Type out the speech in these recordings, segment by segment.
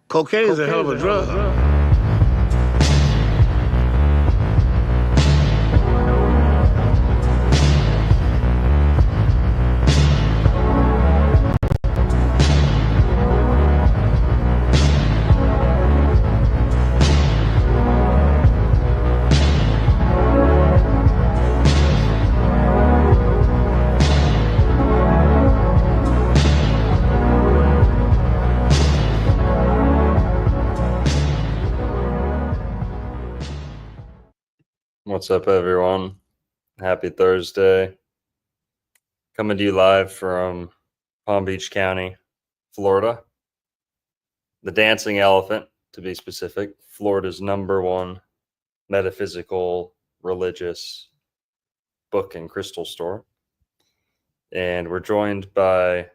Cocaine is a hell of a drug. What's up, everyone? Happy Thursday. Coming to you live from Palm Beach County, Florida. The Dancing Elephant, to be specific, Florida's #1 metaphysical, religious book and crystal store. And we're joined by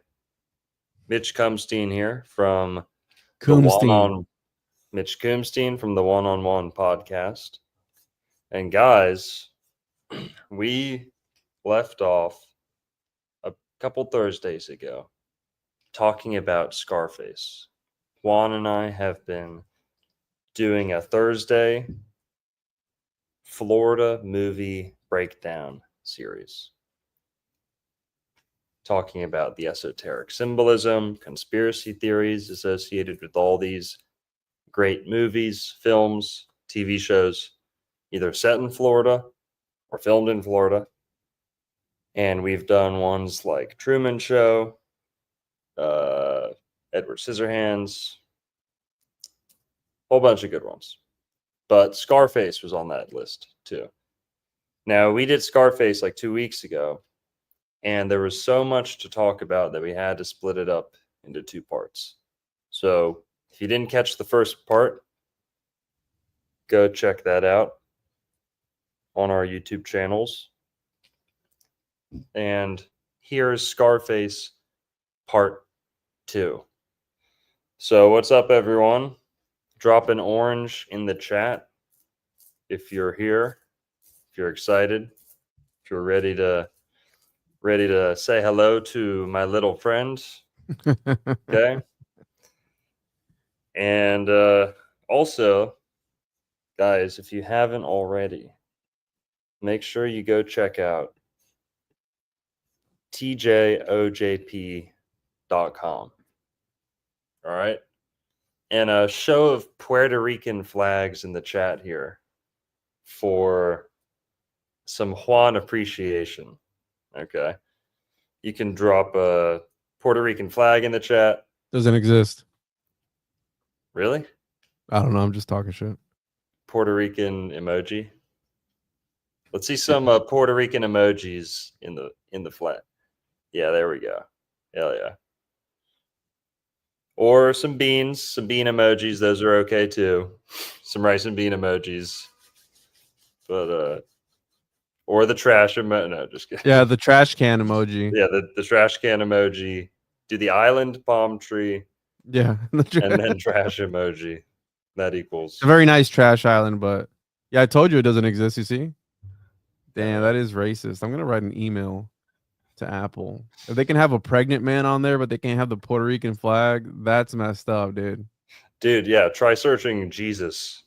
Mitch Kumstein here from Mitch Kumstein from the One-on-One podcast. And guys, we left off a couple Thursdays ago talking about Scarface. Juan and I have been doing a Thursday Florida movie breakdown series, talking about the esoteric symbolism, conspiracy theories associated with all these great movies, films, TV shows, either set in Florida or filmed in Florida. And we've done ones like Truman Show, Edward Scissorhands, whole bunch of good ones. But Scarface was on that list too. Now, we did Scarface like 2 weeks ago, and there was so much to talk about that we had to split it up into 2 parts. So if you didn't catch the first part, go check that out on our YouTube channels. And here's Scarface Part 2. So what's up, everyone? Drop an orange in the chat if you're here, if you're excited, if you're ready to say hello to my little friend. Okay. And also, guys, if you haven't already, make sure you go check out tjojp.com. All right. And a show of Puerto Rican flags in the chat here for some Juan appreciation. Okay. You can drop a Puerto Rican flag in the chat. Doesn't exist. Really? I don't know. I'm just talking shit. Puerto Rican emoji. Let's see some Puerto Rican emojis in the flag. Yeah, there we go. Hell yeah. Or some bean emojis. Those are okay too. Some rice and bean emojis. But or the trash emoji. No, just kidding. Yeah, the trash can emoji. Yeah, the trash can emoji. Do the island palm tree. Yeah. And then trash emoji. That equals. It's a very nice trash island, but yeah, I told you it doesn't exist, you see? Damn, that is racist. I'm gonna write an email to Apple. If they can have a pregnant man on there, but they can't have the Puerto Rican flag, that's messed up, dude. Dude, yeah, try searching Jesus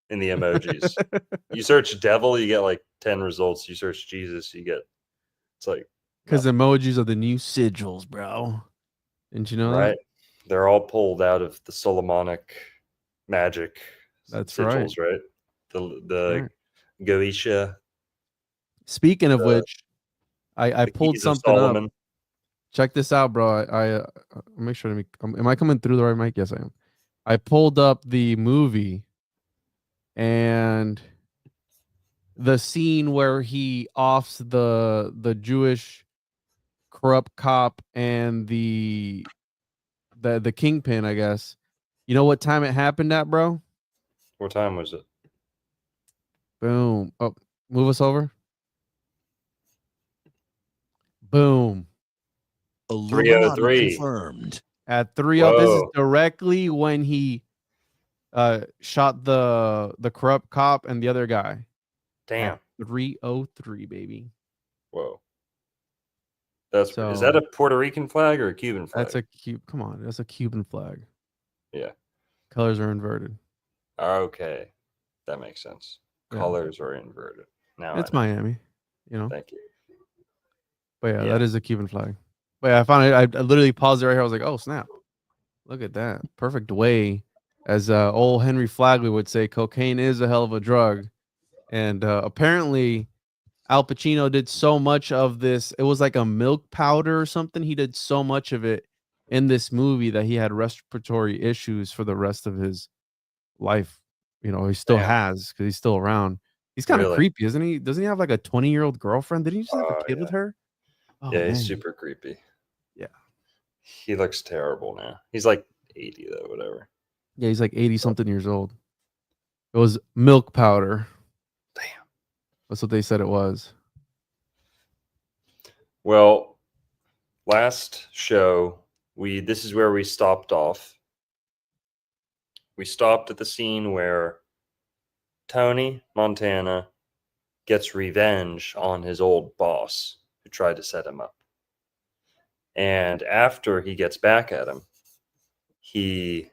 in the emojis. You search devil, you get like 10 results. You search Jesus, you get it's like because emojis are the new sigils, bro. Didn't you know right? that? They're all pulled out of the Solomonic magic. That's sigils, right? The Goetia. Speaking of which, I pulled something up. Check this out, bro. I make sure to am I coming through the right mic? Yes, I am. I pulled up the movie and the scene where he offs the Jewish corrupt cop and the kingpin, I guess. You know what time it happened at, bro? What time was it? Boom. Oh, move us over. Boom. 303 confirmed. At 3:00. This is directly when he shot the corrupt cop and the other guy. Damn. 3:03, baby. Whoa. Is that a Puerto Rican flag or a Cuban flag? That's a Cuban flag. Yeah. Colors are inverted. Okay, that makes sense. Yeah. Colors are inverted. Now It's I know. Miami, you know. Thank you. But yeah, Yeah. that is a Cuban flag. But yeah, I found it. I literally paused it right here. I was like, oh snap! Look at that perfect way, as old Henry Flagley would say, cocaine is a hell of a drug. And apparently, Al Pacino did so much of this. It was like a milk powder or something. He did so much of it in this movie that he had respiratory issues for the rest of his life. You know, he still Damn. has because he's still around. He's kind of Really? creepy, isn't he? Doesn't he have like a 20-year-old girlfriend? Did he just have a kid Yeah. with her? Oh, Yeah, he's man. super creepy. Yeah. He looks terrible now. He's like 80 though, whatever. Yeah, he's like 80 something years old. It was milk powder. Damn. That's what they said it was. Well, last show, this is where we stopped off. We stopped at the scene where Tony Montana gets revenge on his old boss who tried to set him up. And after he gets back at him, he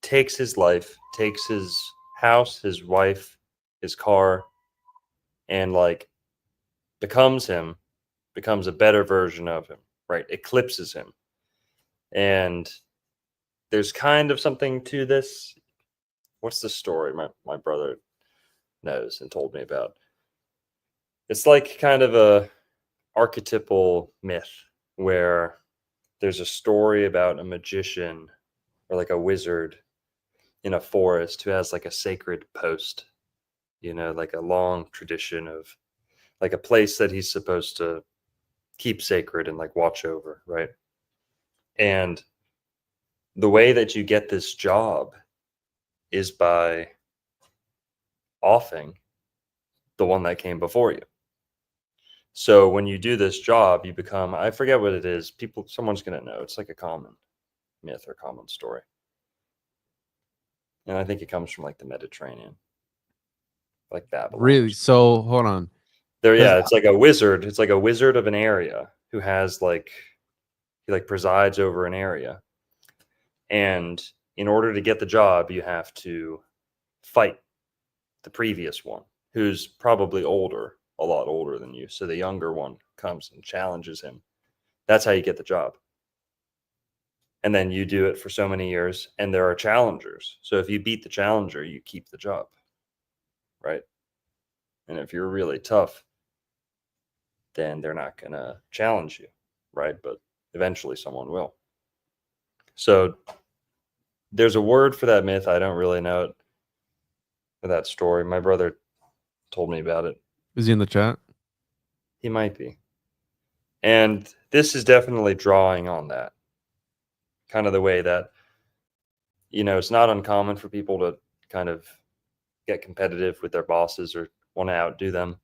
takes his life, takes his house, his wife, his car, and like becomes him, becomes a better version of him, right? Eclipses him. And there's kind of something to this. What's the story my brother knows and told me about? It's like kind of a archetypal myth where there's a story about a magician or like a wizard in a forest who has like a sacred post, you know, like a long tradition of like a place that he's supposed to keep sacred and like watch over, right? And the way that you get this job is by offing the one that came before you. So when you do this job, you become, I forget what it is. Someone's going to know. It's like a common myth or common story. And I think it comes from like the Mediterranean, like Babylon. Really? So hold on. Yeah, it's like a wizard. It's like a wizard of an area who has like, he like presides over an area. And in order to get the job, you have to fight the previous one, who's probably older, a lot older than you. So the younger one comes and challenges him. That's how you get the job. And then you do it for so many years, and there are challengers. So if you beat the challenger, you keep the job, right? And if you're really tough, then they're not going to challenge you, right? But eventually someone will. So there's a word for that myth. I don't really know it, for that story. My brother told me about it. Is he in the chat? He might be. And this is definitely drawing on that. Kind of the way that, you know, it's not uncommon for people to kind of get competitive with their bosses or want to outdo them,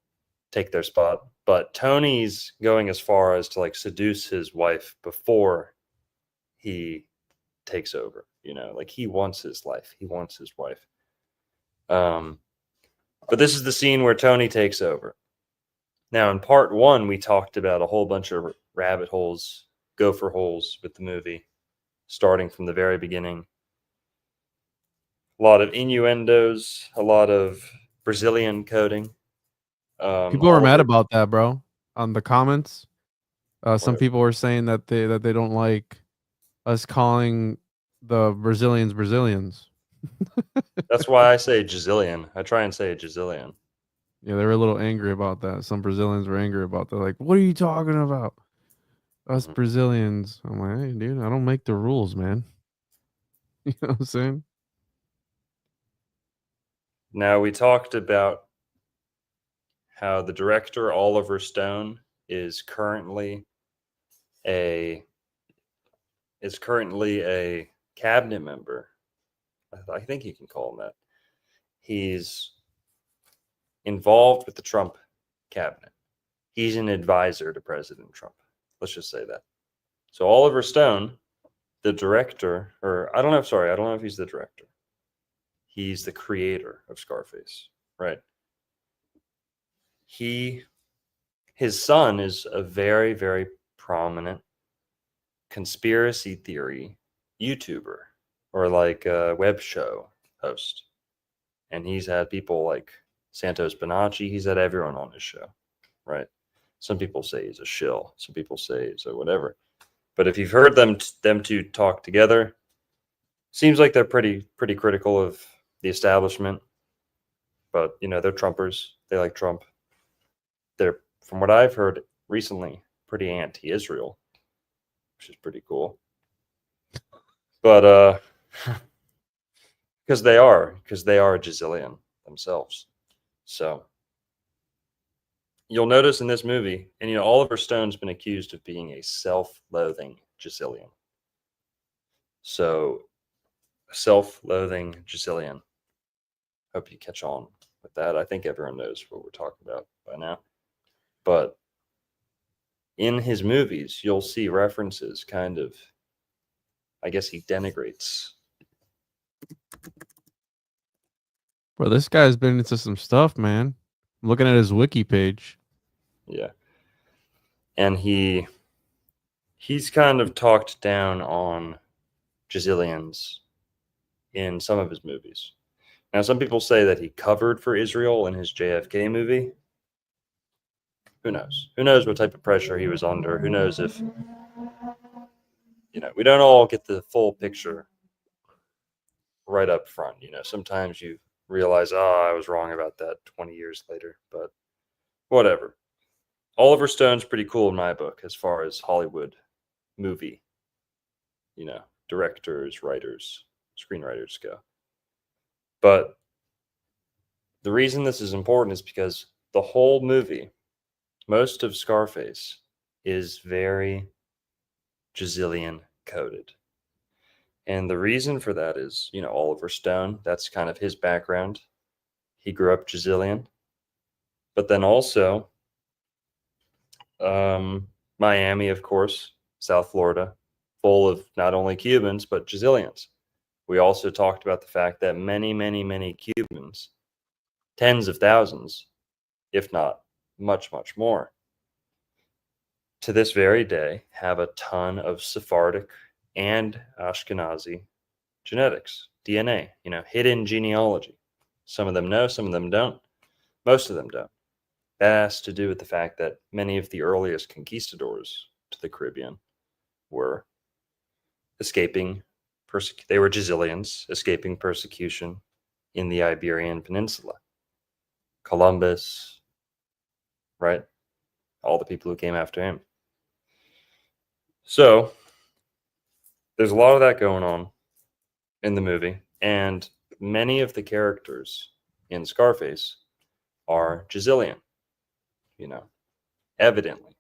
take their spot. But Tony's going as far as to like seduce his wife before he takes over, you know, like he wants his life. He wants his wife. But this is the scene where Tony takes over. Now, in part one, we talked about a whole bunch of rabbit holes, gopher holes with the movie, starting from the very beginning. A lot of innuendos, a lot of Brazilian coding. People were mad about that, bro. On the comments, some people were saying that they don't like us calling the Brazilians. That's why I say Jazillion. I try and say Jazillion. Yeah, they were a little angry about that. Some Brazilians were angry about that. Like, what are you talking about? Us Brazilians. I'm like, hey, dude, I don't make the rules, man. You know what I'm saying? Now, we talked about how the director, Oliver Stone, is currently a cabinet member. I think you can call him that. He's involved with the Trump cabinet. He's an advisor to President Trump. Let's just say that. So Oliver Stone, the director, or I don't know if he's the director. He's the creator of Scarface, right? His son is a very, very prominent conspiracy theory YouTuber or like a web show host. And he's had people like Santos Bonacci. He's had everyone on his show, right? Some people say he's a shill. Some people say he's a whatever. But if you've heard them two talk together, seems like they're pretty critical of the establishment. But you know, they're Trumpers. They like Trump. They're, from what I've heard recently, pretty anti-Israel, which is pretty cool. But because they are a Jezillian themselves. So you'll notice in this movie, and you know, Oliver Stone's been accused of being a self-loathing Jezillian. So, self-loathing Jezillian. Hope you catch on with that. I think everyone knows what we're talking about by now. But in his movies, you'll see references kind of, I guess he denigrates. Bro, this guy's been into some stuff, man. I'm looking at his wiki page. Yeah. And he's kind of talked down on Jezillians in some of his movies. Now, some people say that he covered for Israel in his JFK movie. Who knows? Who knows what type of pressure he was under? Who knows if, you know, we don't all get the full picture right up front. You know, sometimes you realize, oh, I was wrong about that 20 years later, but whatever. Oliver Stone's pretty cool in my book as far as Hollywood movie, you know, directors, writers, screenwriters go. But the reason this is important is because the whole movie, most of Scarface, is very Jezillian coded. And the reason for that is, you know, Oliver Stone, that's kind of his background. He grew up Jezillian. But then also, Miami, of course, South Florida, full of not only Cubans, but Jezillians. We also talked about the fact that many, many, many Cubans, tens of thousands, if not much, much more, to this very day have a ton of Sephardic and Ashkenazi genetics, DNA, you know, hidden genealogy. Some of them know, some of them don't. Most of them don't. That has to do with the fact that many of the earliest conquistadors to the Caribbean were escaping, they were Jezillians escaping persecution in the Iberian Peninsula. Columbus, right? All the people who came after him. So there's a lot of that going on in the movie, and many of the characters in Scarface are Jezillian, you know, evidently.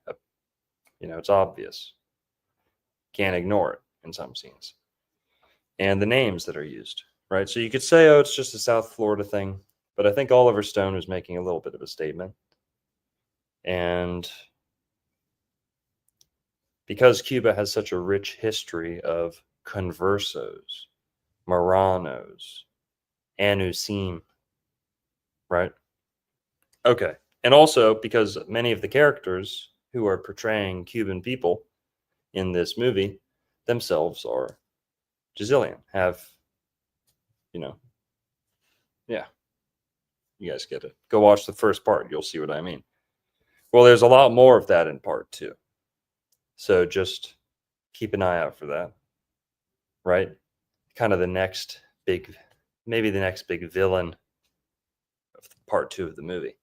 You know, it's obvious. Can't ignore it in some scenes. And the names that are used, right? So you could say, oh, it's just a South Florida thing, but I think Oliver Stone was making a little bit of a statement. And because Cuba has such a rich history of conversos, Marranos, Anusim, right? Okay. And also because many of the characters who are portraying Cuban people in this movie themselves are Jezillian, have, you know, yeah, you guys get it. Go watch the first part. You'll see what I mean. Well, there's a lot more of that in part 2. So just keep an eye out for that, right? Kind of the next big, maybe the next big villain of part 2 of the movie.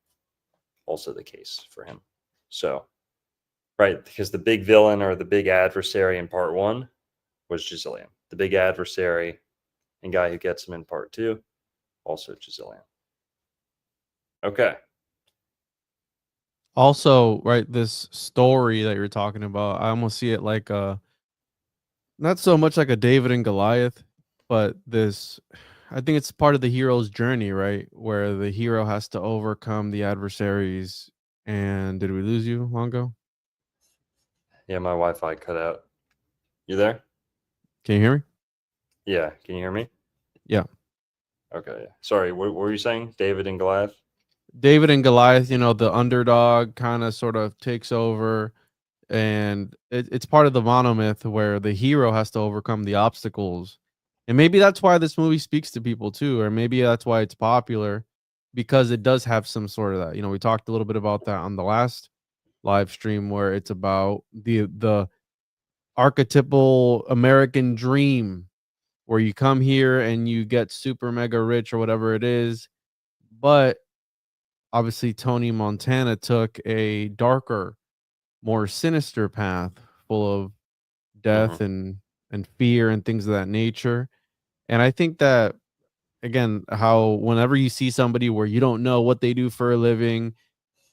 Also the case for him. So, right, because the big villain or the big adversary in part 1 was Jezillian. The big adversary and guy who gets him in part 2, also Jezillian. Okay. Also, right, this story that you're talking about, I almost see it like not so much like a David and Goliath, but this, I think it's part of the hero's journey, right? Where the hero has to overcome the adversaries. And did we lose you, Longo? Yeah, my Wi-Fi cut out. You there? Can you hear me? Yeah. Can you hear me? Yeah. Okay. Sorry. What were you saying? David and Goliath? David and Goliath, you know, the underdog kind of sort of takes over. And it's part of the monomyth where the hero has to overcome the obstacles And maybe that's why this movie speaks to people too, or maybe that's why it's popular, because it does have some sort of that. You know, we talked a little bit about that on the last live stream, where it's about the archetypal American dream, where you come here and you get super mega rich or whatever it is. But obviously Tony Montana took a darker, more sinister path full of death and fear and things of that nature. And I think that, again, how whenever you see somebody where you don't know what they do for a living,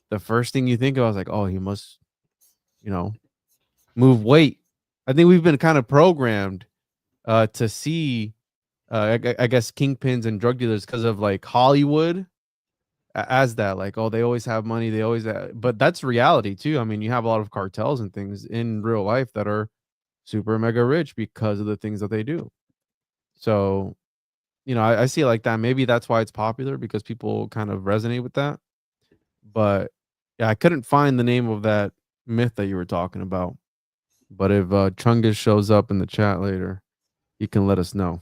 the first thing you think of is like, oh, he must, you know, move weight. I think we've been kind of programmed to see, I guess, kingpins and drug dealers because of like Hollywood as that, like, oh, they always have money, they always but that's reality too. I mean, you have a lot of cartels and things in real life that are super mega rich because of the things that they do. So, you know, I see it like that. Maybe that's why it's popular, because people kind of resonate with that. But yeah, I couldn't find the name of that myth that you were talking about. But if Chungus shows up in the chat later, he can let us know.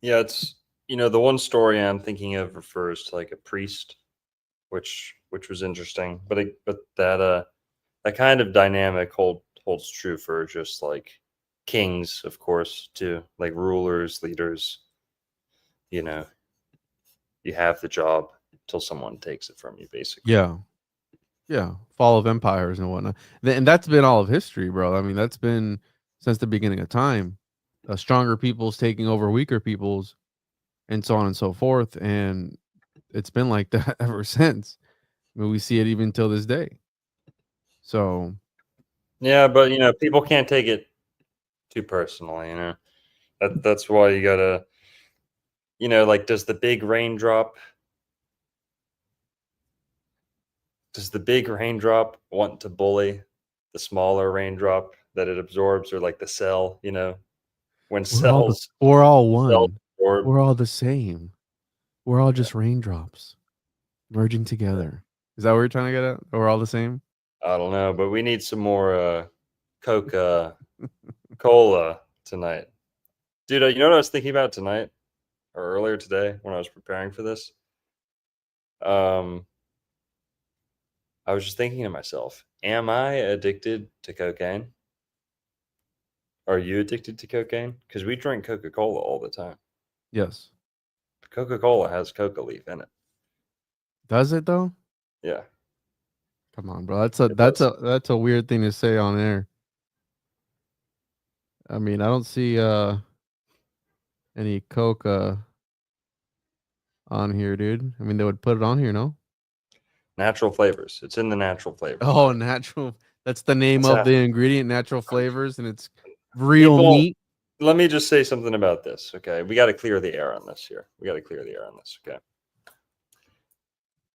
Yeah, it's, you know, the one story I'm thinking of refers to like a priest, which was interesting. But that kind of dynamic holds true for just like kings, of course, too, like rulers, leaders. You know, you have the job until someone takes it from you, basically. Yeah. Yeah. Fall of empires and whatnot. And that's been all of history, bro. I mean, that's been since the beginning of time. Stronger peoples taking over weaker peoples, and so on and so forth. And it's been like that ever since. I mean, we see it even till this day. So yeah, but you know, people can't take it too personally. You know, that's why you gotta, you know, like, does the big raindrop want to bully the smaller raindrop that it absorbs, or like the cell? You know, when we're all cells one. absorb, We're all the same. We're all just raindrops merging together. Is that what you're trying to get at? We're all the same? I don't know, but we need some more Coca-Cola tonight. Dude, you know what I was thinking about tonight or earlier today when I was preparing for this? I was just thinking to myself, am I addicted to cocaine? Are you addicted to cocaine? Because we drink Coca-Cola all the time. Yes. Coca-Cola has coca leaf in it. Does it though? Yeah. Come on, bro. It does. That's a weird thing to say on air. I mean, I don't see any coca on here, dude. I mean, they would put it on here, no? Natural flavors. It's in the natural flavors. Oh, Right? natural. That's the name It's of the after. ingredient, natural flavors, and it's real People, meat. let me just say something about this, okay? We got to clear the air on this here. Okay?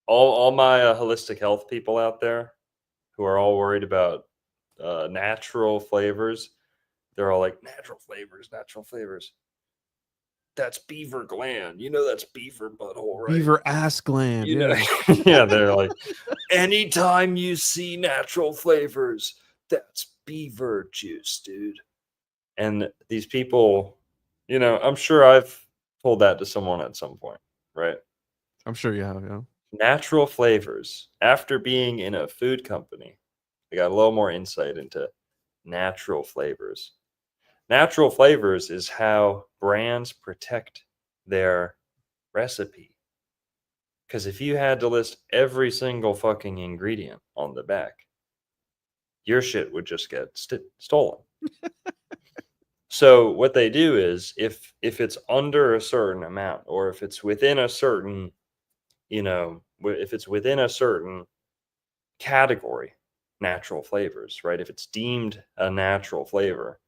All my holistic health people out there who are all worried about natural flavors, they're all like, natural flavors, natural flavors. That's beaver gland. You know, that's beaver butthole, right? Beaver ass gland. You know, Yeah. yeah, they're like, anytime you see natural flavors, that's beaver juice, dude. And these people, you know, I'm sure I've told that to someone at some point, right? I'm sure you have, yeah. Natural flavors. After being in a food company, I got a little more insight into natural flavors. Natural flavors is how brands protect their recipe. Because if you had to list every single fucking ingredient on the back, your shit would just get stolen. So what they do is, if it's under a certain amount, or if it's within a certain, you know, if it's within a certain category, natural flavors, right? If it's deemed a natural flavor,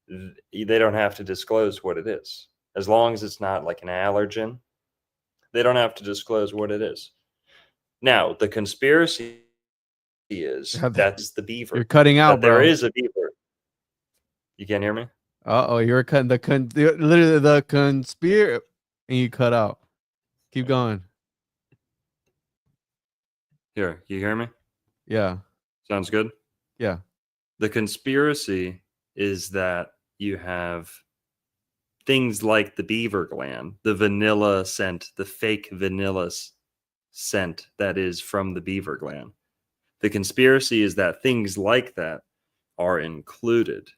they don't have to disclose what it is. As long as it's not like an allergen, they don't have to disclose what it is. Now, the conspiracy is that's the beaver. You're cutting out, that there bro. is a beaver. You can't hear me? Uh-oh, you're cutting literally the conspiracy, and you cut out. Keep going. Here, you hear me? Yeah. Sounds good. Yeah. The conspiracy is that you have things like the beaver gland, the vanilla scent, the fake vanilla scent that is from the beaver gland. The conspiracy is that things like that are included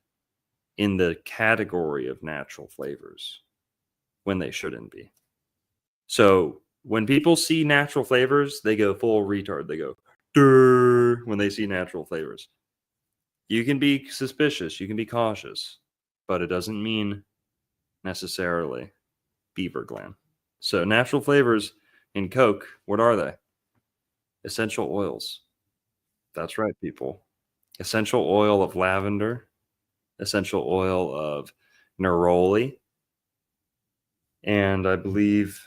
in the category of natural flavors when they shouldn't be. So when people see natural flavors, they go full retard. They go, durr, when they see natural flavors. You can be suspicious, you can be cautious, but it doesn't mean necessarily beaver gland. So natural flavors in Coke, what are they? Essential oils. That's right, people. Essential oil of lavender, essential oil of neroli, and I believe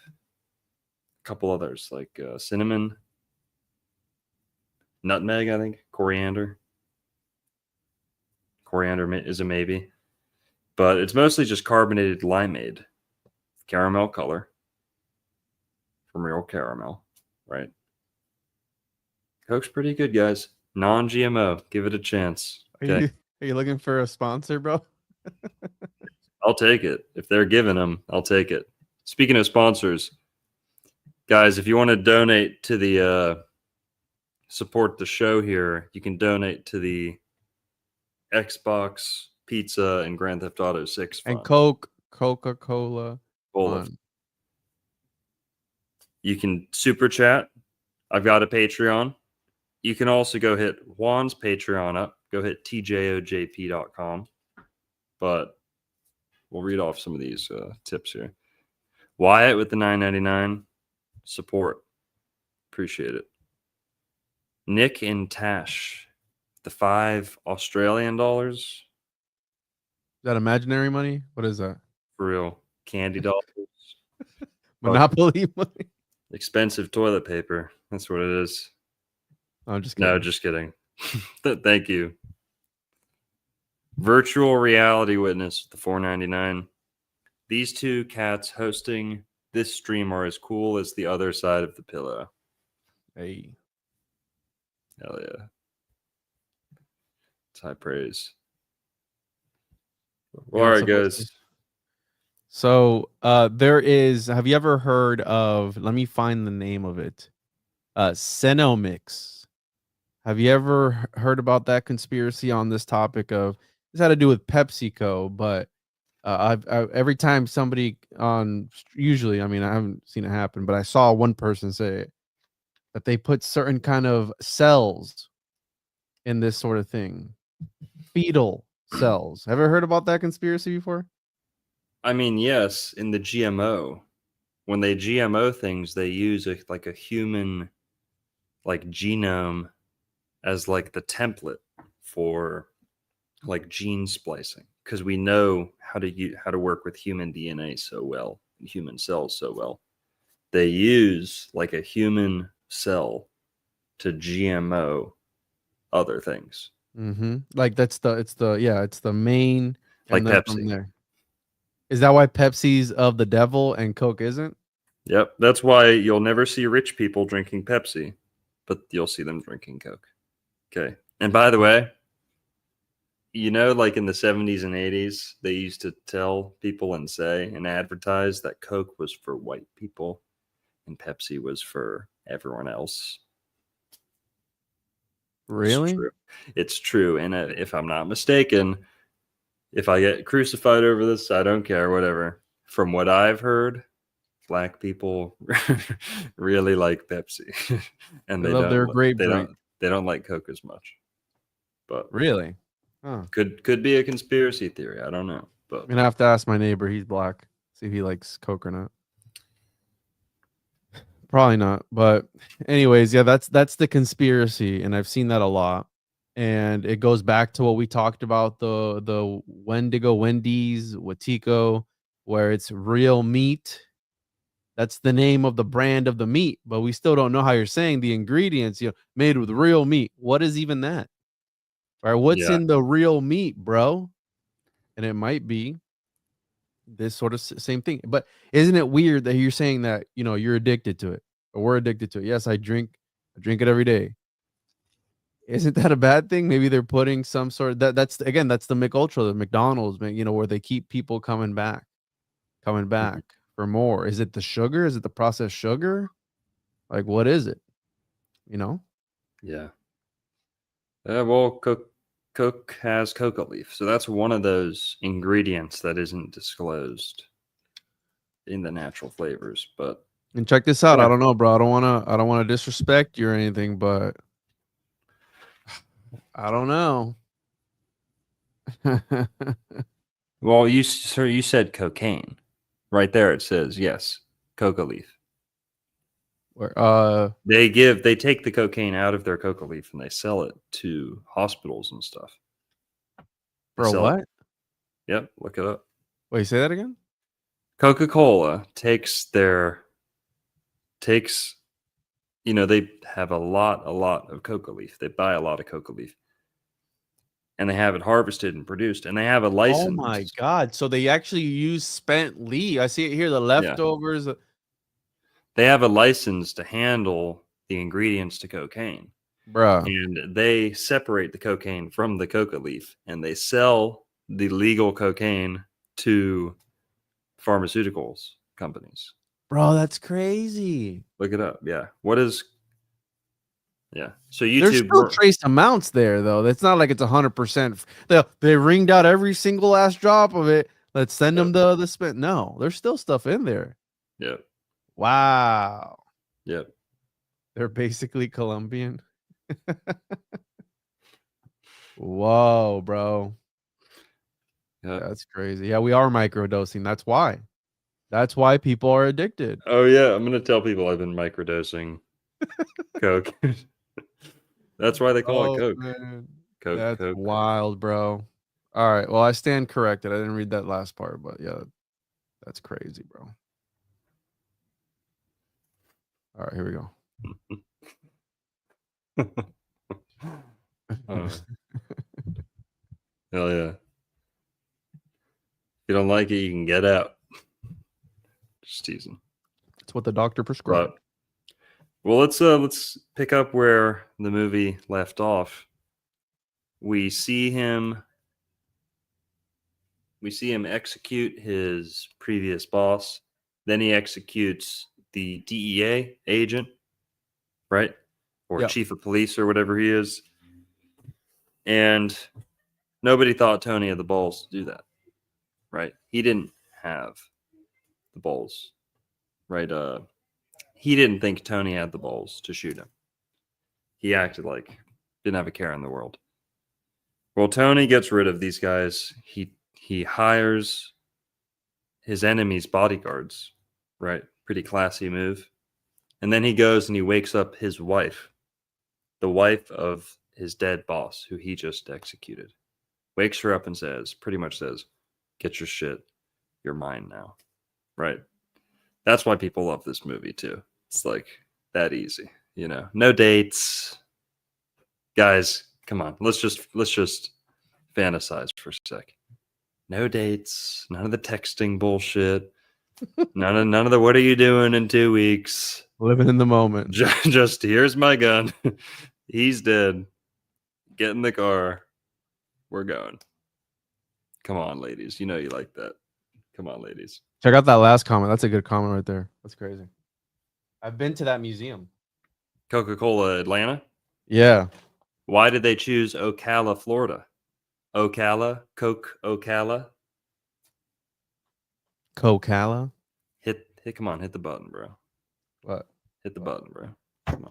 a couple others like cinnamon, nutmeg, I think, coriander. Coriander is a maybe, but it's mostly just carbonated limeade, caramel color from real caramel, right? Coke's pretty good, guys. Non-GMO. Give it a chance. Okay? Are you looking for a sponsor, bro? I'll take it. If they're giving them, I'll take it. Speaking of sponsors, guys, if you want to donate to the support the show here, you can donate to the Xbox, Pizza, and Grand Theft Auto 6 fund. And Coca-Cola. You can super chat. I've got a Patreon. You can also go hit Juan's Patreon up. Go hit tjojp.com. But we'll read off some of these tips here. Wyatt with the $9.99 support. Appreciate it. Nick and Tash, the $5 Australian dollars. Is that imaginary money? What is that? For real. Candy dollars. Monopoly money. Expensive toilet paper. That's what it is. I'm just kidding. No, just kidding. Thank you. Virtual reality witness, the $4.99. These two cats hosting this stream are as cool as the other side of the pillow. Hey. Hell yeah. It's high praise. Well, all right, guys. So there is, have you ever heard of, let me find the name of it. Cenomix. Have you ever heard about that conspiracy on this topic of, this had to do with PepsiCo, but every time somebody usually, I mean, I haven't seen it happen, but I saw one person say it, that they put certain kind of cells in this sort of thing. Fetal cells. Have you ever heard about that conspiracy before? I mean, yes, in the GMO, when they GMO things, they use like a human like genome as like the template for like gene splicing, because we know how to work with human DNA so well, human cells so well. They use like a human cell to GMO other things. Mm-hmm. Like it's the main, like Pepsi. From there. Is that why Pepsi's of the devil and Coke isn't? Yep, that's why you'll never see rich people drinking Pepsi, but you'll see them drinking Coke. Okay. And by the way, you know, like in the 70s and 80s, they used to tell people and say and advertise that Coke was for white people and Pepsi was for everyone else. Really? It's true. It's true. And if I'm not mistaken, if I get crucified over this, I don't care, whatever. From what I've heard, black people really like Pepsi. And they love their grape drink. They don't like Coke as much. But really? Huh. Could be a conspiracy theory. I don't know. But I'm gonna have to ask my neighbor. He's black. See if he likes Coke or not. Probably not. But anyways, yeah, that's the conspiracy, and I've seen that a lot. And it goes back to what we talked about, the Wendy's, Watiko, where it's real meat. That's the name of the brand of the meat, but we still don't know how you're saying the ingredients, made with real meat. What is even that? All right, what's in the real meat, bro? And it might be this sort of same thing. But isn't it weird that you're saying that, you're addicted to it, or we're addicted to it? Yes, I drink it every day. Isn't that a bad thing? Maybe they're putting some sort of that's again, that's the McUltra, the McDonald's, you know, where they keep people coming back for more. Is it the sugar? Is it the processed sugar? Like, what is it? You know? Yeah. Well, Coke has coca leaf, so that's one of those ingredients that isn't disclosed in the natural flavors. But And check this out. yeah. I don't know, bro. I don't wanna disrespect you or anything, but I don't know. Well, you said cocaine. Right there it says yes, coca leaf. Where They take the cocaine out of their coca leaf and they sell it to hospitals and stuff. bro, what? Yep, look it up. Wait, say that again? Coca-Cola takes, you know, they have a lot of coca leaf. They buy a lot of coca leaf. And they have it harvested and produced, and they have a license. Oh my god! So they actually use spent leaf. I see it here. The leftovers. They have a license to handle the ingredients to cocaine, Bruh. and they separate the cocaine from the coca leaf, and they sell the legal cocaine to pharmaceuticals companies. Bro, that's crazy. Look it up. Yeah. What is? Yeah. So YouTube. There's still trace amounts there, though. It's not like it's 100%. They ringed out every single last drop of it. Let's send them the spent. No, there's still stuff in there. Yep. Wow. Yep. They're basically Colombian. Whoa, bro. Yep. That's crazy. Yeah, we are microdosing. That's why. That's why people are addicted. Oh yeah, I'm gonna tell people I've been microdosing Coke. That's why they call it Coke. Man. Coke. That's Coke. wild, bro. All right. Well, I stand corrected. I didn't read that last part, but yeah, that's crazy, bro. All right, here we go. Hell yeah. If you don't like it, you can get out. Just teasing. That's what the doctor prescribed. But, well, let's pick up where the movie left off. We see him execute his previous boss. Then he executes the DEA agent, right? Or chief of police or whatever he is. And nobody thought Tony had the balls to do that, right? He didn't have the balls, right? He didn't think Tony had the balls to shoot him. He acted like didn't have a care in the world. Well, Tony gets rid of these guys. He hires his enemy's bodyguards, right? Pretty classy move. And then he goes and he wakes up his wife, the wife of his dead boss, who he just executed. Wakes her up and pretty much says, get your shit. You're mine now. Right? That's why people love this movie too. It's like that easy, you know. No dates. Guys, come on. Let's just fantasize for a sec. No dates, none of the texting bullshit. None of the what are you doing in 2 weeks? Living in the moment. Just here's my gun. He's dead. Get in the car. We're going. Come on, ladies. You know you like that. Come on, ladies. Check out that last comment. That's a good comment right there. That's crazy. I've been to that museum. Coca-Cola Atlanta? Yeah. Why did they choose Ocala, Florida? Ocala? Coke Ocala? Coca-Cola? Come on, hit the button, bro. What? Hit the button, bro. Come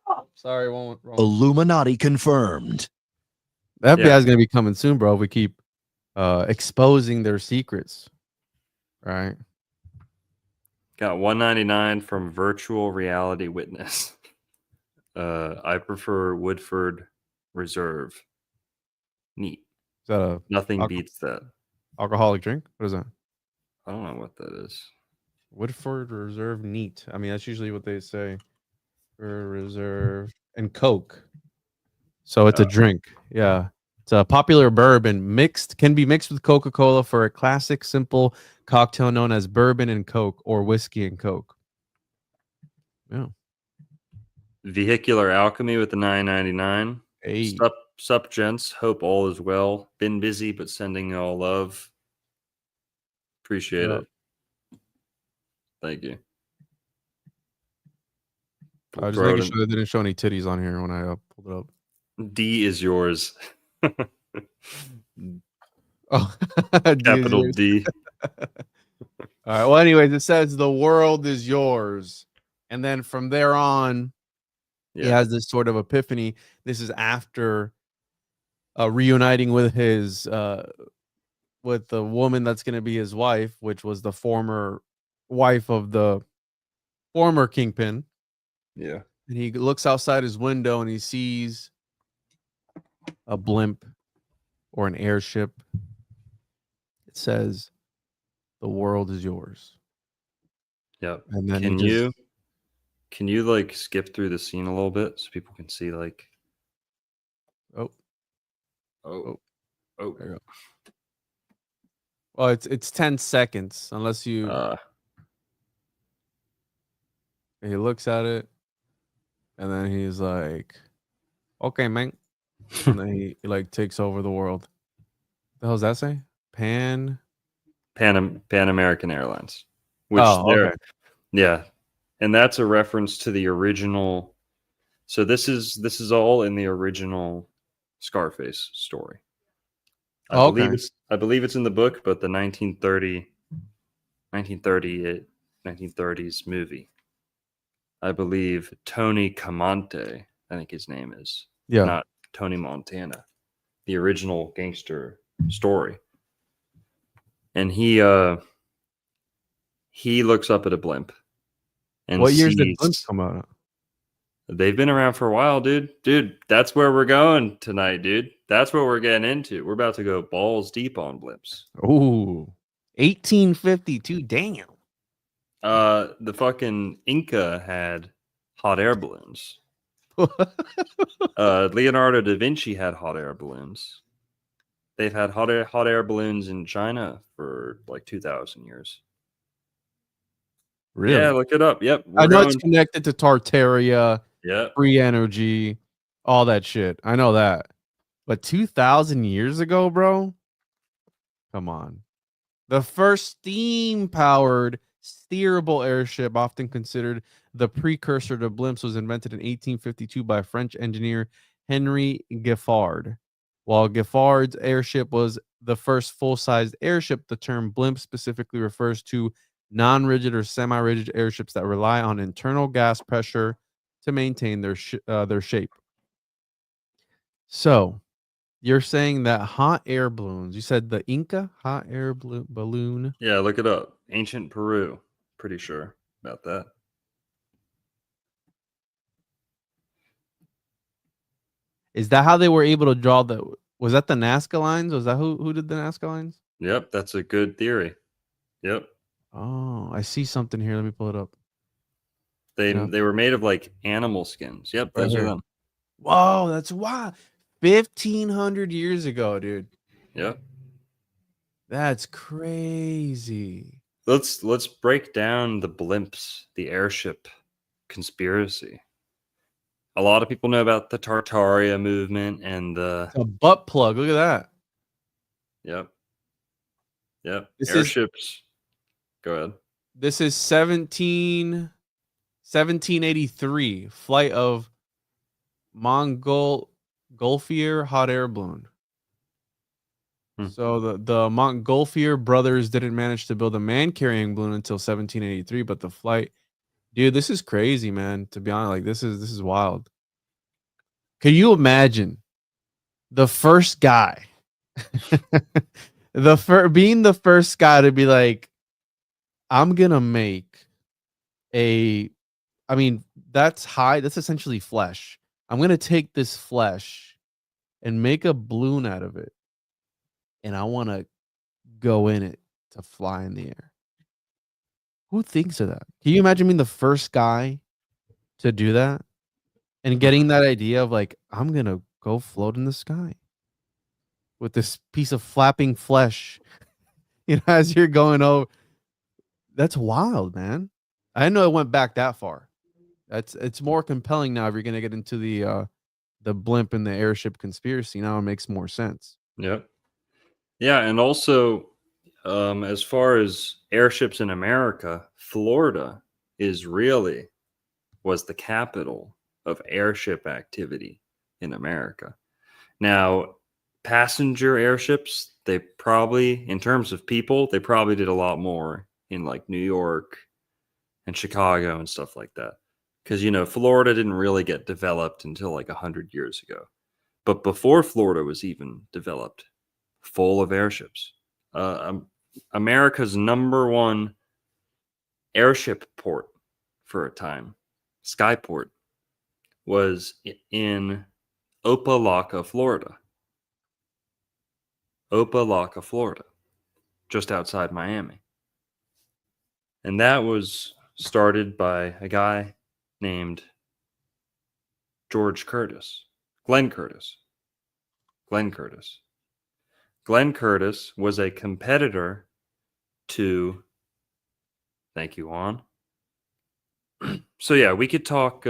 on. Sorry, wrong. Illuminati confirmed. The FBI is going to be coming soon, bro, if we keep exposing their secrets. Right? Got $1.99 from Virtual Reality Witness. I prefer Woodford Reserve. Neat. Is that Nothing beats that. Alcoholic drink? What is that? I don't know what that is. Woodford Reserve Neat. I mean, that's usually what they say. Reserve and Coke. So it's a drink. Yeah. It's a popular bourbon can be mixed with Coca-Cola for a classic, simple cocktail known as bourbon and Coke or whiskey and Coke. Yeah. Vehicular Alchemy with the 9.99. Hey, Sup, gents. Hope all is well. Been busy, but sending all love. Appreciate Yep. it. Thank you. I was just making sure they didn't show any titties on here when I pulled it up. D is yours. Oh, Capital D. All right. Well, anyways, it says the world is yours, and then from there on, he has this sort of epiphany. This is after reuniting with his with the woman that's going to be his wife, which was the former wife of the former kingpin. Yeah. And he looks outside his window and he sees a blimp or an airship. It says, "The world is yours." Yep. And then can you like skip through the scene a little bit so people can see like oh. There you go. Well, it's 10 seconds unless you he looks at it and then he's like, "Okay, man." And then he like takes over the world. The hell does that say? Pan American Airlines. Which okay. Yeah. And that's a reference to the original. So this is all in the original Scarface story. I believe it's in the book, but the 1930s movie. I believe Tony Camonte, I think his name is. Yeah. Not Tony Montana. The original gangster story. And he looks up at a blimp. And what years did Blimps come out? They've been around for a while, dude. Dude, that's where we're going tonight, dude. That's what we're getting into. We're about to go balls deep on Blimps. Ooh, 1852. Damn. The fucking Inca had hot air balloons. Leonardo da Vinci had hot air balloons. They've had hot air balloons in China for like 2,000 years. Really? Yeah, look it up. Yep. I know it's connected to Tartaria, free energy, all that shit. I know that. But 2,000 years ago, bro? Come on. The first steam-powered steerable airship, often considered the precursor to blimps, was invented in 1852 by French engineer Henry Giffard. While Giffard's airship was the first full-sized airship, the term blimp specifically refers to non-rigid or semi-rigid airships that rely on internal gas pressure to maintain their shape. So, you're saying that hot air balloons, you said the Inca hot air balloon? Yeah, look it up. Ancient Peru. Pretty sure about that. Is that how they were able to draw was that the Nazca lines? Was that who did the Nazca lines? Yep, that's a good theory. Yep. Oh, I see something here. Let me pull it up. They were made of like animal skins. Yep, those are them. Whoa, that's wild. 1,500 years ago, dude. Yep. That's crazy. Let's break down the blimps, the airship conspiracy. A lot of people know about the Tartaria movement and the butt plug. Look at that. Yep. Airships. Go ahead. This is 1783 flight of Montgolfier hot air balloon. So the Montgolfier brothers didn't manage to build a man-carrying balloon until 1783, but the flight, dude, this is crazy, man. To be honest, like this is wild. Can you imagine the first guy, being the first guy to be like, I'm gonna make that's essentially flesh. I'm gonna take this flesh and make a balloon out of it. And I want to go in it to fly in the air. Who thinks of that? Can you imagine being the first guy to do that and getting that idea of like, I'm going to go float in the sky with this piece of flapping flesh, as you're going over. That's wild, man. I didn't know it went back that far. It's more compelling now if you're gonna get into the blimp and the airship conspiracy. Now it makes more sense. Yep. Yeah, and also, as far as airships in America, Florida was the capital of airship activity in America. Now, passenger airships, they probably, in terms of people, they probably did a lot more in like New York and Chicago and stuff like that. Because, Florida didn't really get developed until like 100 years ago. But before Florida was even developed, full of airships. America's #1 airship port for a time, Skyport, was in Opelika, Florida. Opelika, Florida, just outside Miami. And that was started by a guy named Glenn Curtis. Glenn Curtis was a competitor to, thank you, Juan. So yeah, we could talk,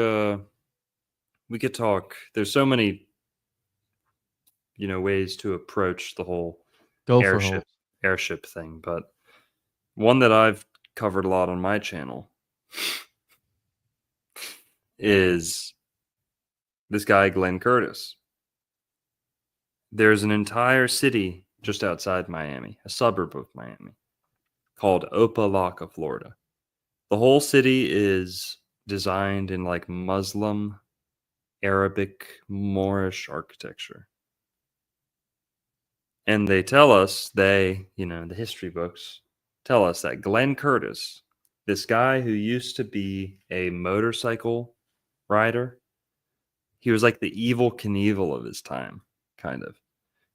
there's so many, ways to approach the whole airship thing, but one that I've covered a lot on my channel is this guy, Glenn Curtis. There's an entire city just outside Miami, a suburb of Miami, called Opelika, Florida. The whole city is designed in like Muslim, Arabic, Moorish architecture. And they tell us, the history books tell us that Glenn Curtis, this guy who used to be a motorcycle rider, he was like the Evel Knievel of his time, kind of.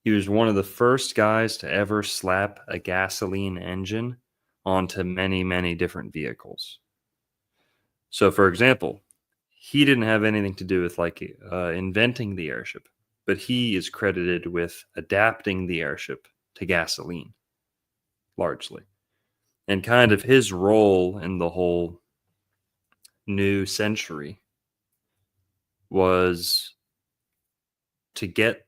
He was one of the first guys to ever slap a gasoline engine onto many, many different vehicles. So, for example, he didn't have anything to do with inventing the airship, but he is credited with adapting the airship to gasoline, largely. And kind of his role in the whole new century was to get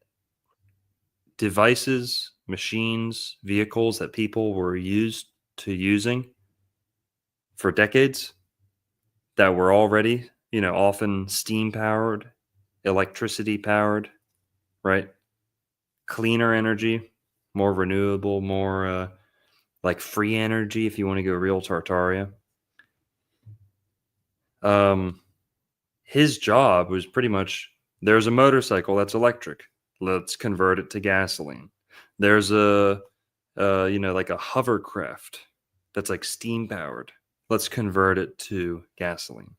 devices, machines, vehicles that people were using for decades that were already, often steam powered, electricity powered, right? Cleaner energy, more renewable, more like free energy if you want to go real Tartaria. His job was pretty much, there's a motorcycle that's electric. Let's convert it to gasoline. There's a hovercraft that's like steam powered. Let's convert it to gasoline.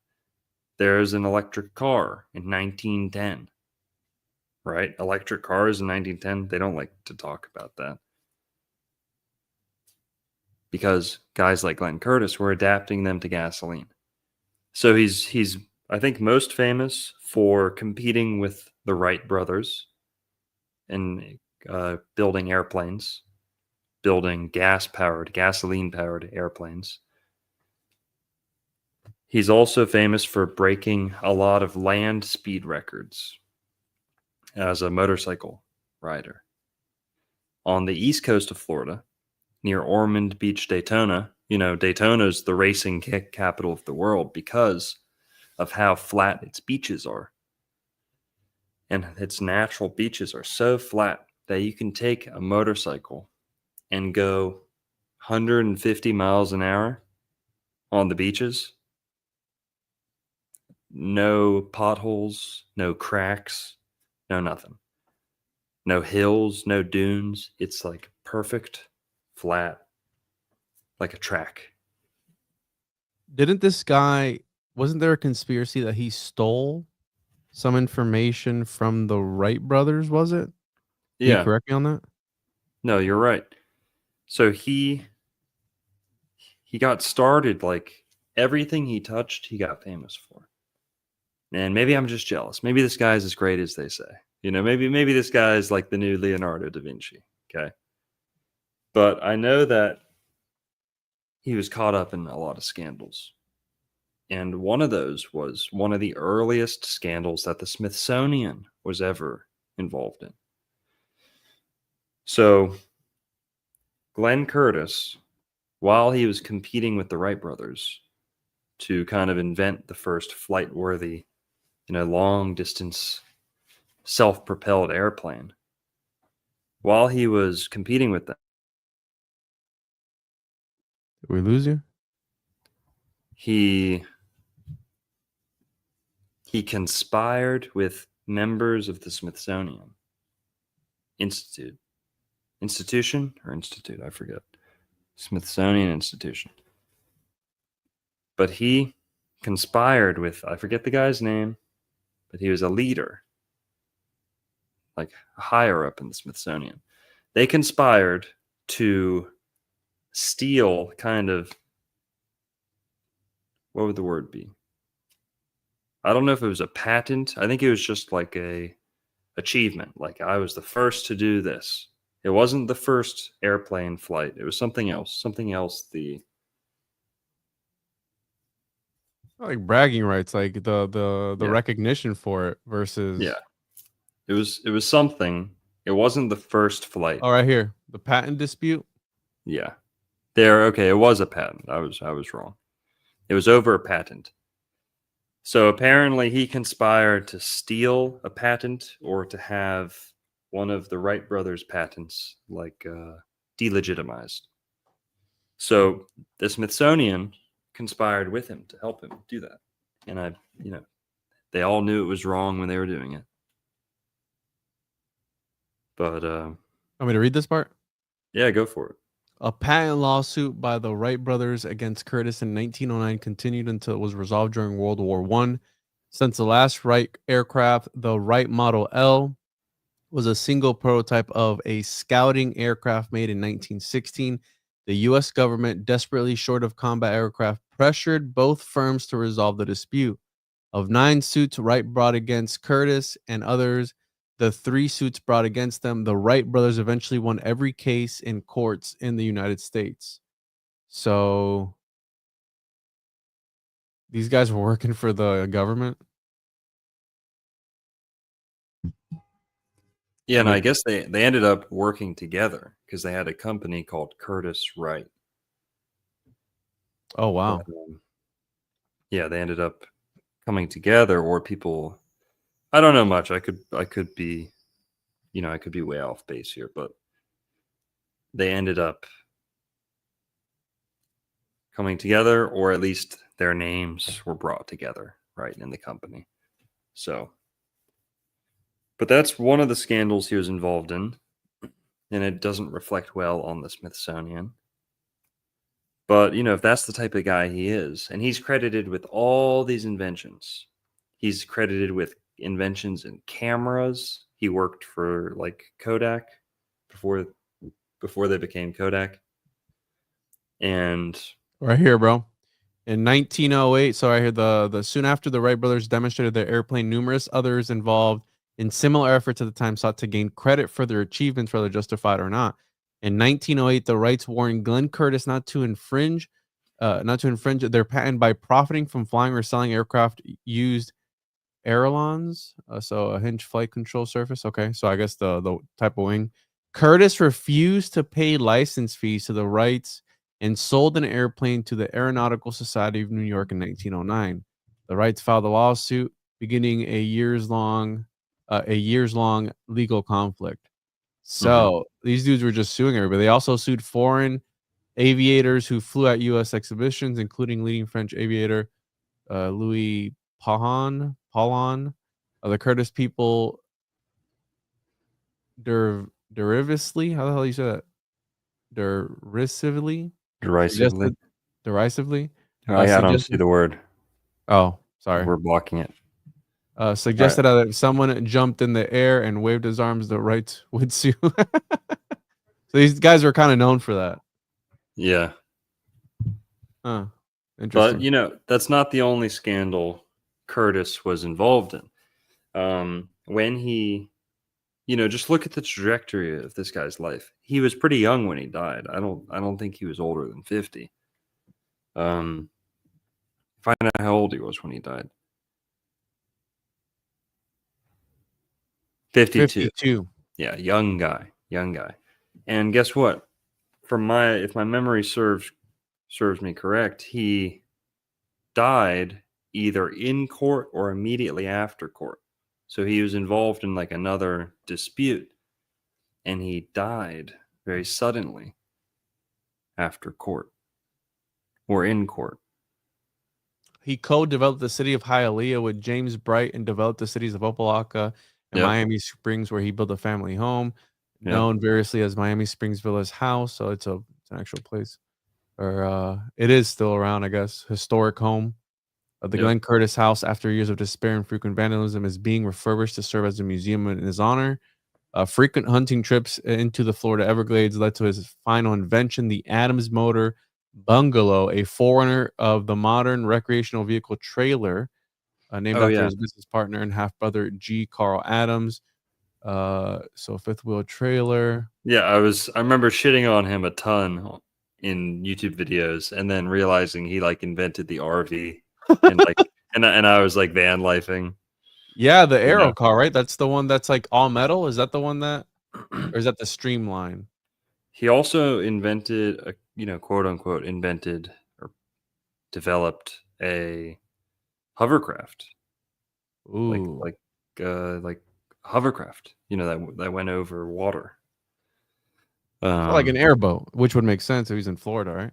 There's an electric car in 1910, right? Electric cars in 1910, they don't like to talk about that. Because guys like Glenn Curtis were adapting them to gasoline. So he's I think most famous for competing with the Wright brothers and building airplanes, building gasoline-powered airplanes. He's also famous for breaking a lot of land speed records as a motorcycle rider. On the east coast of Florida, near Ormond Beach, Daytona, Daytona's the racing capital of the world because of how flat its beaches are. And its natural beaches are so flat that you can take a motorcycle and go 150 miles an hour on the beaches. No potholes, no cracks, no nothing. No hills, no dunes. It's like perfect, flat, like a track. Wasn't there a conspiracy that he stole some information from the Wright brothers, was it? Can you correct me on that? No, you're right. So he got started, like everything he touched, he got famous for. And maybe I'm just jealous. Maybe this guy's as great as they say. Maybe this guy's like the new Leonardo da Vinci. Okay. But I know that he was caught up in a lot of scandals. And one of those was one of the earliest scandals that the Smithsonian was ever involved in. So Glenn Curtis, while he was competing with the Wright brothers to kind of invent the first flight-worthy, long-distance self-propelled airplane, while he was competing with them, Did we lose you? he conspired with members of the Smithsonian institution, I forget. Smithsonian Institution. But he conspired with, I forget the guy's name, but he was a leader, like higher up in the Smithsonian. They conspired to steal kind of, what would the word be? I don't know if it was a patent. I think it was just like a achievement. Like, I was the first to do this. It wasn't the first airplane flight. It was something else. Like bragging rights, like the recognition for it versus. Yeah. It was something. It wasn't the first flight. Oh, right here, the patent dispute. Yeah. Okay, it was a patent. I was wrong. It was over a patent. So apparently he conspired to steal a patent or to have one of the Wright brothers' patents delegitimized. So the Smithsonian conspired with him to help him do that. And they all knew it was wrong when they were doing it. But want me to read this part? Yeah, go for it. A patent lawsuit by the Wright brothers against Curtis in 1909 continued until it was resolved during World War I. Since the last Wright aircraft, the Wright Model L, was a single prototype of a scouting aircraft made in 1916. The U.S. government, desperately short of combat aircraft, pressured both firms to resolve the dispute. Of 9 suits Wright brought against Curtis and others, the 3 suits brought against them, the Wright brothers eventually won every case in courts in the United States. So these guys were working for the government. Yeah, and I guess they ended up working together because they had a company called Curtis Wright. Oh, wow. But, yeah, they ended up coming together, or people, I don't know much. I could be, I could be way off base here, but they ended up coming together, or at least their names were brought together, right, in the company. So, but that's one of the scandals he was involved in, and it doesn't reflect well on the Smithsonian. But, if that's the type of guy he is, and he's credited with all these inventions, he's credited with inventions in cameras. He worked for Kodak before they became Kodak. And right here, bro. In 1908, so I hear the soon after the Wright brothers demonstrated their airplane, numerous others involved in similar efforts at the time sought to gain credit for their achievements, whether justified or not. In 1908, the Wrights warned Glenn Curtis not to infringe their patent by profiting from flying or selling aircraft used ailerons, so a hinge flight control surface. Okay, so I guess the type of wing. Curtis refused to pay license fees to the Wrights and sold an airplane to the Aeronautical Society of New York in 1909. The Wrights filed a lawsuit, beginning a years-long legal conflict. So these dudes were just suing everybody. They also sued foreign aviators who flew at U.S. exhibitions, including leading French aviator Louis Paulhan. The Curtis people derivatively, how the hell you say that? Derisively. Derisively. I don't see the word. Oh, sorry. We're blocking it. Suggested that if someone jumped in the air and waved his arms, the Wrights would sue. So these guys were kind of known for that. Yeah. Huh. Interesting. But, that's not the only scandal Curtis was involved in. When he, just look at the trajectory of this guy's life. He was pretty young when he died. I don't think he was older than 50. Find out how old he was when he died. 52. 52. Yeah, young guy. And guess what? If my memory serves me correct, he died either in court or immediately after court. So he was involved in like another dispute, and he died very suddenly after court or in court. He co-developed the city of Hialeah with James Bright and developed the cities of Opa-locka and Miami Springs, where he built a family home, known variously as Miami Springs Villas House. So it's an actual place, or it is still around, I guess. Historic home. The Glenn Curtis House, after years of despair and frequent vandalism, is being refurbished to serve as a museum in his honor. Frequent hunting trips into the Florida Everglades led to his final invention, the Adams Motor Bungalow, a forerunner of the modern recreational vehicle trailer, named after his business partner and half-brother G. Carl Adams. So fifth wheel trailer. Yeah, I remember shitting on him a ton in YouTube videos, and then realizing he like invented the RV, and like and I was like van lifing. Yeah, the Aero car, right? That's the one that's like all metal. Is that the one that, or is that the Streamline? He also invented quote unquote invented or developed a hovercraft. Ooh, like hovercraft, that went over water. Like an airboat, which would make sense if he's in Florida, right?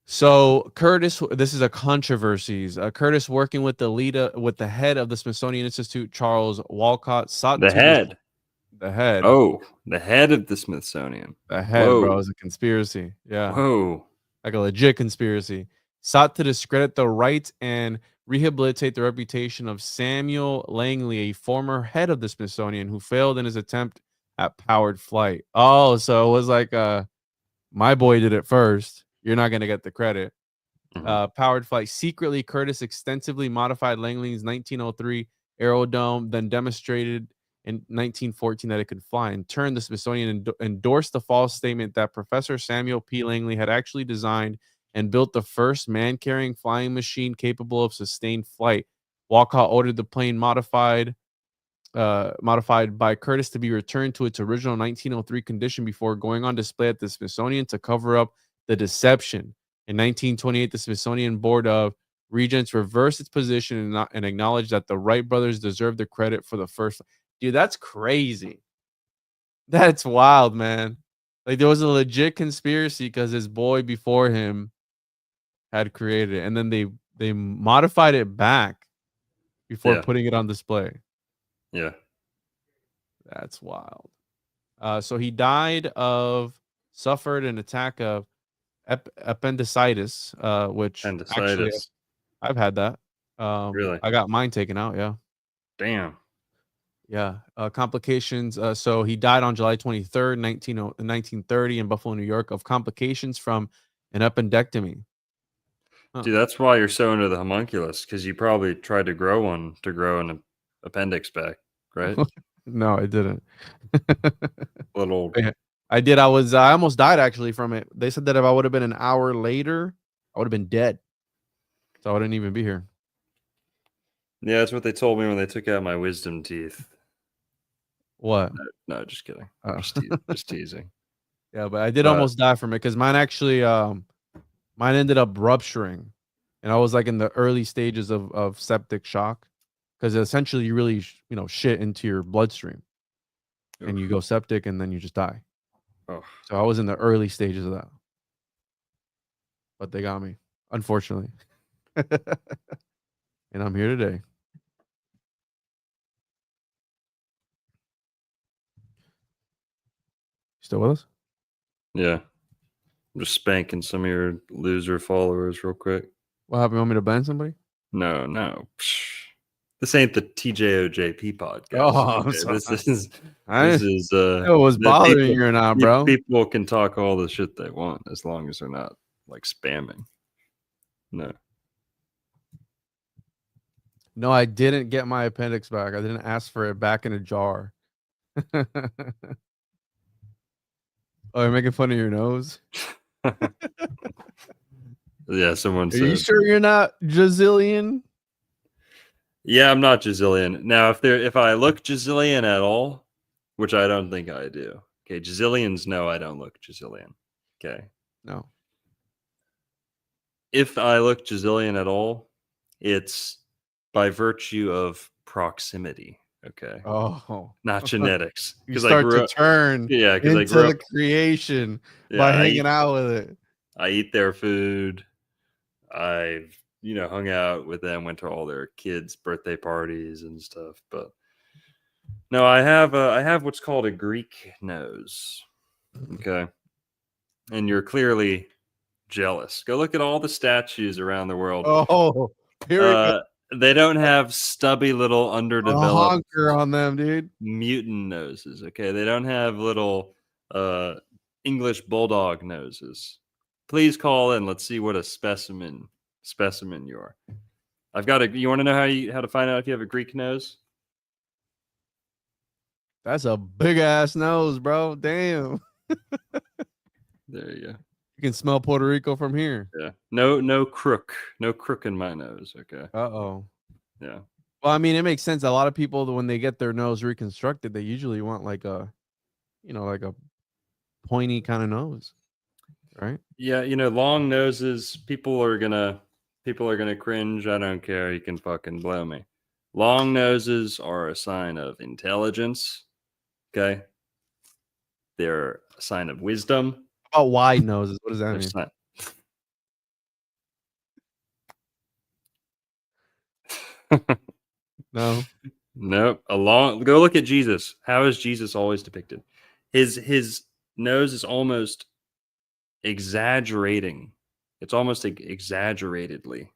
So Curtis, this is a controversies. Curtis, working with the head of the Smithsonian Institute, Charles Walcott, sought the head. Oh, the head of the Smithsonian. The head, bro, is a conspiracy. Yeah. Whoa. Like a legit conspiracy. Sought to discredit the rights and rehabilitate the reputation of Samuel Langley, a former head of the Smithsonian who failed in his attempt at powered flight. Oh, so it was like my boy did it first. You're not going to get the credit. Powered flight. Secretly, Curtis extensively modified Langley's 1903 Aerodome, then demonstrated in 1914 that it could fly. In turn, the Smithsonian endorsed the false statement that Professor Samuel P. Langley had actually designed and built the first man-carrying flying machine capable of sustained flight. Walcott ordered the plane modified by Curtis to be returned to its original 1903 condition before going on display at the Smithsonian to cover up the deception. In 1928, the Smithsonian Board of Regents reversed its position and acknowledged that the Wright brothers deserved the credit for the first. Dude, that's crazy. That's wild, man. Like, there was a legit conspiracy because his boy before him had created it, and then they modified it back before putting it on display. Yeah. That's wild. So he suffered an attack of appendicitis, which actually I've had that. Really? I got mine taken out. Yeah. Damn. Yeah. Complications. So he died on July 23rd, 1930 in Buffalo, New York, of complications from an appendectomy. Dude, that's why you're so into the homunculus, because you probably tried to grow an appendix back, right? No, I didn't. Yeah, I did. I almost died actually from it. They said that if I would have been an hour later, I would have been dead. So I wouldn't even be here. Yeah, that's what they told me when they took out my wisdom teeth. What? No, just kidding. Just teasing. Yeah, but I did almost die from it because mine actually mine ended up rupturing, and I was like in the early stages of septic shock, because essentially you really shit into your bloodstream. Oof. And you go septic and then you just die. Oh. So I was in the early stages of that, but they got me, unfortunately. And I'm here today. Still with us? Yeah. I'm just spanking some of your loser followers real quick. What happened? You want me to ban somebody? No. This ain't the TJOJP podcast. Oh, okay? This is it was bothering you or not, bro. People can talk all the shit they want as long as they're not like spamming. No, I didn't get my appendix back. I didn't ask for it back in a jar. Oh, you're making fun of your nose? Yeah, someone Are said. you sure you're not Jazillion? Yeah, I'm not Jazillion. Now, if I look Jazillion at all, which I don't think I do. Okay, Jazillions know I don't look Jazillion. Okay. No. If I look Jazillion at all, it's by virtue of proximity. Okay. Oh. Not genetics. You Because I start grew to up. turn Yeah, because I into grew the up. creation Yeah, by hanging out with it. I eat their food. I've hung out with them, went to all their kids' birthday parties and stuff. But no, I have what's called a Greek nose. Okay, and you're clearly jealous. Go look at all the statues around the world. Oh, here we go. They don't have stubby little A underdeveloped honker on them, dude. mutant noses. Okay, they don't have little English bulldog noses. Please call in. Let's see what a specimen you are. I've got a. You want to know how to find out if you have a Greek nose? That's a big ass nose, bro. Damn. There you go. You can smell Puerto Rico from here. Yeah. No crook in my nose. Okay. Uh-oh. Yeah. Well, I mean, it makes sense. A lot of people, when they get their nose reconstructed, they usually want like a pointy kind of nose, right? Yeah. Long noses. People are gonna cringe. I don't care. You can fucking blow me. Long noses are a sign of intelligence. Okay. They're a sign of wisdom. How about wide noses? What does that mean? No. Nope. Go look at Jesus. How is Jesus always depicted? His nose is almost exaggerating. It's almost exaggeratedly.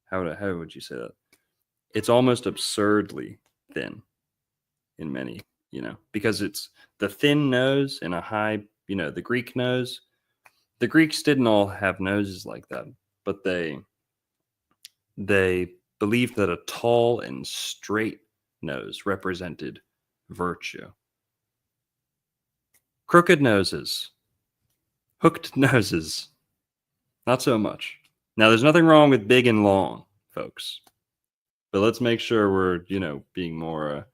How would you say that? It's almost absurdly thin in many, because it's the thin nose and a high, the Greek nose. The Greeks didn't all have noses like that, but they believed that a tall and straight nose represented virtue. Crooked noses, hooked noses, not so much. Now, there's nothing wrong with big and long, folks, but let's make sure we're, being more,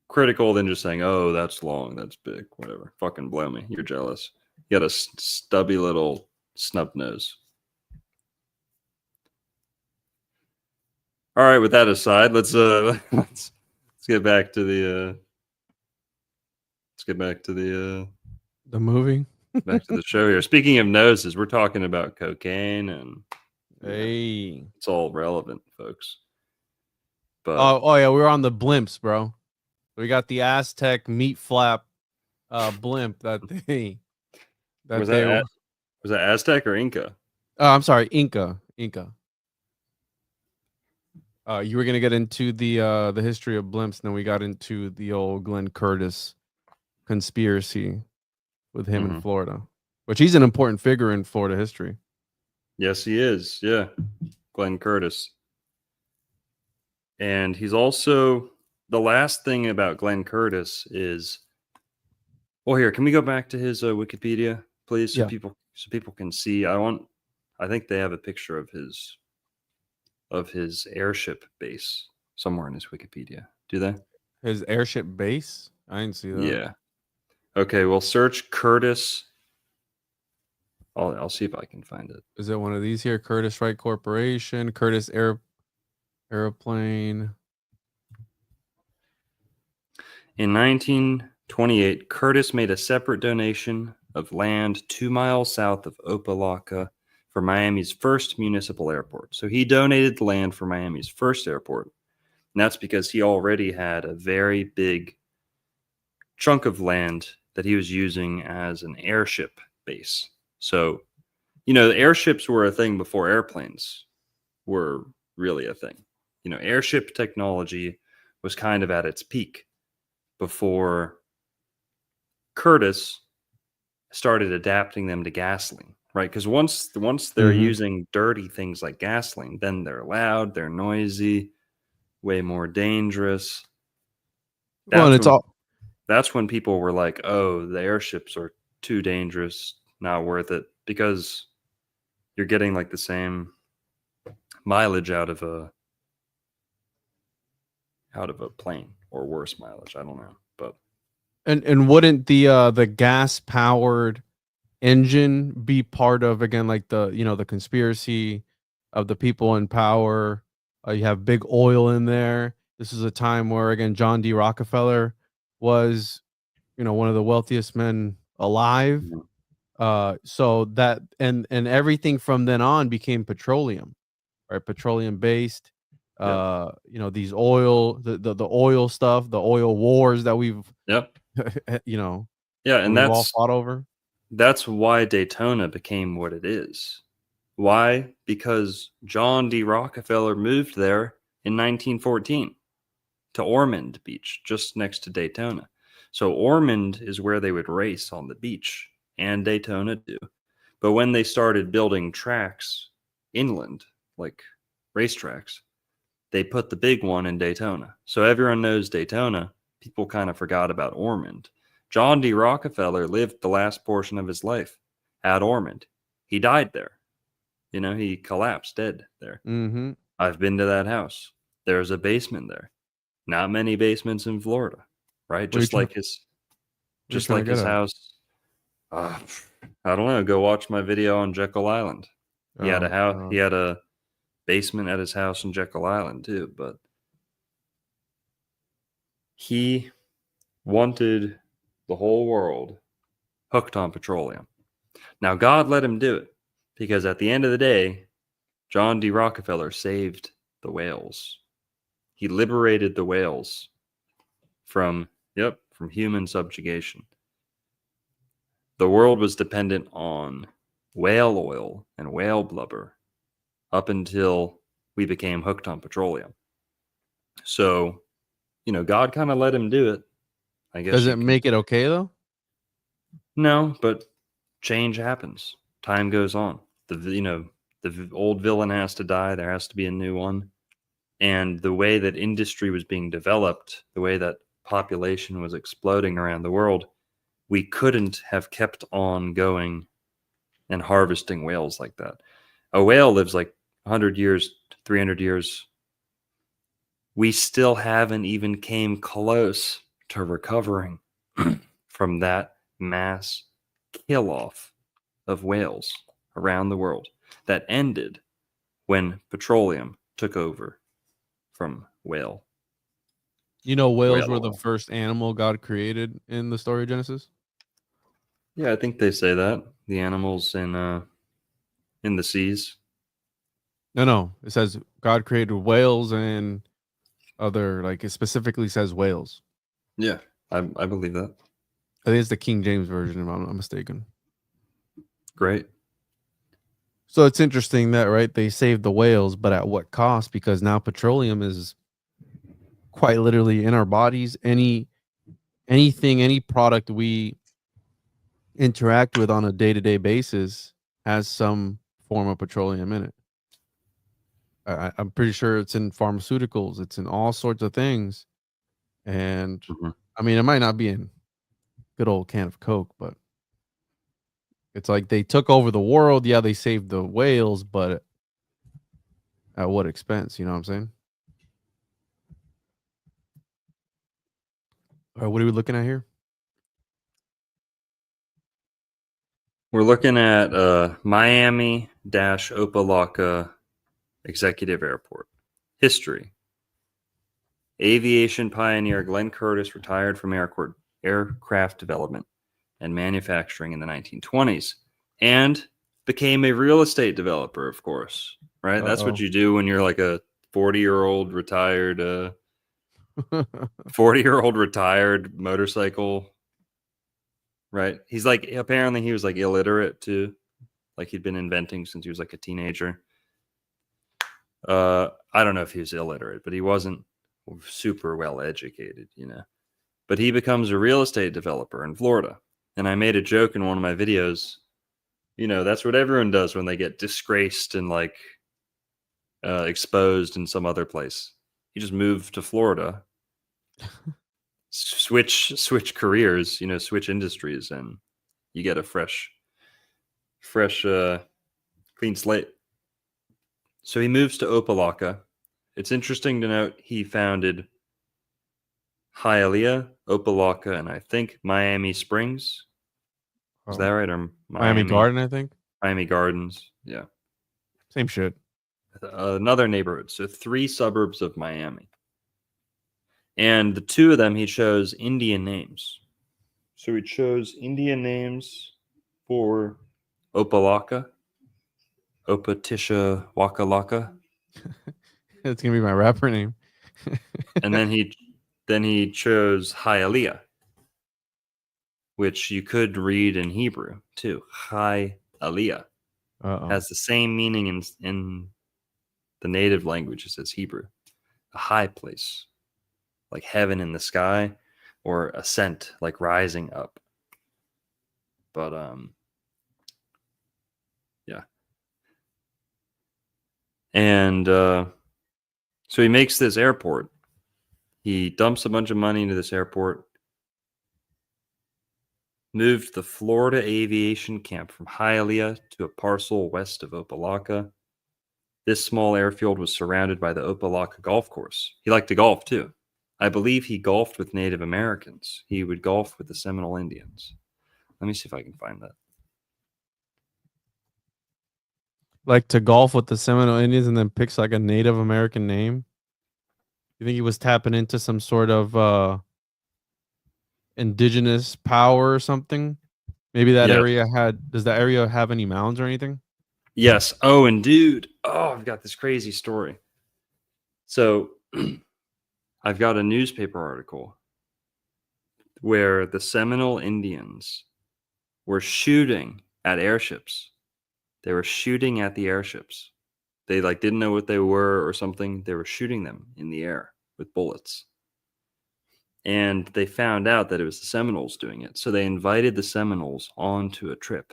critical than just saying, "Oh, that's long, that's big, whatever." Fucking blow me. You're jealous. You got a stubby little snub nose. All right, with that aside, let's get back to the the movie. Back to the show here. Speaking of noses, we're talking about cocaine, and Hey, it's all relevant, folks. But oh yeah, we were on the blimps, bro. We got the Aztec meat flap blimp that they was that Aztec or Inca? I'm sorry, Inca. You were gonna get into the history of blimps, and then we got into the old Glenn Curtis conspiracy with him in Florida, which he's an important figure in Florida history. Yes, he is. Yeah, Glenn Curtis. And he's also, the last thing about Glenn Curtis is, well, here, can we go back to his Wikipedia, please, so people can see? I think they have a picture of his airship base somewhere in his Wikipedia. Do they? His airship base? I didn't see that. Yeah. Okay, well, search Curtis. I'll see if I can find it. Is it one of these here? Curtis Wright Corporation, Curtis Airplane. In 1928, Curtis made a separate donation of land 2 miles south of Opa-locka for Miami's first municipal airport. So he donated the land for Miami's first airport. And that's because he already had a very big chunk of land that he was using as an airship base. So, the airships were a thing before airplanes were really a thing. Airship technology was kind of at its peak before Curtis started adapting them to gasoline, right? Because once they're using dirty things like gasoline, then they're loud, they're noisy, way more dangerous. Well, and that's when people were like, oh, the airships are too dangerous, not worth it, because you're getting like the same mileage out of a plane, or worse mileage. I don't know, but And wouldn't the gas powered engine be part of, again, like the conspiracy of the people in power? You have big oil in there. This is a time where, again, John D. Rockefeller was, one of the wealthiest men alive. So that, and everything from then on became petroleum, right? Petroleum based. Yep. These oil, the oil stuff, the oil wars that we've, Yep. yeah, and we've all fought over. That's why Daytona became what it is. Why? Because John D. Rockefeller moved there in 1914 to Ormond Beach, just next to Daytona. So Ormond is where they would race on the beach, and Daytona too. But when they started building tracks inland, like racetracks, they put the big one in Daytona. So everyone knows Daytona. People kind of forgot about Ormond. John D. Rockefeller lived the last portion of his life at Ormond. He died there. He collapsed dead there. Mm-hmm. I've been to that house. There's a basement there. Not many basements in Florida, right? Just like his house. I don't know. Go watch my video on Jekyll Island. He had a house. He had a basement at his house in Jekyll Island too, but he wanted the whole world hooked on petroleum. Now, God let him do it, because at the end of the day, John D. Rockefeller saved the whales. He liberated the whales from human subjugation. The world was dependent on whale oil and whale blubber up until we became hooked on petroleum. So, God kind of let him do it. I guess. Does it make it okay though? No, but change happens. Time goes on. The old villain has to die. There has to be a new one. And the way that industry was being developed, the way that population was exploding around the world, we couldn't have kept on going and harvesting whales like that. A whale lives like 100 years, 300 years. We still haven't even came close to recovering from that mass kill-off of whales around the world that ended when petroleum took over from whale. Whales were the first animal God created in the story of Genesis? Yeah, I think they say that. The animals in the seas. No. It says God created whales and other, like, it specifically says whales. Yeah, I believe that. I think it's the King James version, if I'm not mistaken. Great. So it's interesting that, right, they saved the whales, but at what cost? Because now petroleum is quite literally in our bodies. Any product we interact with on a day-to-day basis has some form of petroleum in it. I'm pretty sure it's in pharmaceuticals. It's in all sorts of things. And I mean, it might not be in good old can of Coke, but it's like they took over the world. Yeah, they saved the whales, but at what expense? You know what I'm saying? All right, what are we looking at here? We're looking at Miami-Opa-locka Executive Airport. History. Aviation pioneer Glenn Curtiss retired from aircraft development and manufacturing in the 1920s and became a real estate developer, of course. Right? That's what you do when you're like a 40-year-old retired 40-year-old retired motorcycle. Right? He's like, apparently he was like illiterate too. Like he'd been inventing since he was like a teenager. I don't know if he was illiterate, but he wasn't super well educated, But he becomes a real estate developer in Florida. And I made a joke in one of my videos. That's what everyone does when they get disgraced and like exposed in some other place. He just moved to Florida, switch careers, switch industries, and you get a fresh clean slate. So he moves to Opelika. It's interesting to note he founded Hialeah, Opelika, and I think Miami Springs. Is that right? Or Miami Garden, I think. Miami Gardens. Yeah. Same shit. Another neighborhood. So 3 suburbs of Miami. And the 2 of them, he chose Indian names. So he chose Indian names for Opelika, Opatisha Wakalaka. It's going to be my rapper name. And then he chose Hialeah, which you could read in Hebrew too. Hialeah has the same meaning in the native languages as Hebrew. A high place, like heaven in the sky, or ascent, like rising up. But yeah. And so he makes this airport. He dumps a bunch of money into this airport, moved the Florida Aviation Camp from Hialeah to a parcel west of Opelika. This small airfield was surrounded by the Opelika golf course. He liked to golf too. I believe he golfed with Native Americans. He would golf with the Seminole Indians. Let me see if I can find that. Like to golf with the Seminole Indians and then picks like a Native American name? You think he was tapping into some sort of indigenous power or something? Maybe that area does that area have any mounds or anything? Yes. Oh, and dude, I've got this crazy story. So I've got a newspaper article where the Seminole Indians were shooting at airships. They were shooting at the airships. They didn't know what they were or something. They were shooting them in the air with bullets. And they found out that it was the Seminoles doing it. So they invited the Seminoles onto a trip,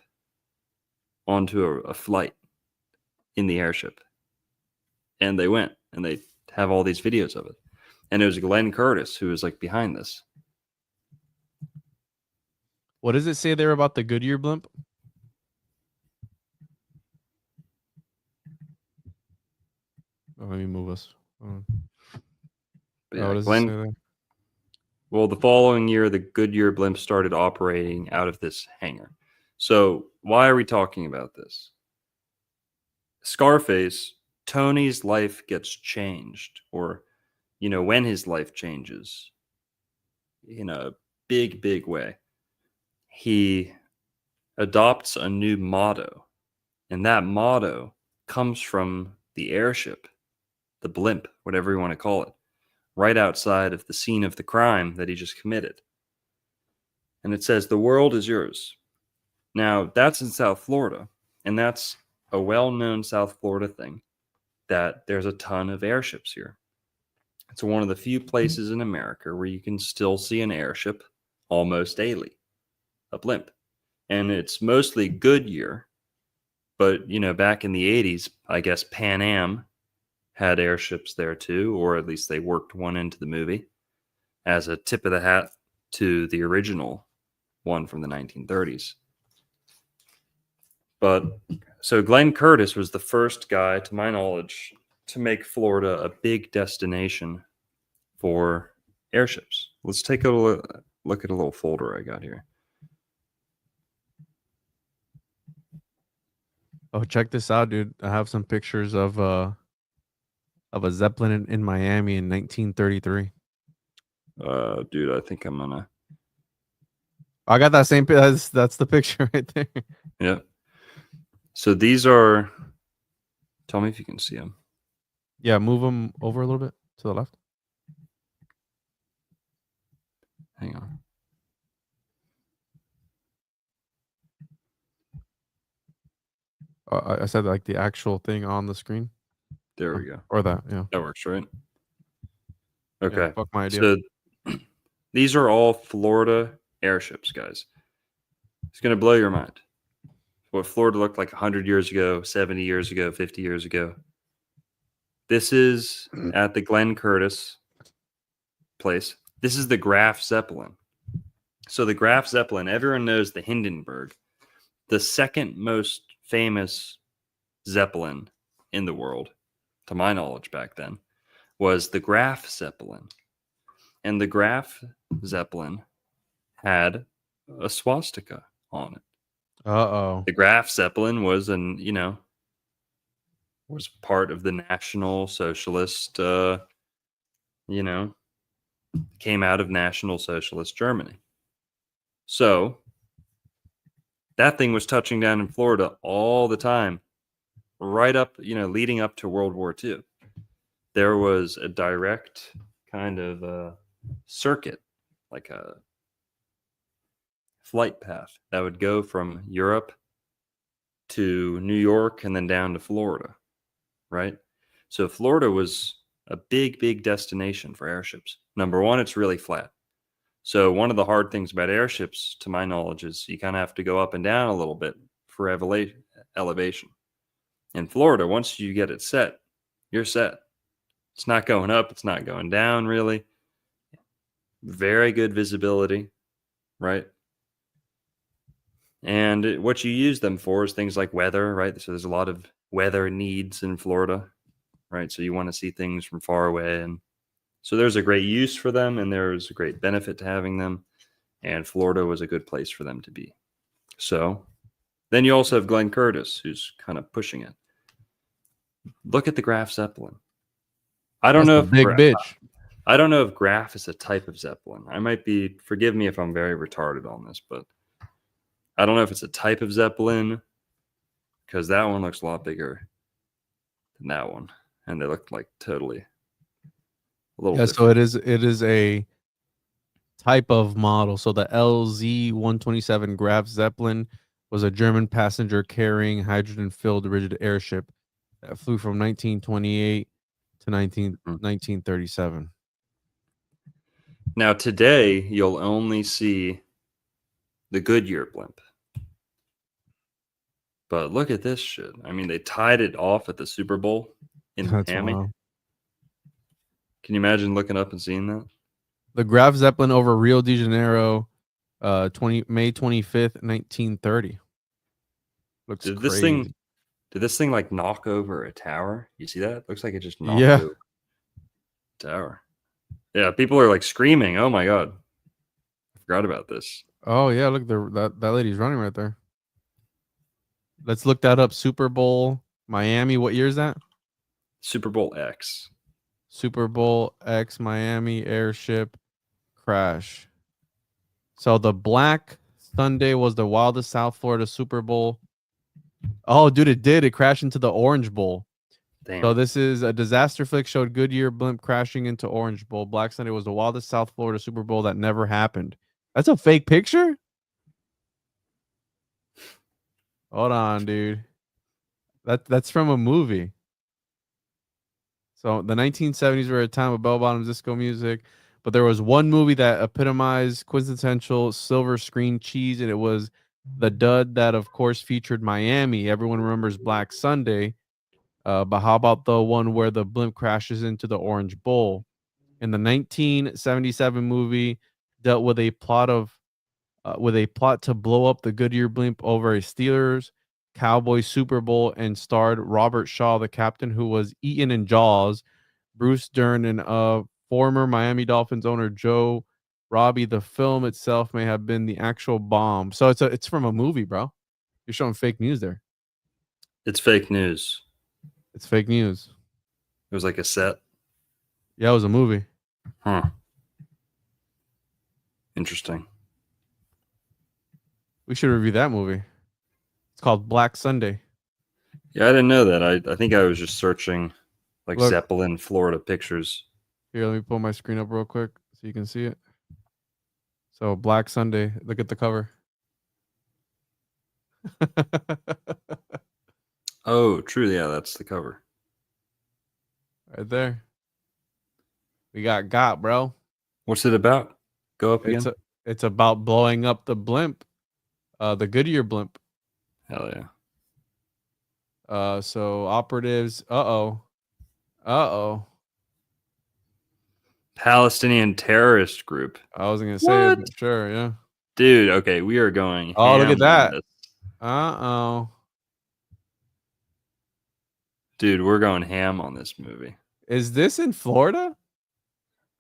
onto a flight in the airship. And they went, and they have all these videos of it. And it was Glenn Curtis who was behind this. What does it say there about the Goodyear blimp? Let me move us. Yeah, well, the following year, the Goodyear blimp started operating out of this hangar. So why are we talking about this? Scarface, Tony's life gets changed, or, when his life changes in a big, big way, he adopts a new motto. And that motto comes from the airship, the blimp, whatever you want to call it, right outside of the scene of the crime that he just committed. And it says, "The world is yours." Now, that's in South Florida, and that's a well-known South Florida thing, that there's a ton of airships here. It's one of the few places in America where you can still see an airship almost daily, a blimp. And it's mostly Goodyear, but, back in the 80s, I guess Pan Am had airships there too, or at least they worked one into the movie as a tip of the hat to the original one from the 1930s. But so Glenn Curtis was the first guy, to my knowledge, to make Florida a big destination for airships. Let's take a look at a little folder I got here. Oh, check this out, dude. I have some pictures of a Zeppelin in Miami in 1933. Dude, I think I'm gonna. I got that same. That's the picture right there. Yeah. So these are. Tell me if you can see them. Yeah, move them over a little bit to the left. Hang on. I said the actual thing on the screen. There we go. Or that, yeah. That works, right? Okay. Yeah, fuck my idea. So these are all Florida airships, guys. It's going to blow your mind. What Florida looked like 100 years ago, 70 years ago, 50 years ago. This is at the Glenn Curtis place. This is the Graf Zeppelin. So the Graf Zeppelin, everyone knows the Hindenburg. The second most famous Zeppelin in the world, to my knowledge back then, was the Graf Zeppelin. And the Graf Zeppelin had a swastika on it. Uh-oh. The Graf Zeppelin was was part of the National Socialist, came out of National Socialist Germany. So that thing was touching down in Florida all the time, right up, leading up to World War II. There was a direct kind of circuit, like a flight path that would go from Europe to New York and then down to Florida, right? So Florida was a big, big destination for airships. Number one, it's really flat. So one of the hard things about airships, to my knowledge, is you kind of have to go up and down a little bit for elevation. In Florida, once you get it set, you're set. It's not going up. It's not going down, really. Very good visibility, right? And what you use them for is things like weather, right? So there's a lot of weather needs in Florida, right? So you want to see things from far away. And so there's a great use for them, and there's a great benefit to having them. And Florida was a good place for them to be. So then you also have Glenn Curtis, who's kind of pushing it. Look at the Graf Zeppelin. I don't know if big bitch. I don't know if Graf is a type of Zeppelin. I might be, forgive me if I'm very retarded on this, but I don't know if it's a type of Zeppelin, because that one looks a lot bigger than that one. And they look like totally a little different. So it is a type of model. So the LZ-127 Graf Zeppelin was a German passenger carrying hydrogen-filled rigid airship that flew from 1928 to 1937. Now today you'll only see the Goodyear blimp. But look at this shit. I mean, they tied it off at the Super Bowl in Miami. Wild. Can you imagine looking up and seeing that? The Graf Zeppelin over Rio de Janeiro, May 25th, 1930. Looks crazy. Did this thing like knock over a tower? You see that? Looks like it just knocked over a tower. Yeah, people are like screaming. Oh my God. I forgot about this. Oh yeah, look, that lady's running right there. Let's look that up. Super Bowl, Miami. What year is that? Super Bowl X. Super Bowl X, Miami airship crash. So the Black Sunday was the wildest South Florida Super Bowl. Oh, dude, it did. It crashed into the Orange Bowl. Damn. So this is a disaster flick showed Goodyear blimp crashing into Orange Bowl. Black Sunday was the wildest South Florida Super Bowl that never happened. That's a fake picture? Hold on, dude. That's from a movie. So the 1970s were a time of bell-bottom disco music, but there was one movie that epitomized quintessential silver screen cheese, and it was the dud that, of course, featured Miami. Everyone remembers Black Sunday, but how about the one where the blimp crashes into the Orange Bowl? In the 1977 movie, dealt with a plot to blow up the Goodyear blimp over a Steelers Cowboys Super Bowl, and starred Robert Shaw, the captain, who was eaten in Jaws, Bruce Dern, and former Miami Dolphins owner Joe Robbie. The film itself may have been the actual bomb. So it's from a movie, bro. You're showing fake news there. It's fake news. It's fake news. It was like a set. Yeah, it was a movie. Huh. Interesting. We should review that movie. It's called Black Sunday. Yeah, I didn't know that. I think I was just searching like Look. Zeppelin, Florida pictures. Here, let me pull my screen up real quick so you can see it. So Black Sunday. Look at the cover. Oh, true. Yeah, that's the cover. Right there. We got, bro. What's it about? Go up again. It's about blowing up the blimp, the Goodyear blimp. Hell yeah. So operatives. Uh-oh. Palestinian terrorist group. I wasn't gonna say it, What? but sure, yeah. Dude, okay, we are going Oh, look ham at that. on this. Uh-oh. Dude, we're going ham on this movie. Is this in Florida?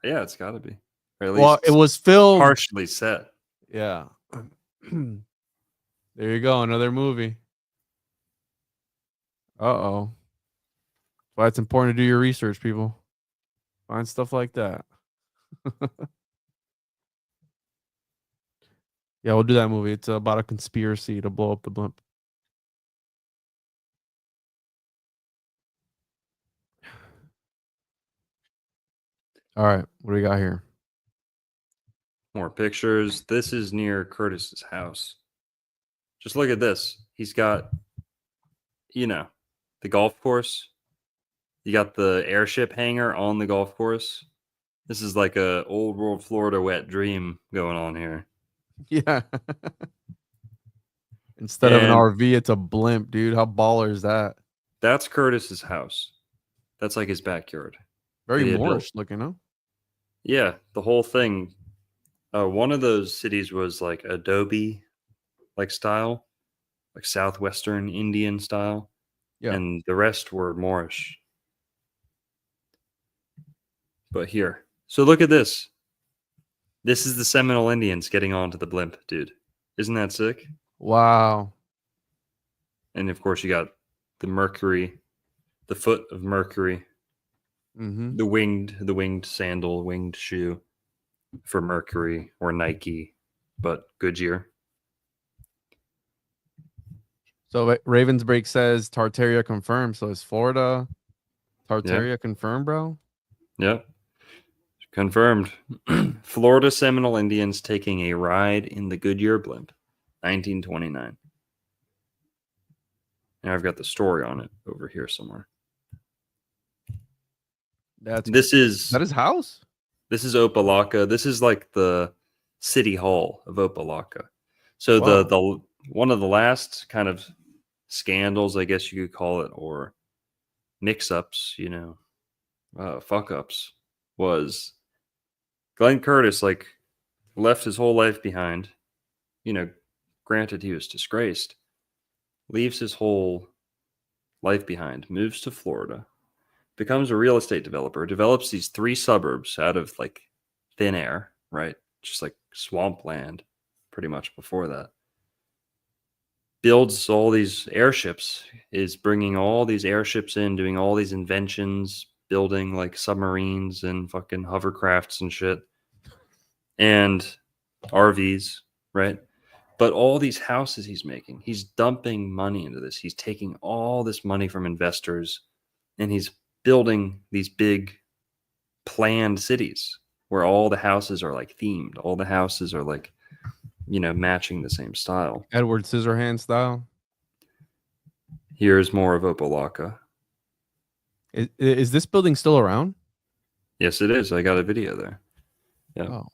Yeah, it's got to be. Or at Well, least it was filmed. partially set. Yeah. There you go, another movie. Uh-oh. Why it's important to do your research, people. Find stuff like that. Yeah, we'll do that movie. It's about a conspiracy to blow up the blimp. All right, what do we got here? More pictures. This is near Curtis's house. Just look at this. He's got, the golf course. You got the airship hangar on the golf course. This is like a old world Florida wet dream going on here. Yeah. Instead of an And RV, it's a blimp, dude. How baller is that? that's Curtis's house. That's like his backyard. Very That he had built. Moorish looking, huh? Yeah, the whole thing. One of those cities was like adobe like style, like southwestern Indian style. Yeah. And the rest were Moorish. But here. So look at this. This is the Seminole Indians getting onto the blimp, dude. Isn't that sick? Wow. And of course you got the Mercury, the foot of Mercury, Mm-hmm. the winged sandal, winged shoe for Mercury or Nike, but Goodyear. So Ravensbreak says Tartaria confirmed. So is Florida Tartaria confirmed, bro? Yep. Confirmed. Florida Seminole Indians taking a ride in the Goodyear blimp, 1929. And I've got the story on it over here somewhere. Is that his house? This is Opelika. This is like the city hall of Opelika. So Wow. the one of the last kind of scandals, I guess you could call it, or mix-ups, fuck-ups, was Glenn Curtis left his whole life behind. Granted he was disgraced. Leaves his whole life behind, moves to Florida, becomes a real estate developer, develops these 3 suburbs out of thin air, right? Just like swampland, pretty much before that. Builds all these airships, is bringing all these airships in, doing all these inventions, building submarines and fucking hovercrafts and shit, and RVs, right? But all these houses he's making, he's dumping money into this. He's taking all this money from investors and he's building these big planned cities where all the houses are themed. All the houses are matching the same style. Edward Scissorhands style. Here's more of Opelika. Is this building still around? Yes, it is. I got a video there. Yeah. Oh.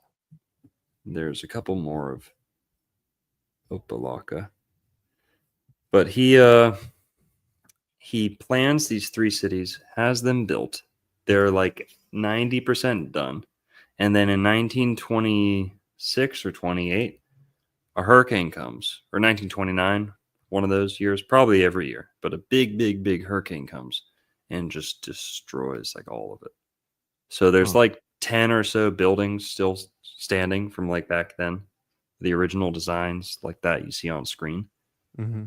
There's a couple more of Opelika. But he plans these 3 cities, has them built. They're 90% done. And then in 1926 or 28, a hurricane comes, or 1929, one of those years, probably every year, but a big, big, big hurricane comes and just destroys all of it. So there's 10 or so buildings still standing from back then, the original designs that you see on screen. Mm-hmm.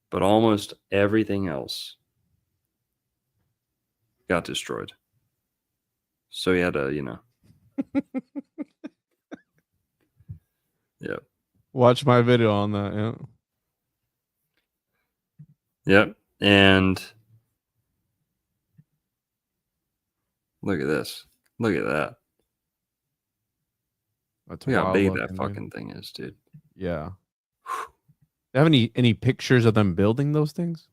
But almost everything else got destroyed. So he had to, Yep. Watch my video on that. Yeah. Yep. And look at this. Look at that. That's Look how wild big looking, that fucking thing is, dude. Yeah. Do you have any pictures of them building those things?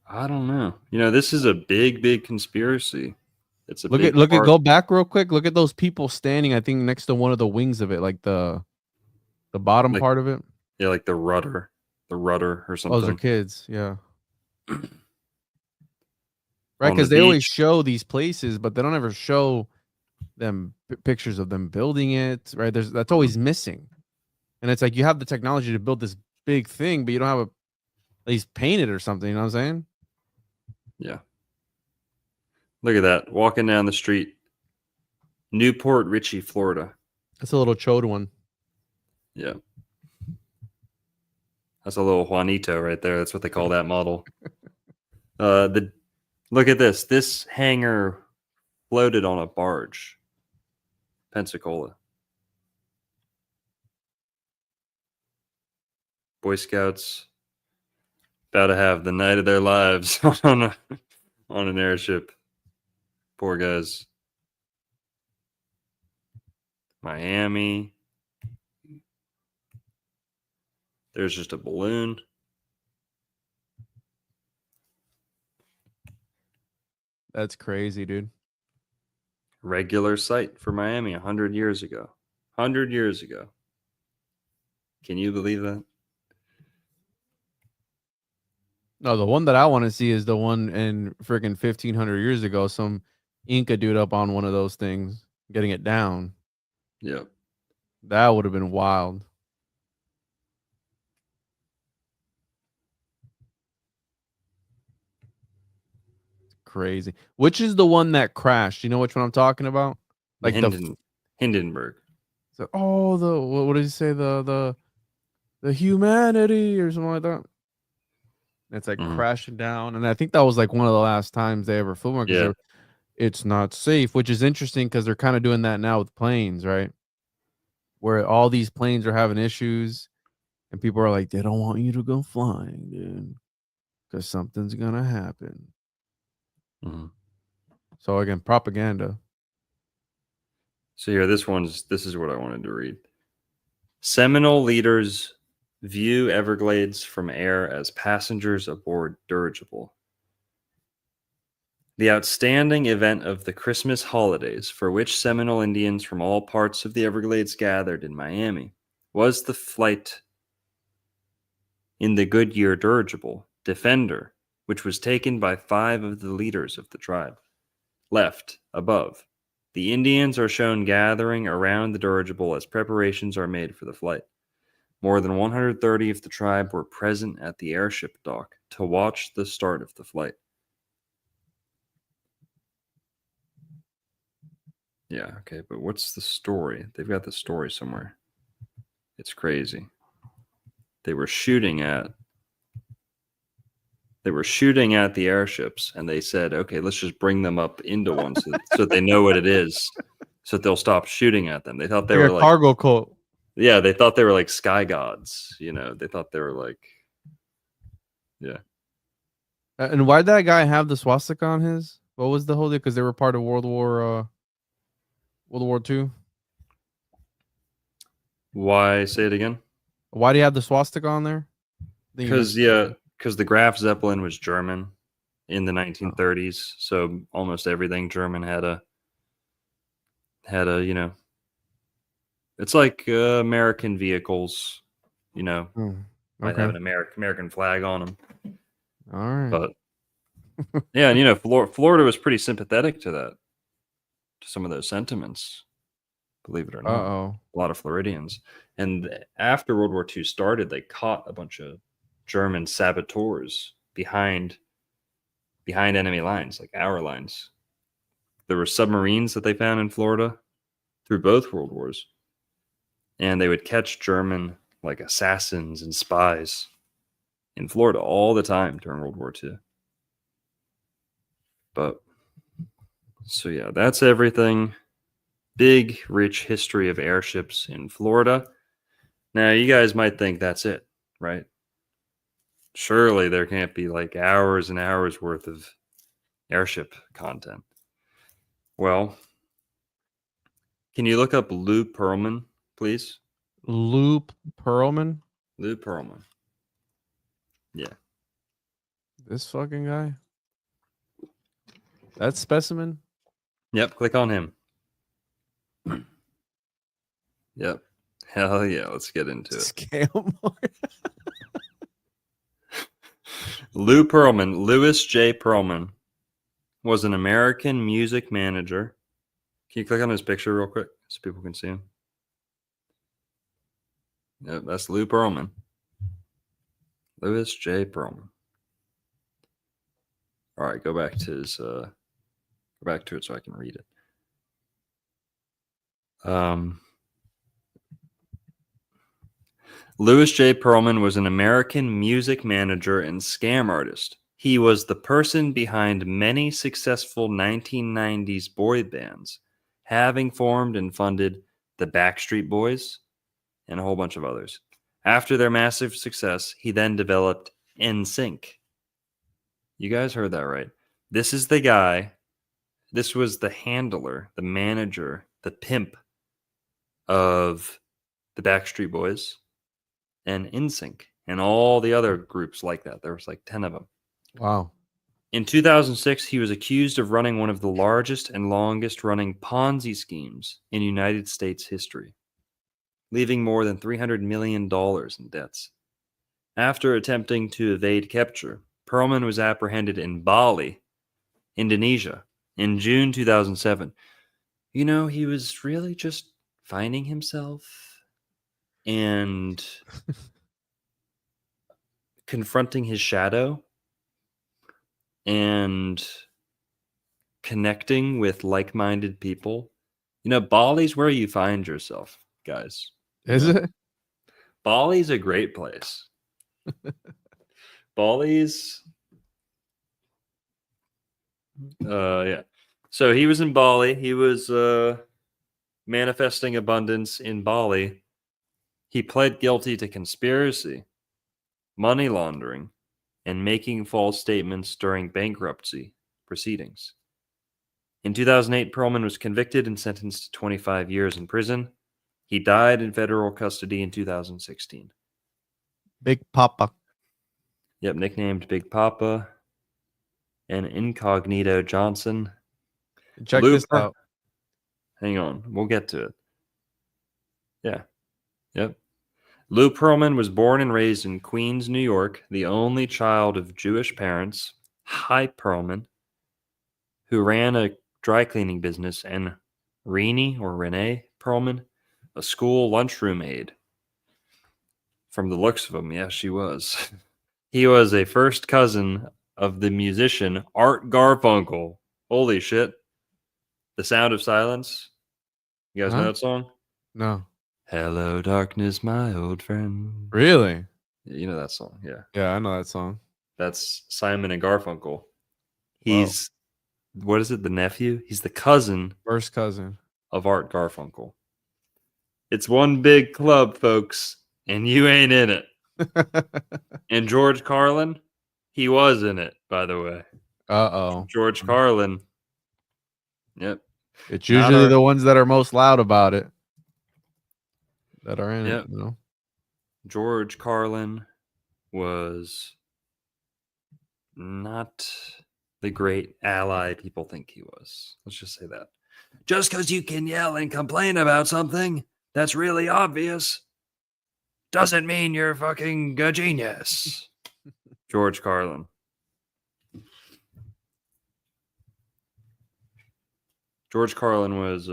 I don't know. This is a big, big conspiracy. It's a look big at part. go back real quick. Look at those people standing, I think, next to one of the wings of it, the bottom part of it. Yeah, the rudder or something. Those are kids, yeah. Right, On because the they always beach. show these places, but they don't ever show pictures of them building it, right? That's always missing. And it's like you have the technology to build this big thing, but you don't have at least paint it or something, you know what I'm saying? Yeah. Look at that. Walking down the street. Newport Richey, Florida. That's a little chode one. Yeah. That's a little Juanito right there. That's what they call that model. Look at this. This hangar floated on a barge. Pensacola. Boy Scouts about to have the night of their lives on an airship. Poor guys. Miami. There's just a balloon. That's crazy, dude. Regular sight for Miami 100 years ago. 100 years ago. Can you believe that? No, the one that I want to see is the one in freaking 1500 years ago. Some Inca dude up on one of those things, getting it down. Yep. That would have been wild. Crazy. Which is the one that crashed? You know which one I'm talking about? Like Hindenburg. So, what did he say? The humanity or something like that. It's like crashing down, and I think that was like one of the last times they ever flew one. Yeah. It's not safe, which is interesting because they're kind of doing that now with planes, right? Where all these planes are having issues, and people are like, they don't want you to go flying, dude, because something's gonna happen. Mm-hmm. So again, propaganda. So here, this is what I wanted to read. Seminole leaders view Everglades from air as passengers aboard dirigible. The outstanding event of the Christmas holidays, for which Seminole Indians from all parts of the Everglades gathered in Miami, was the flight in the Goodyear dirigible Defender, which was taken by 5 of the leaders of the tribe. Left, above, the Indians are shown gathering around the dirigible as preparations are made for the flight. More than 130 of the tribe were present at the airship dock to watch the start of the flight. Yeah, okay, but what's the story? They've got the story somewhere. It's crazy. They were shooting at the airships, and they said, okay, let's just bring them up into one so that they know what it is, so that they'll stop shooting at them. They thought they were like cargo cult. Yeah, they thought they were like sky gods. You know, they thought they were like, yeah. And why'd that guy have the swastika on his? What was the whole deal? Because they were part of World War II. Why? Say it again. Why do you have the swastika on there? Because the Graf Zeppelin was German in the 1930s, so almost everything German had a it's like American vehicles, might have an American flag on them. All right, but yeah, and Florida was pretty sympathetic to some of those sentiments. Believe it or not, a lot of Floridians. And after World War II started, they caught a bunch of German saboteurs behind enemy lines, like our lines. There were submarines that they found in Florida through both World Wars, and they would catch German like assassins and spies in Florida all the time during World War II. But so yeah, that's everything. Big, rich history of airships in Florida. Now, you guys might think that's it, right? Surely there can't be like hours and hours worth of airship content. Well, can you look up Lou Pearlman, please? Lou Pearlman? Lou Pearlman. Yeah. This fucking guy? That specimen? Yep, click on him. Yep. Hell yeah, let's get into it. Scale more. Lou Pearlman, Louis J. Pearlman, was an American music manager, Can you click on his picture real quick so people can see him? Yep, that's Lou Pearlman. Louis J. Pearlman. All right, go back to his. Go back to it so I can read it. Louis J. Pearlman was an American music manager and scam artist. He was the person behind many successful 1990s boy bands, having formed and funded the Backstreet Boys and a whole bunch of others. After their massive success, he then developed NSYNC. You guys heard that right. This is the guy. This was the handler, the manager, the pimp of the Backstreet Boys and NSYNC and all the other groups like that. There was like 10 of them. Wow. In 2006, he was accused of running one of the largest and longest running Ponzi schemes in United States history, leaving more than $300 million in debts. After attempting to evade capture, Pearlman was apprehended in Bali, Indonesia, in June 2007. You know, he was really just finding himself and confronting his shadow and connecting with like-minded people. You know, Bali's where you find yourself, guys. Is it? Bali's a great place. Bali's yeah. So he was in Bali. He was manifesting abundance in Bali. He pled guilty to conspiracy, money laundering, and making false statements during bankruptcy proceedings. In 2008, Pearlman was convicted and sentenced to 25 years in prison. He died in federal custody in 2016. Big Papa. Yep, nicknamed Big Papa and Incognito Johnson. Check this out. Hang on, we'll get to it. Yeah. Yep. Lou Pearlman was born and raised in Queens, New York, the only child of Jewish parents, Hi Pearlman, who ran a dry cleaning business, and Renee Pearlman, a school lunchroom aide. From the looks of him, yeah, she was. He was a first cousin of the musician Art Garfunkel. Holy shit. The Sound of Silence. You guys know that song? No. Hello, darkness, my old friend. Really? You know that song, yeah. Yeah, I know that song. That's Simon and Garfunkel. He's, what is it, the nephew? He's the cousin. First cousin. Of Art Garfunkel. It's one big club, folks, and you ain't in it. And George Carlin, he was in it, by the way. Uh-oh. George Carlin. Yep. It's usually the ones that are most loud about it that are in it, you know? George Carlin was not the great ally people think he was. Let's just say that. Just because you can yell and complain about something that's really obvious doesn't mean you're fucking a genius. George Carlin. George Carlin was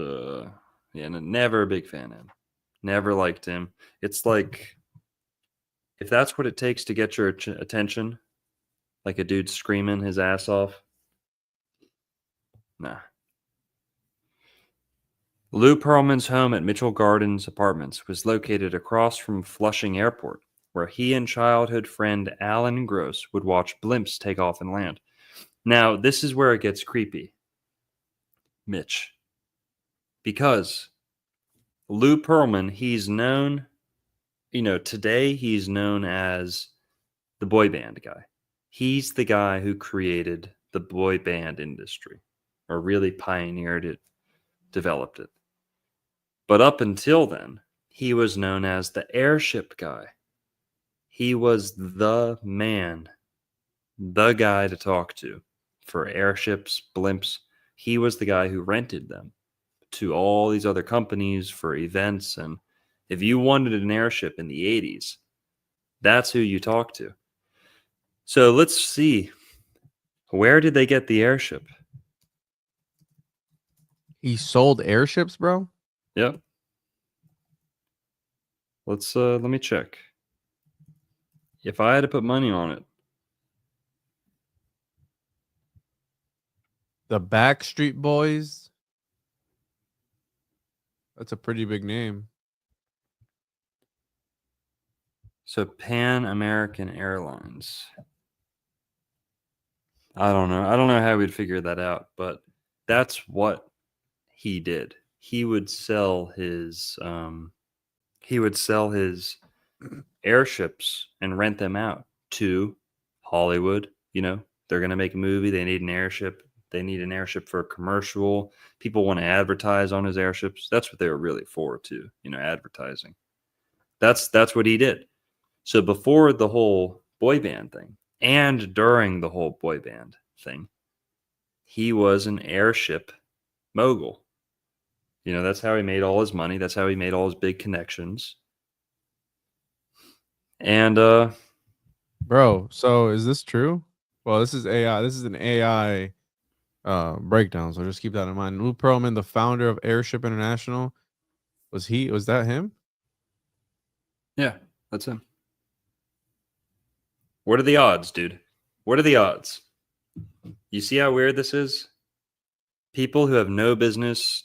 never a big fan of him. Never liked him. It's like, if that's what it takes to get your attention, like a dude screaming his ass off, nah. Lou Pearlman's home at Mitchell Gardens Apartments was located across from Flushing Airport, where he and childhood friend Alan Gross would watch blimps take off and land. Now, this is where it gets creepy, Mitch. Because Lou Pearlman, he's known, today he's known as the boy band guy. He's the guy who created the boy band industry, or really pioneered it, developed it. But up until then, he was known as the Airship guy. He was the man, the guy to talk to for airships, blimps. He was the guy who rented them to all these other companies for events. And if you wanted an airship in the 80s, that's who you talk to. So let's see. Where did they get the airship? He sold airships, bro. Yep. Let me check. If I had to put money on it, The Backstreet Boys. That's a pretty big name. so Pan American Airlines. I don't know. I don't know how we'd figure that out, but that's what he did. He would sell his airships and rent them out to Hollywood. You know, they're going to make a movie. They need an airship. They need an airship for a commercial. People want to advertise on his airships. That's what they were really for, too. You know, advertising. That's what he did. So before the whole boy band thing and during the whole boy band thing, he was an airship mogul. You know, that's how he made all his money. That's how he made all his big connections. And Bro, so is this true? Well, this is AI. This is an AI breakdown, so just keep that in mind. Lou Pearlman, the founder of Airship International, was that him? yeah, that's him. What are the odds, dude? What are the odds? You see how weird this is? People who have no business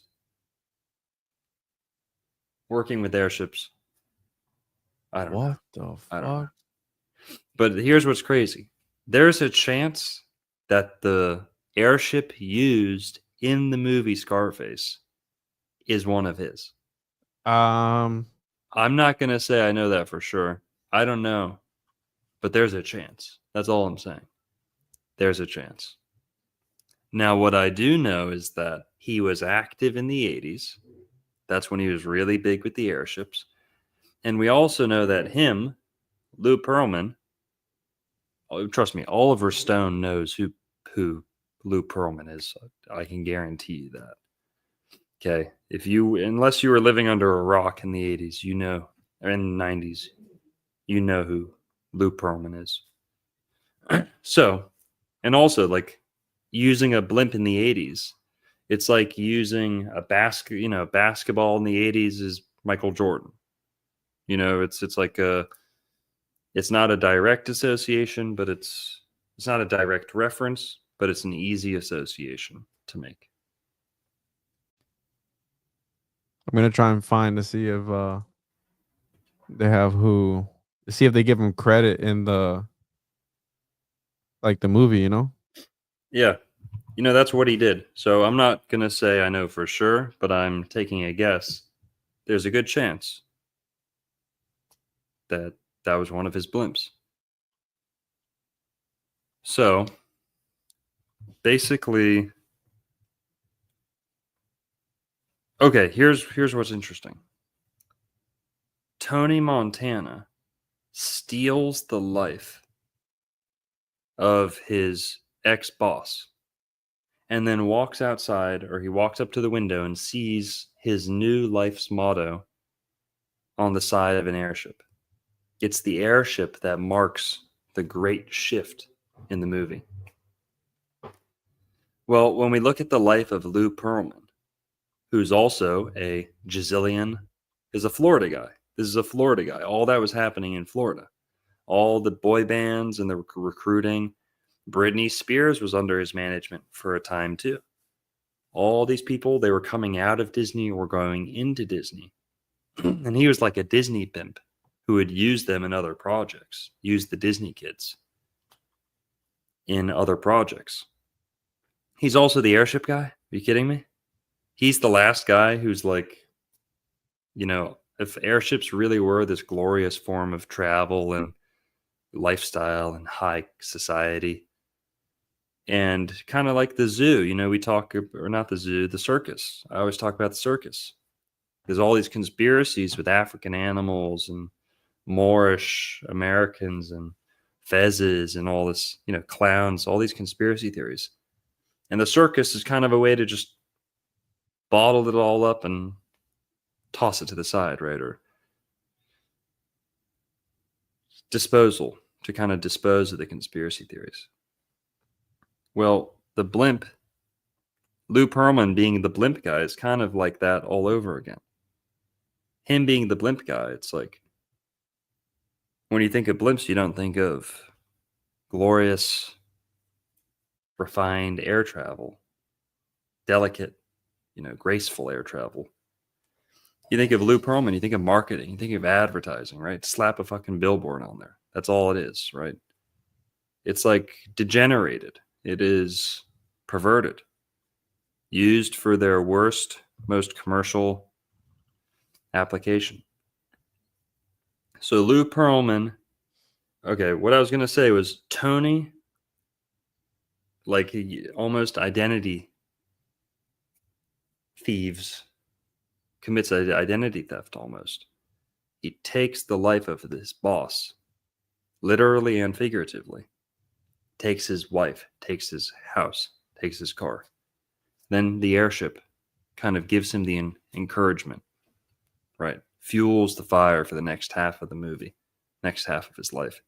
working with airships. I don't know. What the I don't know. fuck? But here's what's crazy. There's a chance that the airship used in the movie Scarface is one of his. I'm not going to say I know that for sure. I don't know. But there's a chance. That's all I'm saying. There's a chance. Now, what I do know is that he was active in the 80s. That's when he was really big with the airships. And we also know that him, Lou Pearlman, trust me, Oliver Stone knows who Lou Pearlman is. I can guarantee you that. Okay. Unless you were living under a rock in the 80s, you know, or in the 90s, you know who Lou Pearlman is. So, and also like using a blimp in the 80s, it's like using basketball in the 80s is Michael Jordan. You know, it's like it's not a direct association, but it's not a direct reference, but it's an easy association to make. I'm gonna try and find to see if they have to see if they give him credit in the movie, you know? Yeah. You know, that's what he did. So I'm not going to say I know for sure, but I'm taking a guess. There's a good chance that was one of his blimps. So basically, okay, here's what's interesting. Tony Montana steals the life of his ex-boss and then walks outside, or he walks up to the window and sees his new life's motto on the side of an airship. It's the airship that marks the great shift in the movie. Well, when we look at the life of Lou Pearlman, who's also a Gisilian, is a Florida guy. This is a Florida guy. All that was happening in Florida. All the boy bands and the recruiting. Britney Spears was under his management for a time too. All these people, they were coming out of Disney or going into Disney. And he was like a Disney pimp who would use them in other projects, use the Disney kids in other projects. He's also the airship guy. Are you kidding me? He's the last guy who's like, you know, if airships really were this glorious form of travel and lifestyle and high society, and kind of like the zoo, you know, we talk, or not the zoo, the circus. I always talk about the circus. There's all these conspiracies with African animals and Moorish Americans and fezzes and all this, you know, clowns, all these conspiracy theories. And the circus is kind of a way to just bottle it all up and toss it to the side, right? Or disposal, to kind of dispose of the conspiracy theories. Well, the blimp Lou Pearlman being the blimp guy is kind of like that all over again. Him being the blimp guy, it's like when you think of blimps, you don't think of glorious, refined air travel, delicate, graceful air travel. You think of Lou Pearlman, you think of marketing, you think of advertising, right? Slap a fucking billboard on there. That's all it is, right? It's like degenerated. It is perverted, used for their worst, most commercial application. So Lou Pearlman, okay, what I was going to say was Tony, like almost identity thieves, commits identity theft almost. He takes the life of this boss, literally and figuratively. Takes his wife, takes his house, takes his car. Then the airship kind of gives him the encouragement, right? Fuels the fire for the next half of the movie, next half of his life.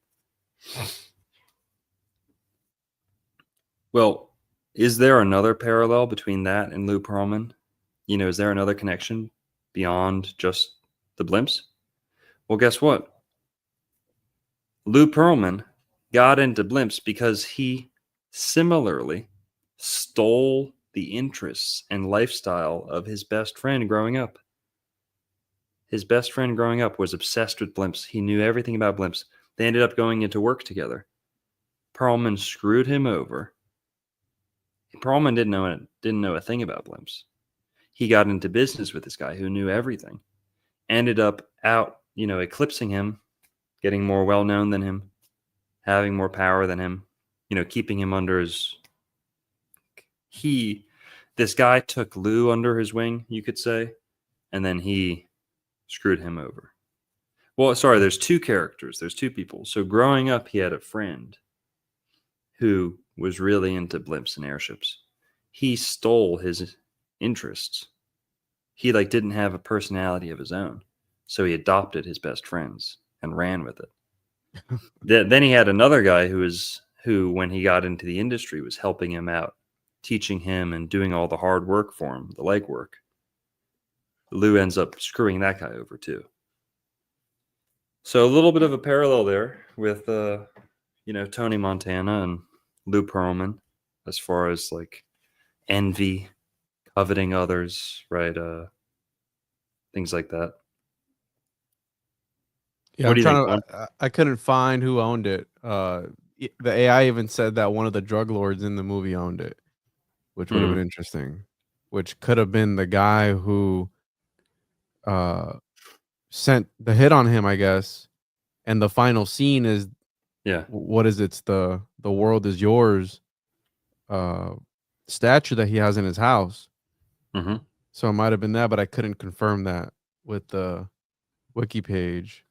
Well, is there another parallel between that and Lou Pearlman? Is there another connection beyond just the blimps? Well, guess what? Lou Pearlman got into blimps because he similarly stole the interests and lifestyle of his best friend growing up. His best friend growing up was obsessed with blimps. He knew everything about blimps. They ended up going into work together. Pearlman screwed him over. Pearlman didn't know a thing about blimps. He got into business with this guy who knew everything. Ended up eclipsing him, getting more well-known than him, having more power than him, keeping him under his... This guy took Lou under his wing, you could say, and then he screwed him over. Well, sorry, there's two characters. There's two people. So growing up, he had a friend who was really into blimps and airships. He stole his interests. He didn't have a personality of his own. So he adopted his best friends and ran with it. Then he had another guy who, when he got into the industry, was helping him out, teaching him and doing all the hard work for him, the legwork. Lou ends up screwing that guy over too. So a little bit of a parallel there with, Tony Montana and Lou Pearlman, as far as envy, coveting others, right? Things like that. Yeah, I couldn't find who owned it. The AI even said that one of the drug lords in the movie owned it, which would have been interesting. Which could have been the guy who sent the hit on him, I guess. And the final scene is, what is it? It's the world is yours statue that he has in his house. Mm-hmm. So it might have been that, but I couldn't confirm that with the wiki page.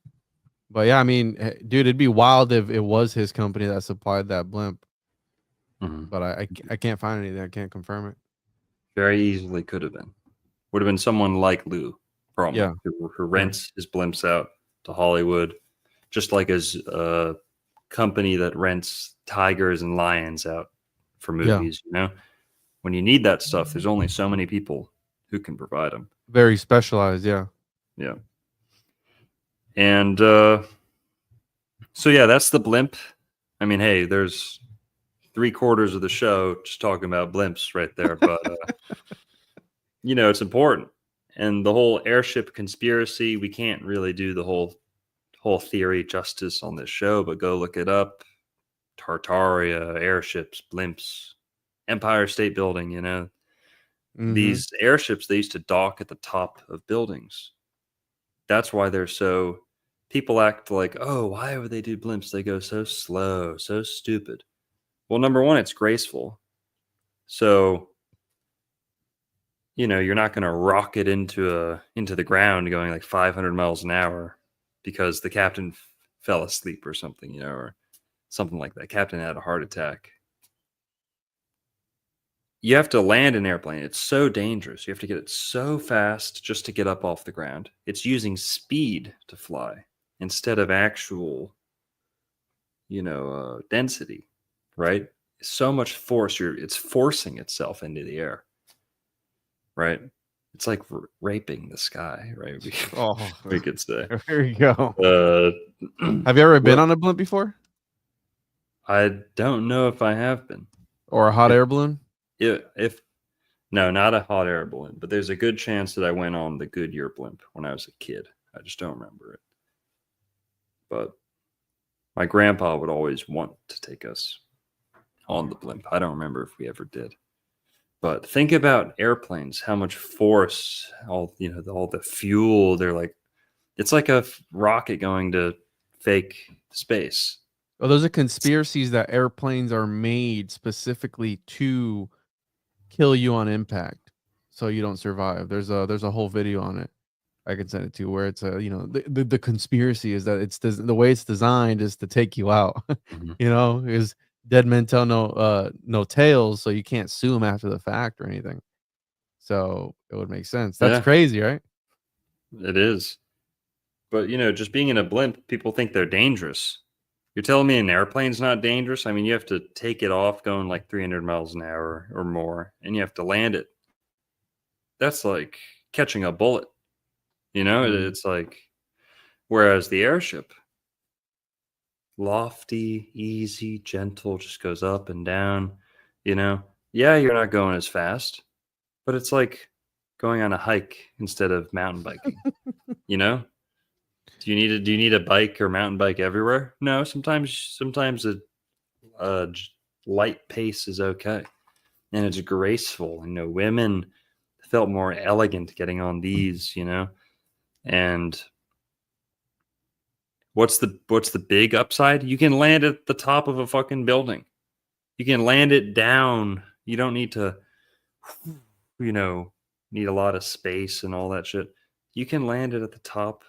But yeah, I mean, dude, it'd be wild if it was his company that supplied that blimp. Mm-hmm. But I can't find anything. I can't confirm it. Very easily could have been. Would have been someone like Lou Pearlman, who rents his blimps out to Hollywood, just like his company that rents tigers and lions out for movies. When you need that stuff, there's only so many people who can provide them. Very specialized, yeah. And so that's the blimp. I mean, hey, there's 3/4 of the show just talking about blimps right there, but it's important. And the whole airship conspiracy, we can't really do the whole theory justice on this show, but go look it up. Tartaria, airships, blimps, Empire State Building, These airships, they used to dock at the top of buildings. That's why they're so... People act like, oh, why would they do blimps? They go so slow, so stupid. Well, number one, it's graceful. So, you're not going to rocket into the ground going 500 miles an hour because the captain fell asleep or something, or something like that. Captain had a heart attack. You have to land an airplane. It's so dangerous. You have to get it so fast just to get up off the ground. It's using speed to fly instead of actual, density, right? So much force. It's forcing itself into the air. right? It's like raping the sky, right? We could say. There you go. Uh, Have you ever been well, on a blimp before? I don't know if I have been. Or a hot If, air balloon? if no, not a hot air balloon, but there's a good chance that I went on the Goodyear blimp when I was a kid. I just don't remember it. But my grandpa would always want to take us on the blimp. I don't remember if we ever did. But think about airplanes, how much force, all the fuel, they're like, it's like a rocket going to fake space. Oh, those are conspiracies that airplanes are made specifically to kill you on impact, so you don't survive. There's a whole video on it. I can send it to you where it's the conspiracy is that the way it's designed is to take you out. Mhm. Is dead men tell no tales, so you can't sue them after the fact or anything. So it would make sense. That's Yeah, crazy, right? it is. But just being in a blimp, people think they're dangerous. You're telling me an airplane's not dangerous? I mean, you have to take it off going like 300 miles an hour or more, and you have to land it. That's like catching a bullet. Mm. It's like, whereas the airship, lofty, easy, gentle, just goes up and down. Yeah, you're not going as fast, but it's like going on a hike instead of mountain biking. you know do you need a bike or mountain bike everywhere? No, sometimes a light pace is okay, and it's graceful. Women felt more elegant getting on these. And what's the big upside? You can land at the top of a fucking building. You can land it down. You don't need to need a lot of space and all that shit. You can land it at the top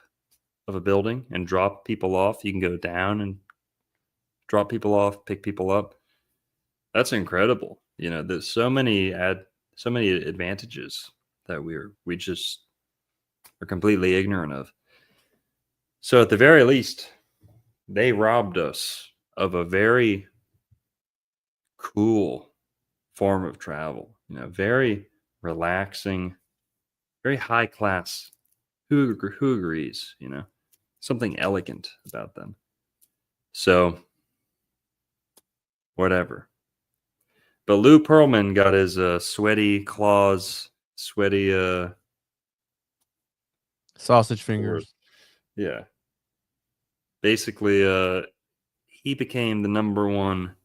of a building and drop people off. You can go down and drop people off, pick people up. That's incredible. There's so many advantages that we just are completely ignorant of. So at the very least, they robbed us of a very cool form of travel. Very relaxing, very high class. Who agrees? Something elegant about them. So whatever. But Lou Pearlman got his sweaty claws, sweaty Sausage fingers. yeah. Basically, he became the number one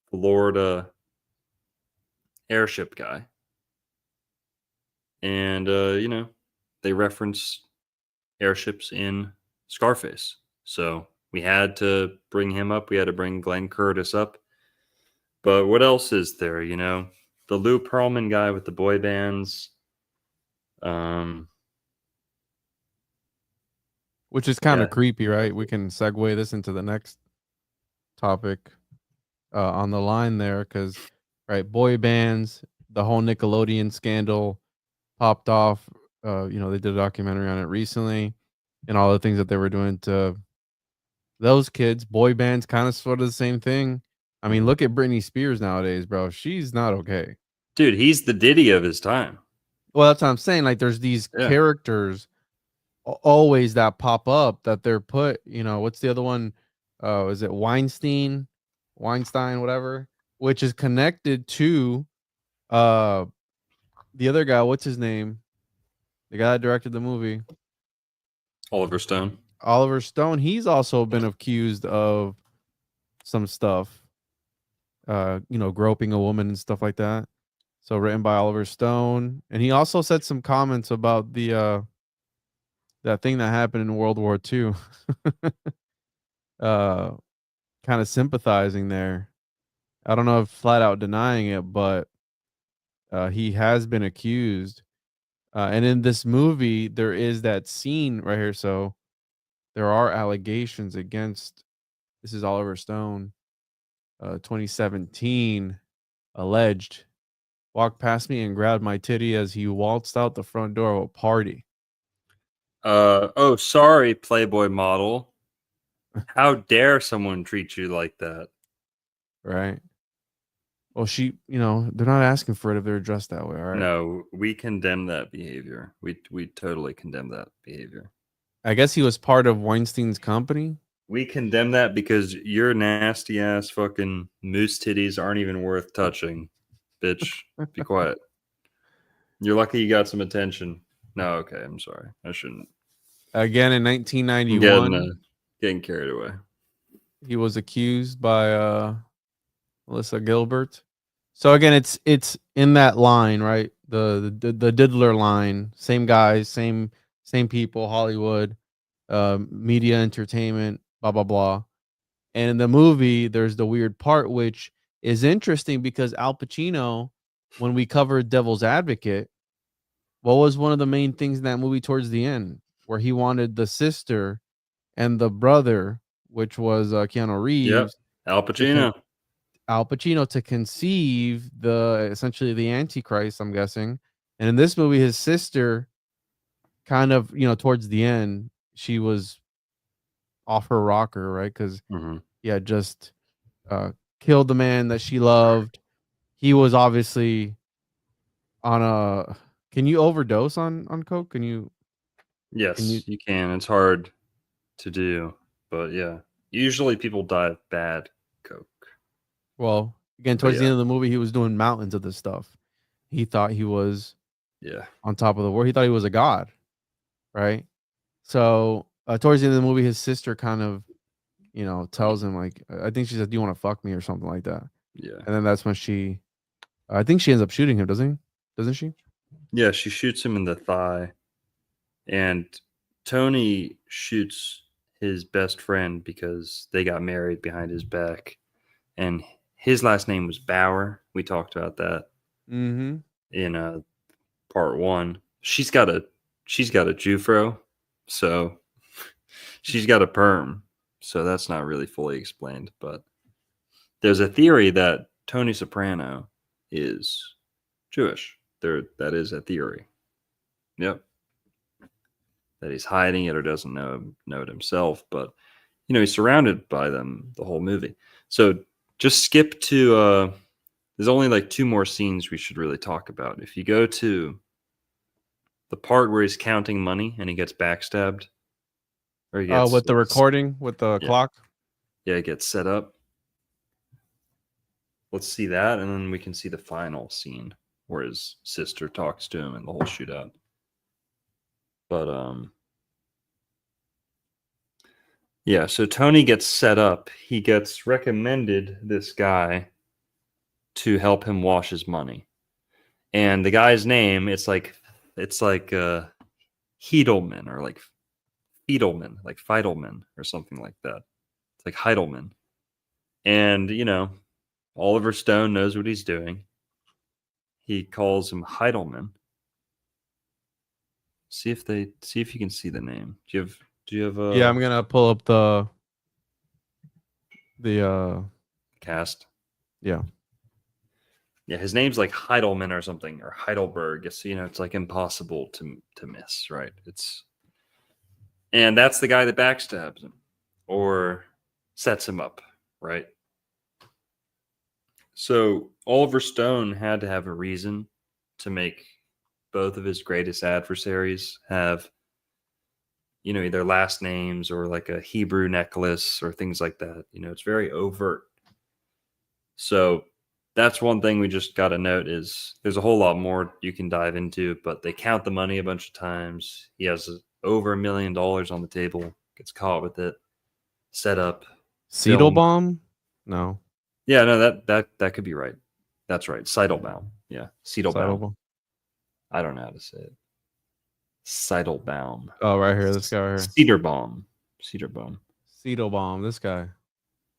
Florida airship guy. And they reference airships in Scarface. So we had to bring him up. We had to bring Glenn Curtis up. But what else is there? The Lou Pearlman guy with the boy bands. Which is kind of Yeah. creepy, right? We can segue this into the next topic on the line there, because right, boy bands, the whole Nickelodeon scandal popped off. They did a documentary on it recently, and all the things that they were doing to those kids. Boy bands, kind of sort of the same thing. I mean, look at Britney Spears nowadays, bro. She's not okay. Dude, he's the Diddy of his time. Well, that's what I'm saying. Like, there's these Yeah. characters always that pop up that they're put. What's the other one? Is it Weinstein, whatever, which is connected to the other guy. What's his name? The guy that directed the movie, Oliver Stone. Oliver Stone. He's also been accused of some stuff, groping a woman and stuff like that. So written by Oliver Stone, and he also said some comments about the that thing that happened in World War II. Kind of sympathizing there. I don't know if flat out denying it, but he has been accused. And in this movie, there is that scene right here. So there are allegations against, this is Oliver Stone, 2017, alleged, walked past me and grabbed my titty as he waltzed out the front door of a party. Oh, sorry, Playboy model. How dare someone treat you like that? Right. Well, they're not asking for it if they're dressed that way. All right. No, we condemn that behavior. We totally condemn that behavior. I guess he was part of Weinstein's company. We condemn that because your nasty ass fucking moose titties aren't even worth touching. Bitch, be quiet. You're lucky you got some attention. No, okay, I'm sorry. I shouldn't. Again, in I'm 1991, getting carried away. he was accused by Melissa Gilbert. So again, it's in that line, right? The diddler line. Same guys, same people, Hollywood, media, entertainment, blah blah blah. And in the movie, there's the weird part, which is interesting because Al Pacino, when we covered Devil's Advocate, what was one of the main things in that movie towards the end, where he wanted the sister and the brother, which was Keanu Reeves, Al Pacino. Al Pacino to conceive essentially the Antichrist, I'm guessing. And in this movie, his sister kind of, towards the end, she was off her rocker, right? Because he had just killed the man that she loved. He was obviously on a. Can you overdose on coke? Can you? Yes, you can. It's hard to do, but yeah. Usually people die of bad coke. Well, again, towards the end of the movie, he was doing mountains of this stuff. He thought he was on top of the world. He thought he was a god, right? So towards the end of the movie, his sister kind of, tells him, like, I think she said, "Do you want to fuck me?" or something like that. Yeah. And then that's when I think she ends up shooting him, doesn't she? Yeah, she shoots him in the thigh. And Tony shoots his best friend because they got married behind his back. And his last name was Bauer. We talked about that in part 1. She's got a Jufro, so she's got a perm. So that's not really fully explained, but there's a theory that Tony Soprano is Jewish. That is a theory. Yep. That he's hiding it or doesn't know it himself, but he's surrounded by them the whole movie. So just skip to there's only like 2 more scenes we should really talk about. If you go to the part where he's counting money and he gets backstabbed, or he gets with the recording with the clock. Yeah, it gets set up. Let's see that, and then we can see the final scene where his sister talks to him and the whole shootout. But yeah, so Tony gets set up. He gets recommended this guy to help him wash his money. And the guy's name, it's like Hedelman or like Fiedelman, like Feidelman or something like that. It's like Heidelman. And, Oliver Stone knows what he's doing. He calls him Heidelman. See if you can see the name. Do you have a... Yeah, I'm gonna pull up the cast. Yeah. Yeah, his name's like Heidelman or something, or Heidelberg. It's it's like impossible to miss, right? And that's the guy that backstabs him or sets him up, right? So Oliver Stone had to have a reason to make both of his greatest adversaries have, either last names or like a Hebrew necklace or things like that. It's very overt. So that's one thing we just got to note is there's a whole lot more you can dive into, but they count the money a bunch of times. He has over $1 million on the table, gets caught with it, set up. Seidelbaum? No. Yeah, no, that could be right. That's right. Seidelbaum. Yeah. Seidelbaum. I don't know how to say it. Seidelbaum. Oh, right here. This guy right here. Seidelbaum. Seidelbaum. This guy.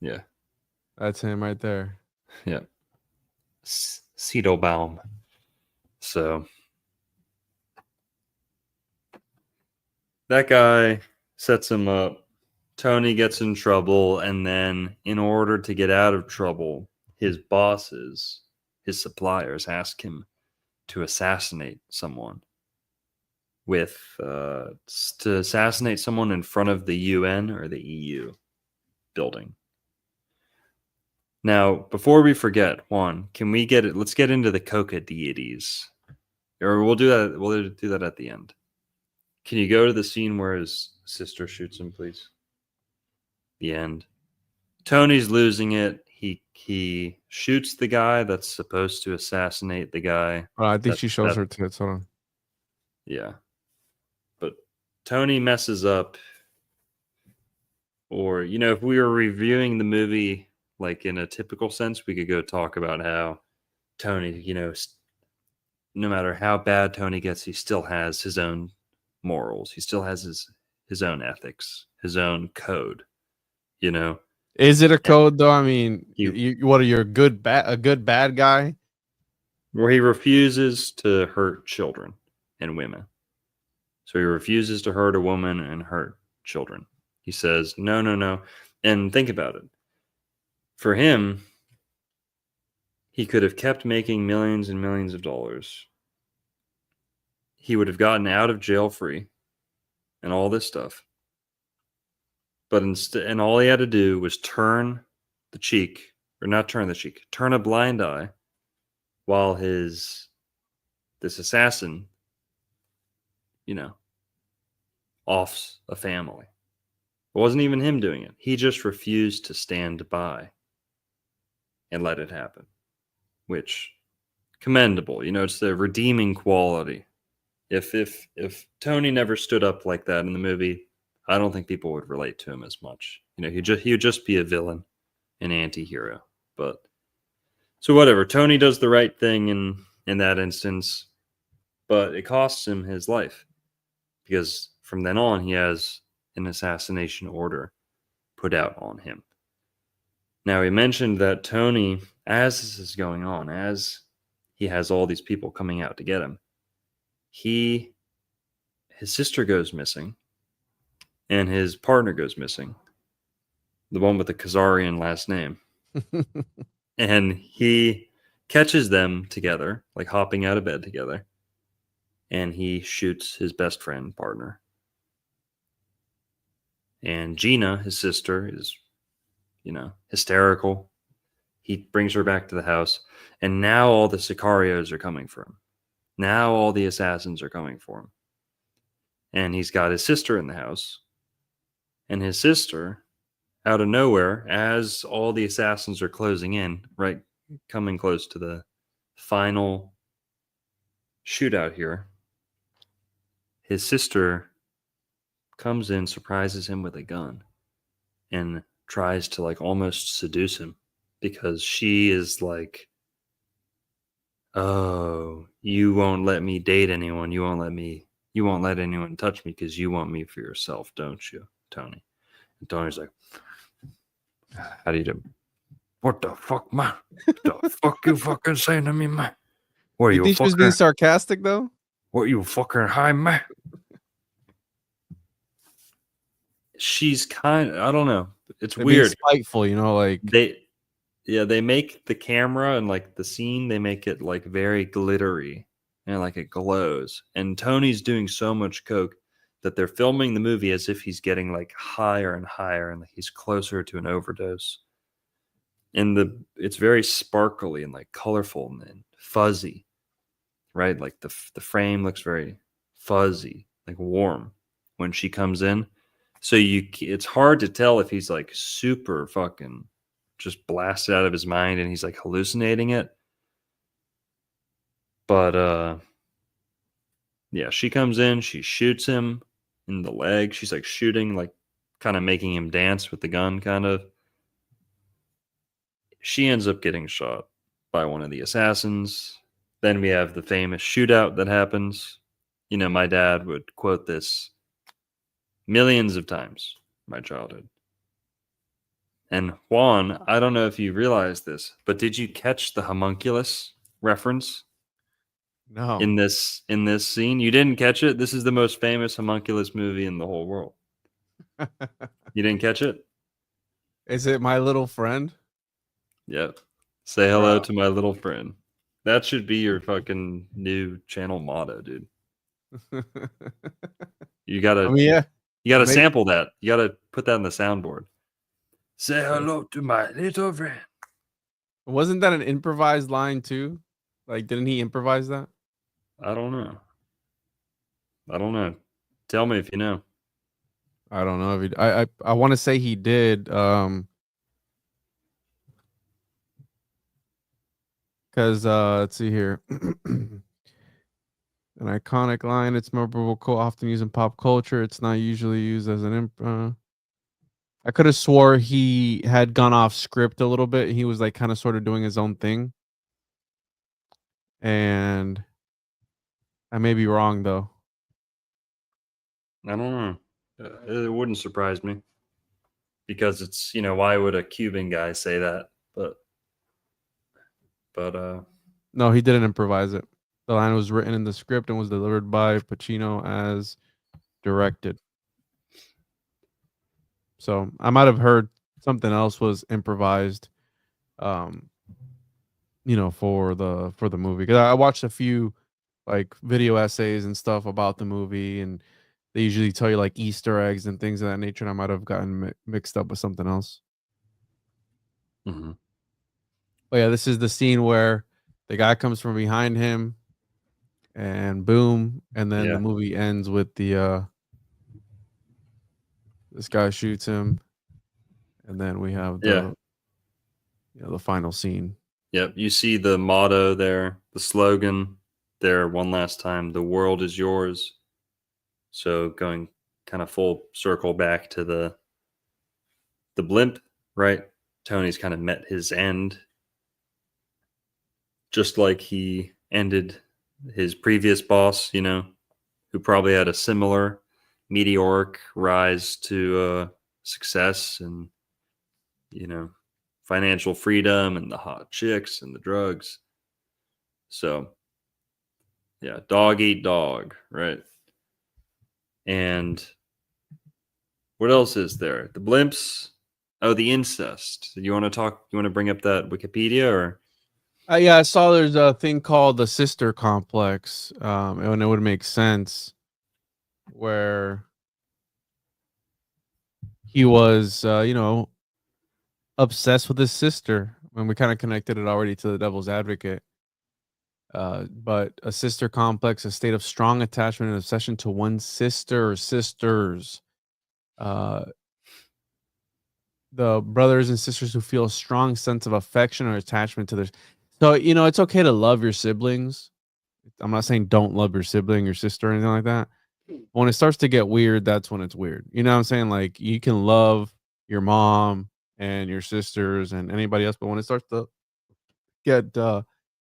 Yeah. That's him right there. Yeah. Seidelbaum. So that guy sets him up. Tony gets in trouble, and then in order to get out of trouble, his bosses, his suppliers, ask him to assassinate someone to assassinate someone in front of the UN or the EU building. Now, before we forget, Juan, can we get it? Let's get into the Coca deities, or we'll do that. We'll do that at the end. Can you go to the scene where his sister shoots him, please? The end. Tony's losing it. He shoots the guy that's supposed to assassinate the guy. I think she shows her tits. Hold on. Yeah. But Tony messes up. Or, if we were reviewing the movie like in a typical sense, we could go talk about how Tony, no matter how bad Tony gets, he still has his own morals. He still has his own ethics, his own code, Is it a code though? I mean, what are you, a good bad guy? Where he refuses to hurt children and women. So he refuses to hurt a woman and hurt children. He says, no, no, no. And think about it. For him, he could have kept making millions and millions of dollars. He would have gotten out of jail free and all this stuff. But instead, and all he had to do was turn a blind eye while this assassin, offs a family. It wasn't even him doing it. He just refused to stand by and let it happen, which commendable. It's the redeeming quality. If Tony never stood up like that in the movie, I don't think people would relate to him as much. He would just be a villain, an anti-hero. But so whatever, Tony does the right thing in that instance, but it costs him his life because from then on he has an assassination order put out on him. Now, he mentioned that Tony, as this is going on, as he has all these people coming out to get him, his sister goes missing and his partner goes missing, the one with the Khazarian last name. And he catches them together, like hopping out of bed together, and he shoots his best friend partner. And Gina, his sister, is, hysterical. He brings her back to the house, and now all the sicarios are coming for him. Now all the assassins are coming for him. And he's got his sister in the house. And his sister, out of nowhere, as all the assassins are closing in, right, coming close to the final shootout here, his sister comes in, surprises him with a gun, and tries to almost seduce him because she is like, oh, you won't let me date anyone. You won't let anyone touch me because you want me for yourself, don't you, Tony? And Tony's like, how do you do? What the fuck, man? What the fuck you fucking saying to me, man? What you think she was being sarcastic though? What, you fucking high, man? She's I don't know. It's weird. Spiteful, they make the camera and the scene, they make it very glittery and it glows. And Tony's doing so much coke that they're filming the movie as if he's getting higher and higher and he's closer to an overdose. And it's very sparkly and colorful and fuzzy, right? The frame looks very fuzzy, warm when she comes in. So it's hard to tell if he's super fucking just blasted out of his mind and he's hallucinating it. But yeah, she comes in, she shoots him in the leg. She's shooting, kind of making him dance with the gun, kind of. She ends up getting shot by one of the assassins. Then we have the famous shootout that happens. My dad would quote this millions of times in my childhood. And Juan, I don't know if you realize this, but did you catch the homunculus reference? No. In this scene, you didn't catch it. This is the most famous homunculus movie in the whole world. You didn't catch it? Is it My Little Friend? Yep. Say hello to my little friend. That should be your fucking new channel motto, dude. You gotta, you gotta sample that. You gotta put that in the soundboard. Say hello to my little friend. Wasn't that an improvised line too? Like, didn't he improvise that? I don't know. Tell me if you know. I don't know if he. I want to say he did. Because let's see here. An iconic line. It's memorable quote often used in pop culture. It's not usually used as an I could have swore he had gone off script a little bit. He was like kind of sort of doing his own thing. And I may be wrong though. I don't know. It wouldn't surprise me because it's, why would a Cuban guy say that? But No, he didn't improvise it. The line was written in the script and was delivered by Pacino as directed. So I might have heard something else was improvised, for the movie. Because I watched a few like video essays and stuff about the movie, and they usually tell you like Easter eggs and things of that nature. And I might have gotten mixed up with something else. mm-hmm. But yeah, this is the scene where the guy comes from behind him, and boom, and then the movie ends with the this guy shoots him, and then we have the the final scene. Yep, you see the motto there, the slogan there one last time, the world is yours. So going kind of full circle back to the blimp, right? Tony's kind of met his end, just like he ended his previous boss, who probably had a similar meteoric rise to success and, financial freedom and the hot chicks and the drugs. So, yeah, dog eat dog, right? And what else is there? The blimps. Oh, the incest. You want to bring up that Wikipedia or? Yeah, I saw there's a thing called the sister complex, and it would make sense where he was, obsessed with his sister. And we kind of connected it already to the devil's advocate. But a sister complex, a state of strong attachment and obsession to one sister or sisters. The brothers and sisters who feel a strong sense of affection or attachment to their. So, it's okay to love your siblings. I'm not saying don't love your sibling, your sister, or anything like that. When it starts to get weird, that's when it's weird. You know what I'm saying? Like, you can love your mom and your sisters and anybody else, but when it starts to get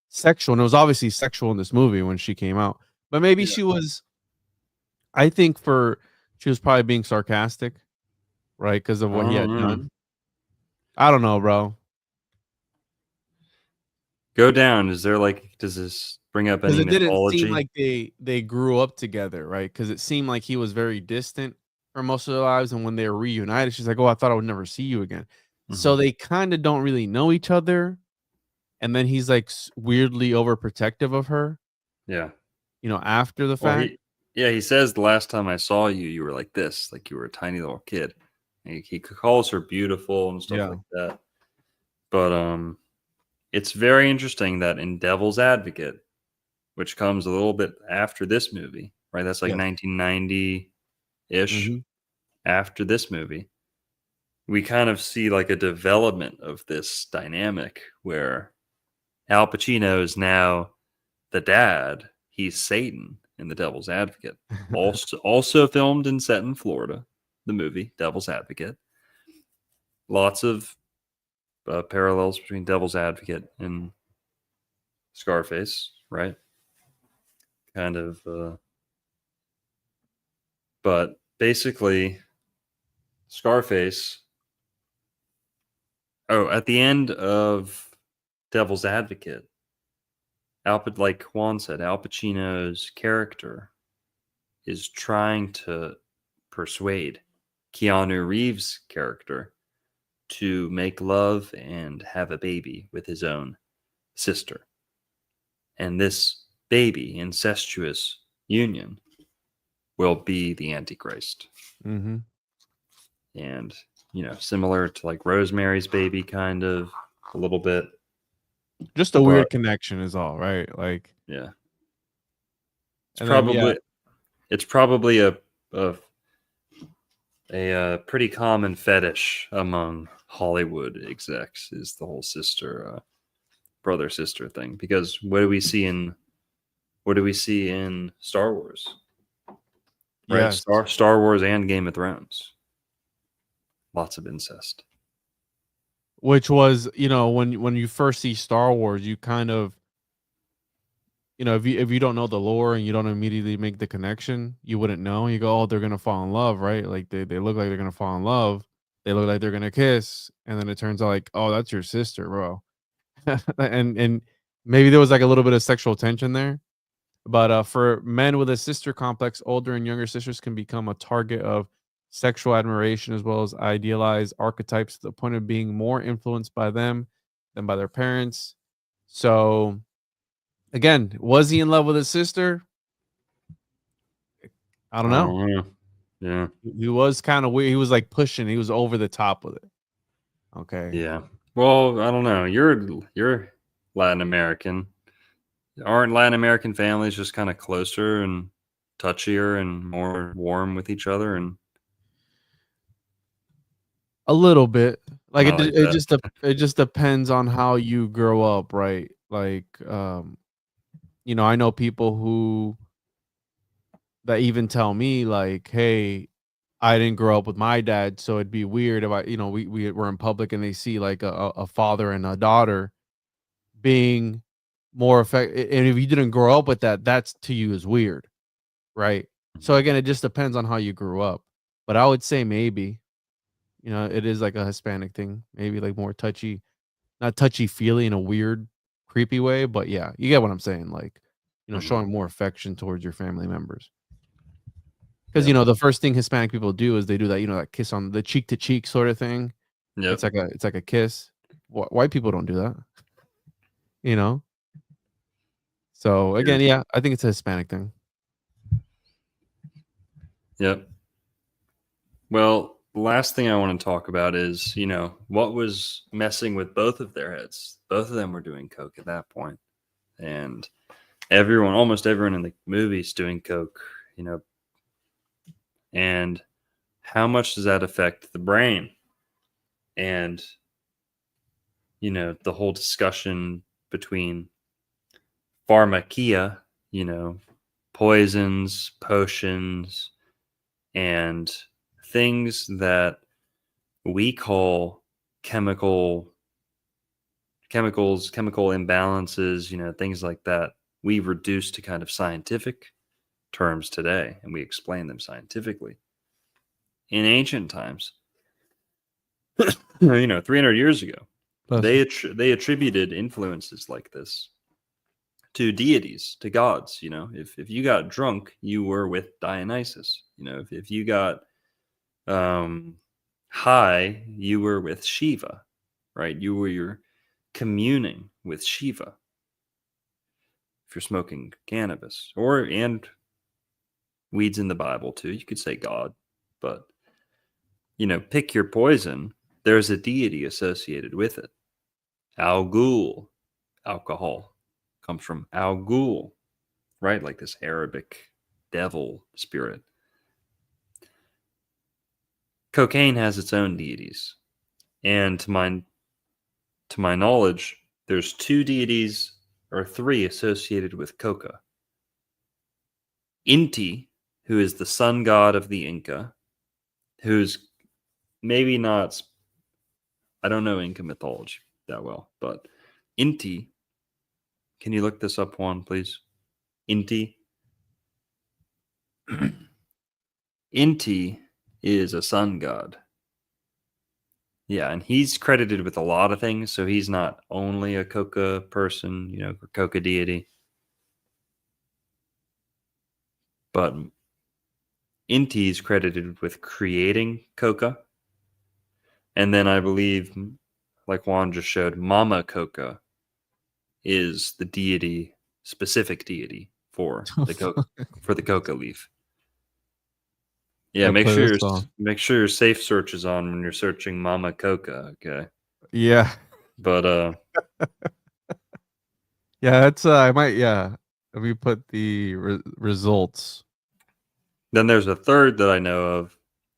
sexual, and it was obviously sexual in this movie when she came out, but maybe she was, I think she was probably being sarcastic, right? Because of what he had done. I don't know, bro. Go down. Is there does this bring up any mythology? It didn't seem like they grew up together, right? Because it seemed like he was very distant for most of their lives, and when they were reunited, she's like, "Oh, I thought I would never see you again." Mm-hmm. So they kind of don't really know each other, and then he's like weirdly overprotective of her. Yeah, after the fact. He says the last time I saw you, you were like this, like you were a tiny little kid. He calls her beautiful and stuff like that. But it's very interesting that in Devil's Advocate, which comes a little bit after this movie, right? That's like 1990-ish. Mm-hmm. After this movie, we kind of see like a development of this dynamic where Al Pacino is now the dad. He's Satan in The Devil's Advocate. Also filmed and set in Florida, the movie Devil's Advocate. Lots of parallels between Devil's Advocate and Scarface, right? Kind of, but basically, Scarface. Oh, at the end of Devil's Advocate, like Juan said, Al Pacino's character is trying to persuade Keanu Reeves' character to make love and have a baby with his own sister. And this baby, incestuous union, will be the Antichrist. Mm-hmm. And, similar to like Rosemary's Baby, kind of, a little bit. Just a weird connection is all, right? Like, yeah. It's and probably then, it's probably a pretty common fetish among Hollywood execs is the whole sister brother sister thing, because what do we see in Star Wars? Right? yes, Star Wars and Game of Thrones. Lots of incest. which was, when you first see Star Wars, you kind of, if you don't know the lore and you don't immediately make the connection, you wouldn't know. You go, oh, they're gonna fall in love, right? Like they look like they're gonna fall in love. They look like they're gonna kiss, and then it turns out like, oh, that's your sister, bro. and maybe there was like a little bit of sexual tension there. But for men with a sister complex, older and younger sisters can become a target of sexual admiration as well as idealized archetypes to the point of being more influenced by them than by their parents. So, again, was he in love with his sister? I don't know. Yeah. He was kind of weird. He was like pushing. He was over the top with it. Okay. Yeah. Well, I don't know. You're Latin American. Aren't Latin American families just kind of closer and touchier and more warm with each other? And a little bit. Like not like that. it just depends on how you grow up, right? Like I know people who that even tell me like, hey, I didn't grow up with my dad, so it'd be weird if we were in public and they see like a father and a daughter being more effective. And if you didn't grow up with that, that's to you is weird, right? So again, it just depends on how you grew up. But I would say maybe, it is like a Hispanic thing, maybe like more touchy, not touchy feely in a weird, creepy way. But yeah, you get what I'm saying. Like, showing more affection towards your family members. Because Yep. the first thing Hispanic people do is they do that, that kiss on the cheek to cheek sort of thing. Yep. It's like a kiss. White people don't do that. So again, yeah, I think it's a Hispanic thing. Yep. Well, the last thing I want to talk about is, what was messing with both of their heads. Both of them were doing coke at that point. And almost everyone in the movie's doing coke, and how much does that affect the brain? And, the whole discussion between pharmakia, poisons, potions, and things that we call chemical imbalances, things like that, we reduce to kind of scientific terms today, and we explain them scientifically. In ancient times, 300 years ago, they attributed influences like this to deities, to gods. If you got drunk, you were with Dionysus. If you got high, you were with Shiva, right? You're communing with Shiva. If you're smoking cannabis and weeds in the Bible too, you could say God, but pick your poison. There's a deity associated with it. Al Ghul, alcohol, comes from Al Ghul, right? Like this Arabic devil spirit. Cocaine has its own deities. And to my knowledge, there's 2 deities or 3 associated with coca. Inti, who is the sun god of the Inca, who's maybe not, I don't know Inca mythology that well, but Inti, can you look this up, Juan, please? Inti. Inti is a sun god. Yeah, and he's credited with a lot of things, so he's not only a coca person, coca deity. But Inti is credited with creating coca. And then I believe, like Juan just showed, Mama Coca is the deity, specific deity for the coca leaf. Yeah, make sure your safe search is on when you're searching Mama Coca, okay? Yeah. But Yeah, that's I might. Yeah, let me put the results. Then there's a third that I know of,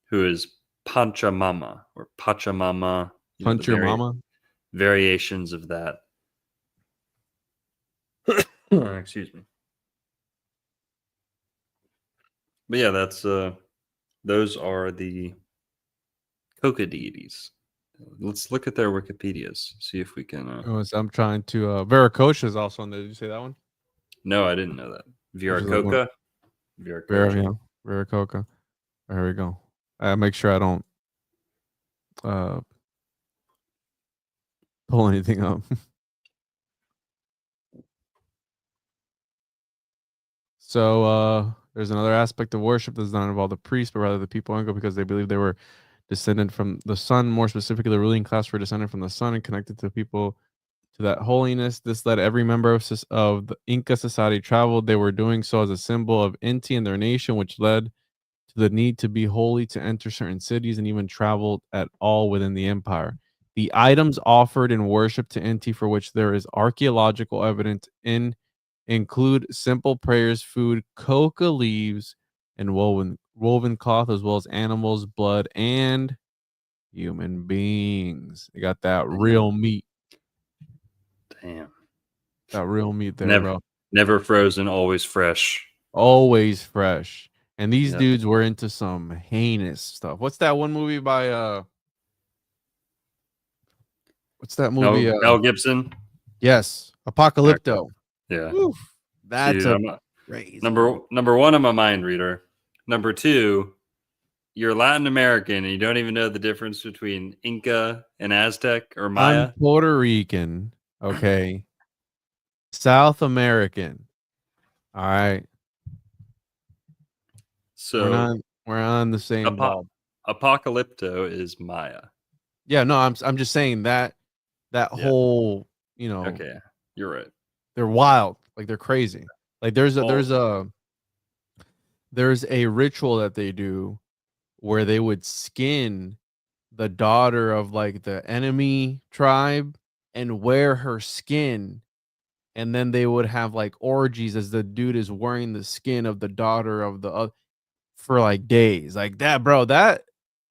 who is Pachamama or Pachamama. Punch your mama. Variations of that. Excuse me. But yeah, that's those are the Coca deities. Let's look at their Wikipedias, see if we can. I'm trying to. Viracocha is also on there. Did you say that one? No, I didn't know that. Which is like one- Viracocha. Yeah, Viracocha. There we go. I make sure I don't pull anything up. So there's another aspect of worship that does not involve the priest, but rather the people and go because they believe they were descended from the sun. More specifically, the ruling class were descended from the sun and connected to people to that holiness. This led every member of the Inca society traveled. They were doing so as a symbol of Inti and their nation, which led to the need to be holy to enter certain cities and even travel at all within the empire. The items offered in worship to Inti for which there is archaeological evidence include simple prayers, food, coca leaves, and woven cloth, as well as animals, blood, and human beings. They got that real meat. Damn. That real meat there, bro. Never frozen, always fresh. Always fresh. And these dudes were into some heinous stuff. What's that one movie by what's that movie? Mel Gibson? Yes. Apocalypto. Yeah. Oof, that's crazy. Number one, I'm a mind reader. Number two, you're Latin American and you don't even know the difference between Inca and Aztec or Maya. I'm Puerto Rican. Okay. South American. All right. So we're on the same level. Apocalypto is Maya. Yeah, no, I'm just saying that whole, Okay, you're right. They're wild, like they're crazy. Like there's a ritual that they do where they would skin the daughter of like the enemy tribe and wear her skin, and then they would have like orgies as the dude is wearing the skin of the daughter of the for like days. Like that, bro,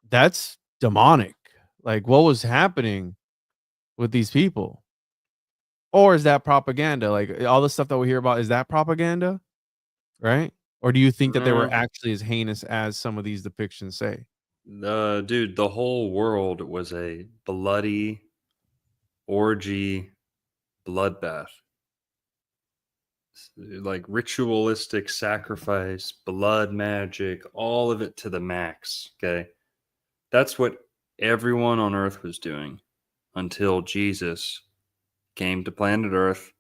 that's demonic. Like what was happening with these people? Or is that propaganda? Like all the stuff that we hear about, is that propaganda? Right? Or do you think that they were actually as heinous as some of these depictions say? Dude, the whole world was a bloody orgy bloodbath. Like ritualistic sacrifice, blood magic, all of it to the max. Okay. That's what everyone on Earth was doing until Jesus came to planet Earth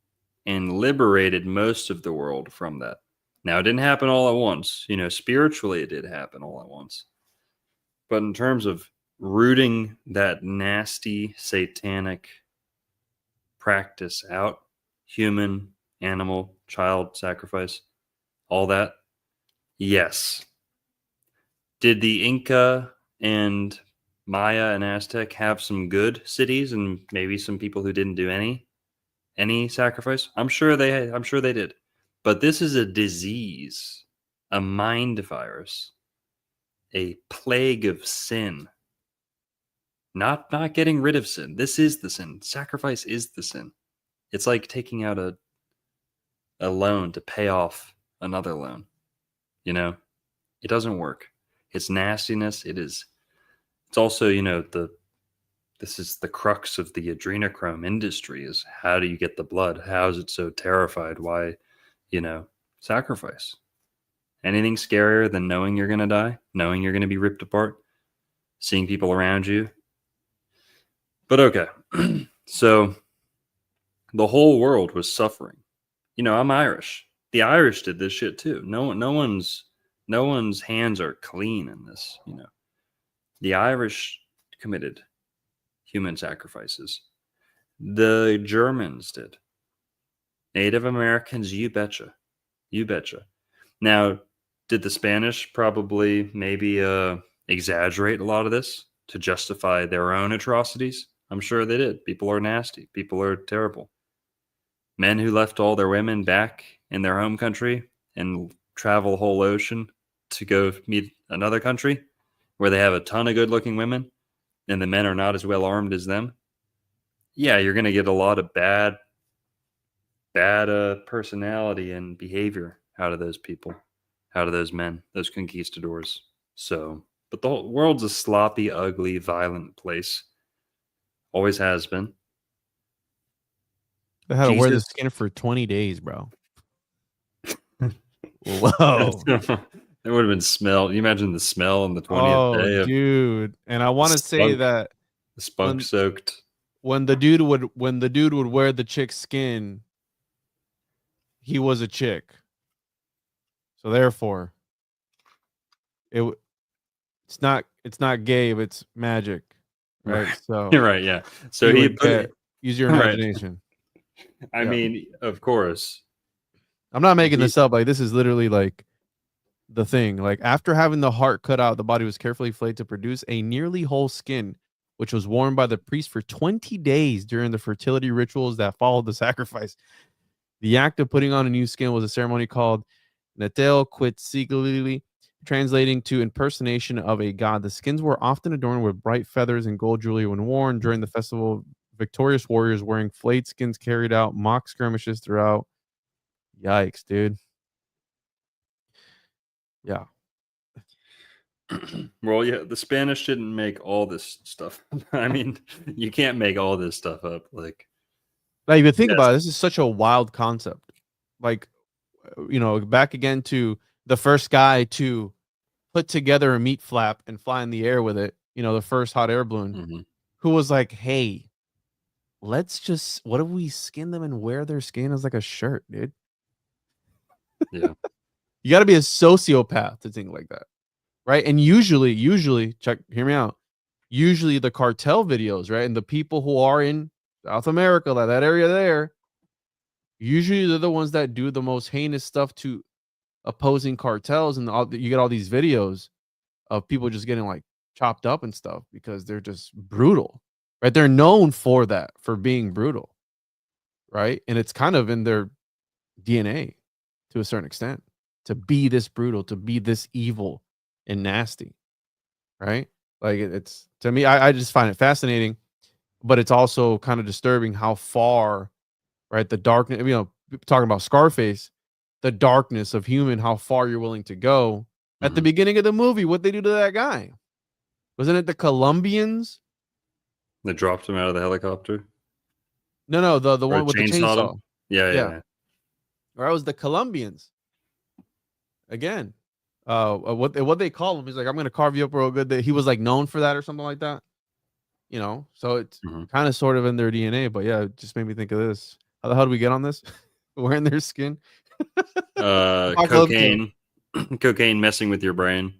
and liberated most of the world from that. Now, it didn't happen all at once. Spiritually, it did happen all at once. But in terms of rooting that nasty satanic practice out, human, animal, child sacrifice, all that, yes. Did the Inca and Maya and Aztec have some good cities and maybe some people who didn't do any sacrifice? I'm sure they did. But this is a disease, a mind virus, a plague of sin. Not getting rid of sin. This is the sin. Sacrifice is the sin. It's like taking out a loan to pay off another loan. It doesn't work. It's nastiness. It's also, this is the crux of the adrenochrome industry, is how do you get the blood? How is it so terrified? Why, sacrifice. Anything scarier than knowing you're going to die, knowing you're going to be ripped apart, seeing people around you. But okay. So the whole world was suffering. I'm Irish. The Irish did this shit too. No one's hands are clean in this, The Irish committed human sacrifices. The Germans did. Native Americans, you betcha. You betcha. Now, did the Spanish probably maybe exaggerate a lot of this to justify their own atrocities? I'm sure they did. People are nasty. People are terrible. Men who left all their women back in their home country and travel the whole ocean to go meet another country where they have a ton of good-looking women and the men are not as well armed as them. Yeah, you're going to get a lot of bad personality and behavior out of those people, out of those men, those conquistadors. So, but the whole world's a sloppy, ugly, violent place. Always has been. They had to wear the Jesus. skin for 20 days, bro. Whoa. It would have been smell. You imagine the smell on the 20th Oh, day of dude. And I want to say that the spunk soaked. when the dude would wear the chick's skin, he was a chick. So therefore, it's not gay, but it's magic. Right? So You're right, yeah. So he use your imagination. I mean, of course. I'm not making this up. Like, this is literally like the thing. Like, after having the heart cut out, the body was carefully flayed to produce a nearly whole skin, which was worn by the priest for 20 days during the fertility rituals that followed the sacrifice. The act of putting on a new skin was a ceremony called Netel Quetzalcoatl, translating to impersonation of a god. The skins were often adorned with bright feathers and gold jewelry when worn during the festival. Victorious warriors wearing flayed skins carried out mock skirmishes throughout. Yikes, dude. Yeah. Well, yeah, the Spanish didn't make all this stuff. I mean, you can't make all this stuff up. Like you think about it, this is such a wild concept. Like, back again to the first guy to put together a meat flap and fly in the air with it, the first hot air balloon, who was like, hey, what if we skin them and wear their skin as like a shirt, dude? Yeah. You got to be a sociopath to think like that. Right. And usually, hear me out. Usually the cartel videos, right? And the people who are in South America, like that area there, usually they're the ones that do the most heinous stuff to opposing cartels. And you get all these videos of people just getting like chopped up and stuff because they're just brutal, right? They're known for that, for being brutal, right? And it's kind of in their DNA to a certain extent to be this brutal, to be this evil and nasty, right? Like it's to me, I just find it fascinating, but it's also kind of disturbing how far, right? The darkness, talking about Scarface, the darkness of human, how far you're willing to go. At the beginning of the movie, what they do to that guy? Wasn't it the Colombians? They dropped him out of the helicopter. No, the one with the chainsaw. Yeah. Or it was the Colombians. Again, what they call him? He's like, I'm gonna carve you up real good. He was like known for that or something like that. So it's kind of sort of in their DNA. But yeah, it just made me think of this. How the hell do we get on this? Wearing their skin. Cocaine messing with your brain,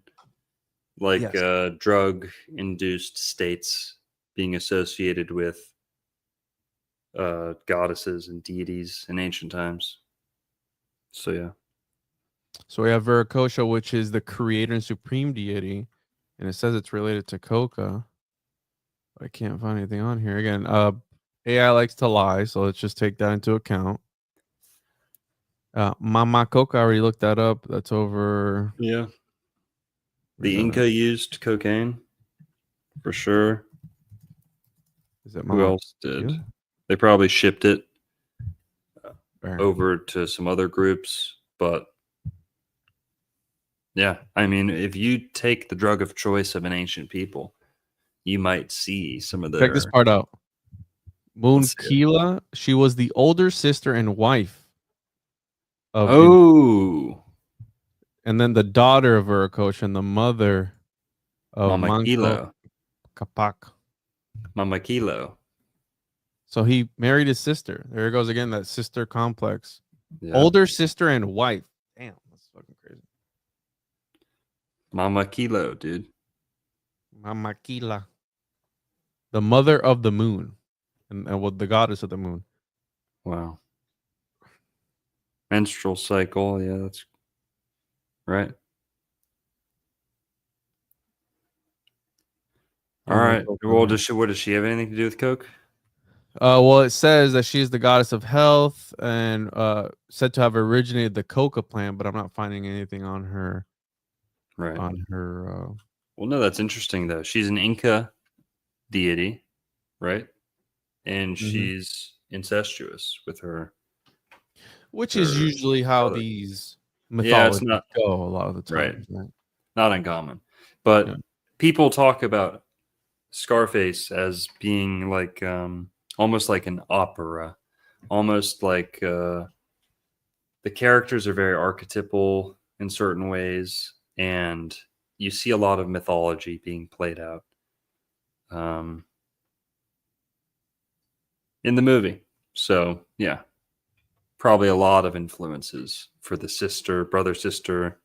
like Yes. drug-induced states being associated with goddesses and deities in ancient times. So yeah. So we have Viracocha, which is the creator and supreme deity, and it says it's related to Coca. I can't find anything on here. Again, AI likes to lie, so let's just take that into account. Mama Coca, I already looked that up. That's over. Yeah. The Inca used cocaine for sure. Is it Who else did? They probably shipped it over to some other groups, but yeah, I mean, if you take the drug of choice of an ancient people, you might see some of their. Check this part out. Moon Kila, she was the older sister and wife of. And then the daughter of Viracocha and the mother of Mama Kilo. Capac. Mama Kilo. So he married his sister. There it goes again, that sister complex. Yeah. Older sister and wife. Damn, that's fucking crazy. Mama Kilo, dude. Mama Kila. The mother of the moon. And the goddess of the moon. Wow. Menstrual cycle. Yeah, that's right. All right. Well, what does she have anything to do with Coke? Well, it says that she is the goddess of health and said to have originated the coca plant, but I'm not finding anything on her. Right. On her. Well, no, that's interesting though. She's an Inca deity, right? And she's incestuous with her. Which is usually how brother. these Yeah, it's mythologies not go a lot of the right. times. Right? Not uncommon. But Yeah. people talk about Scarface as being like almost like an opera, almost like the characters are very archetypal in certain ways, and you see a lot of mythology being played out in the movie. So yeah, probably a lot of influences for the brother sister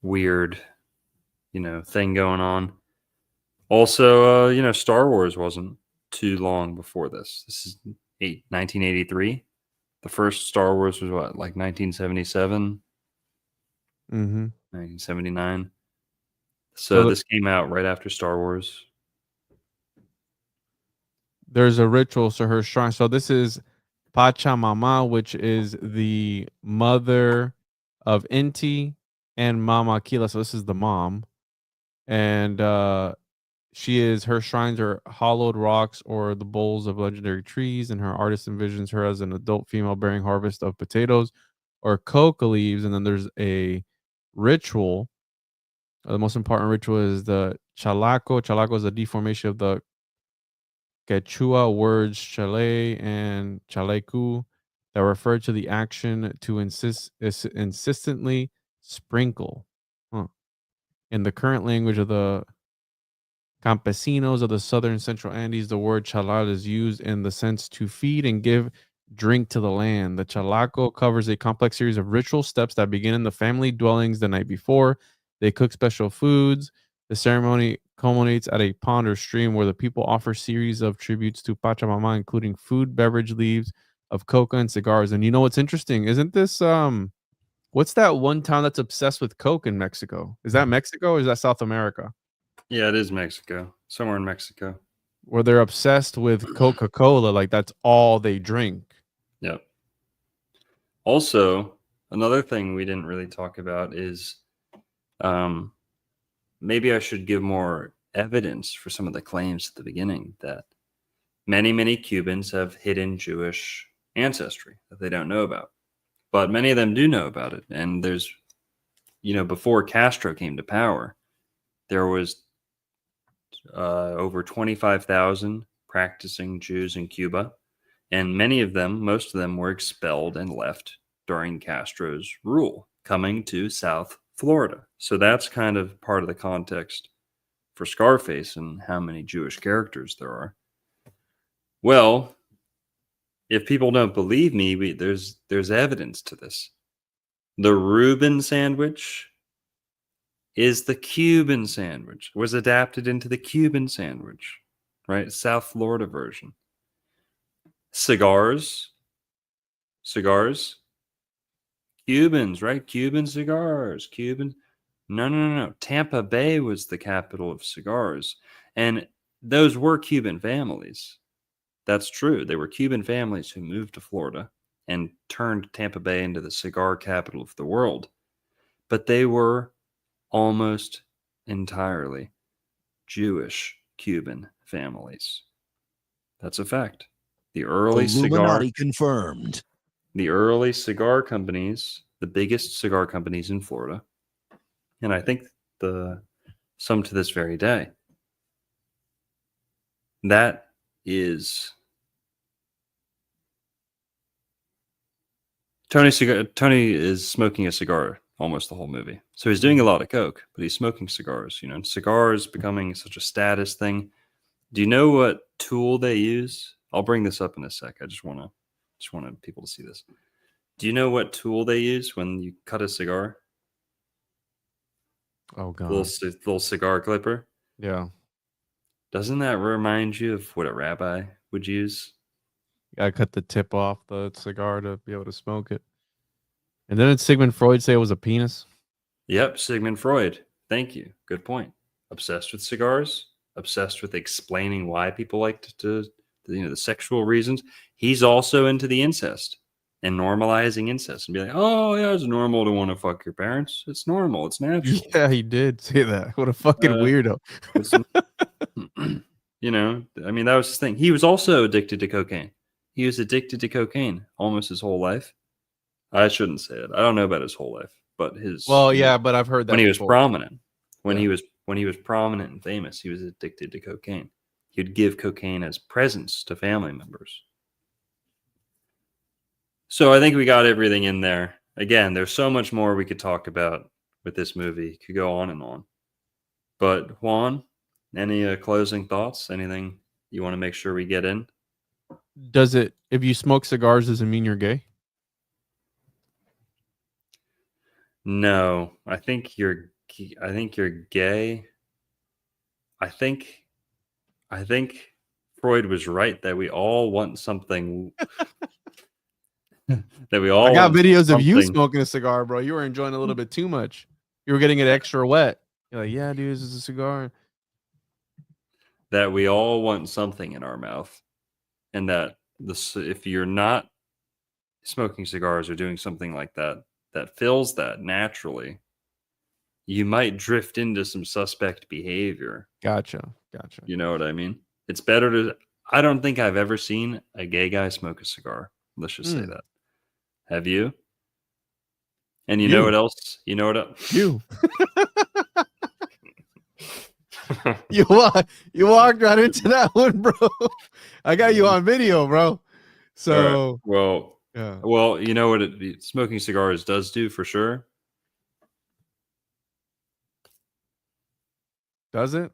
weird, thing going on. Also, Star Wars wasn't too long before this. This is 1983. The first Star Wars was what, like 1977, 1979. So this came out right after Star Wars. There's a ritual, so her shrine. So this is Pachamama, which is the mother of Inti and Mama Kila. So this is the mom. And her shrines are hollowed rocks or the bowls of legendary trees, and her artist envisions her as an adult female bearing harvest of potatoes or coca leaves. And then there's a ritual. The most important ritual is the chalaco. Chalaco is a deformation of the Quechua words chale and chaleku that refer to the action to insistently sprinkle. Huh. In the current language of the campesinos of the southern central Andes, the word chalal is used in the sense to feed and give drink to the land. The chalaco covers a complex series of ritual steps that begin in the family dwellings the night before. They cook special foods. The ceremony culminates at a pond or stream where the people offer series of tributes to Pachamama, including food, beverage, leaves of coca, and cigars. And you know what's interesting? Isn't this what's that one town that's obsessed with coke in Mexico? Is that Mexico or is that South America? Yeah, it is Mexico. Somewhere in Mexico. Where they're obsessed with Coca-Cola, like that's all they drink. Yep. Also, another thing we didn't really talk about is maybe I should give more evidence for some of the claims at the beginning that many, many Cubans have hidden Jewish ancestry that they don't know about. But many of them do know about it. And there's, before Castro came to power, there was over 25,000 practicing Jews in Cuba. And many of them, most of them, were expelled and left during Castro's rule, coming to South Florida. So that's kind of part of the context for Scarface and how many Jewish characters there are. Well, if people don't believe me, there's evidence to this. The Reuben sandwich is the Cuban sandwich. It was adapted into the Cuban sandwich, right? South Florida version. Cigars, Cubans, right? Cuban cigars, No. Tampa Bay was the capital of cigars. And those were Cuban families. That's true. They were Cuban families who moved to Florida and turned Tampa Bay into the cigar capital of the world. But they were almost entirely Jewish Cuban families. That's a fact. The early Illuminati confirmed. The early cigar companies, the biggest cigar companies in Florida, and I think some to this very day, that is Tony is smoking a cigar almost the whole movie. So he's doing a lot of coke, but he's smoking cigars. Cigars becoming such a status thing. Do you know what tool they use? I'll bring this up in a sec. I just wanted people to see this. Do you know what tool they use when you cut a cigar? Oh god, little cigar clipper. Yeah. Doesn't that remind you of what a rabbi would use? I cut the tip off the cigar to be able to smoke it. And then did Sigmund Freud say it was a penis? Yep, Sigmund Freud. Thank you. Good point. Obsessed with cigars, obsessed with explaining why people like to the sexual reasons. He's also into the incest and normalizing incest and be like, oh yeah, it's normal to want to fuck your parents. It's normal. It's natural. Yeah, he did say that. What a fucking weirdo. I mean, that was his thing. He was also addicted to cocaine. He was addicted to cocaine almost his whole life. I shouldn't say it. I don't know about his whole life, but but I've heard that when he was before. prominent, when he was prominent and famous, he was addicted to cocaine. He'd give cocaine as presents to family members. So I think we got everything in there. Again, there's so much more we could talk about with this movie. Could go on and on. But Juan, any closing thoughts? Anything you want to make sure we get in? If you smoke cigars, does it mean you're gay? No, I think you're gay. I think Freud was right that we all want something. That we all. I got videos of you smoking a cigar, bro. You were enjoying a little bit too much. You were getting it extra wet. You're like, yeah, dude, this is a cigar. That we all want something in our mouth, and that if you're not smoking cigars or doing something like that fills that naturally, you might drift into some suspect behavior. Gotcha. You know what I mean? It's better to. I don't think I've ever seen a gay guy smoke a cigar. Let's just say that. Have you? And you know what else? You know what else? You. You walked right into that one, bro. I got you on video, bro. So right. Well, you know what smoking cigars does do for sure. Does it?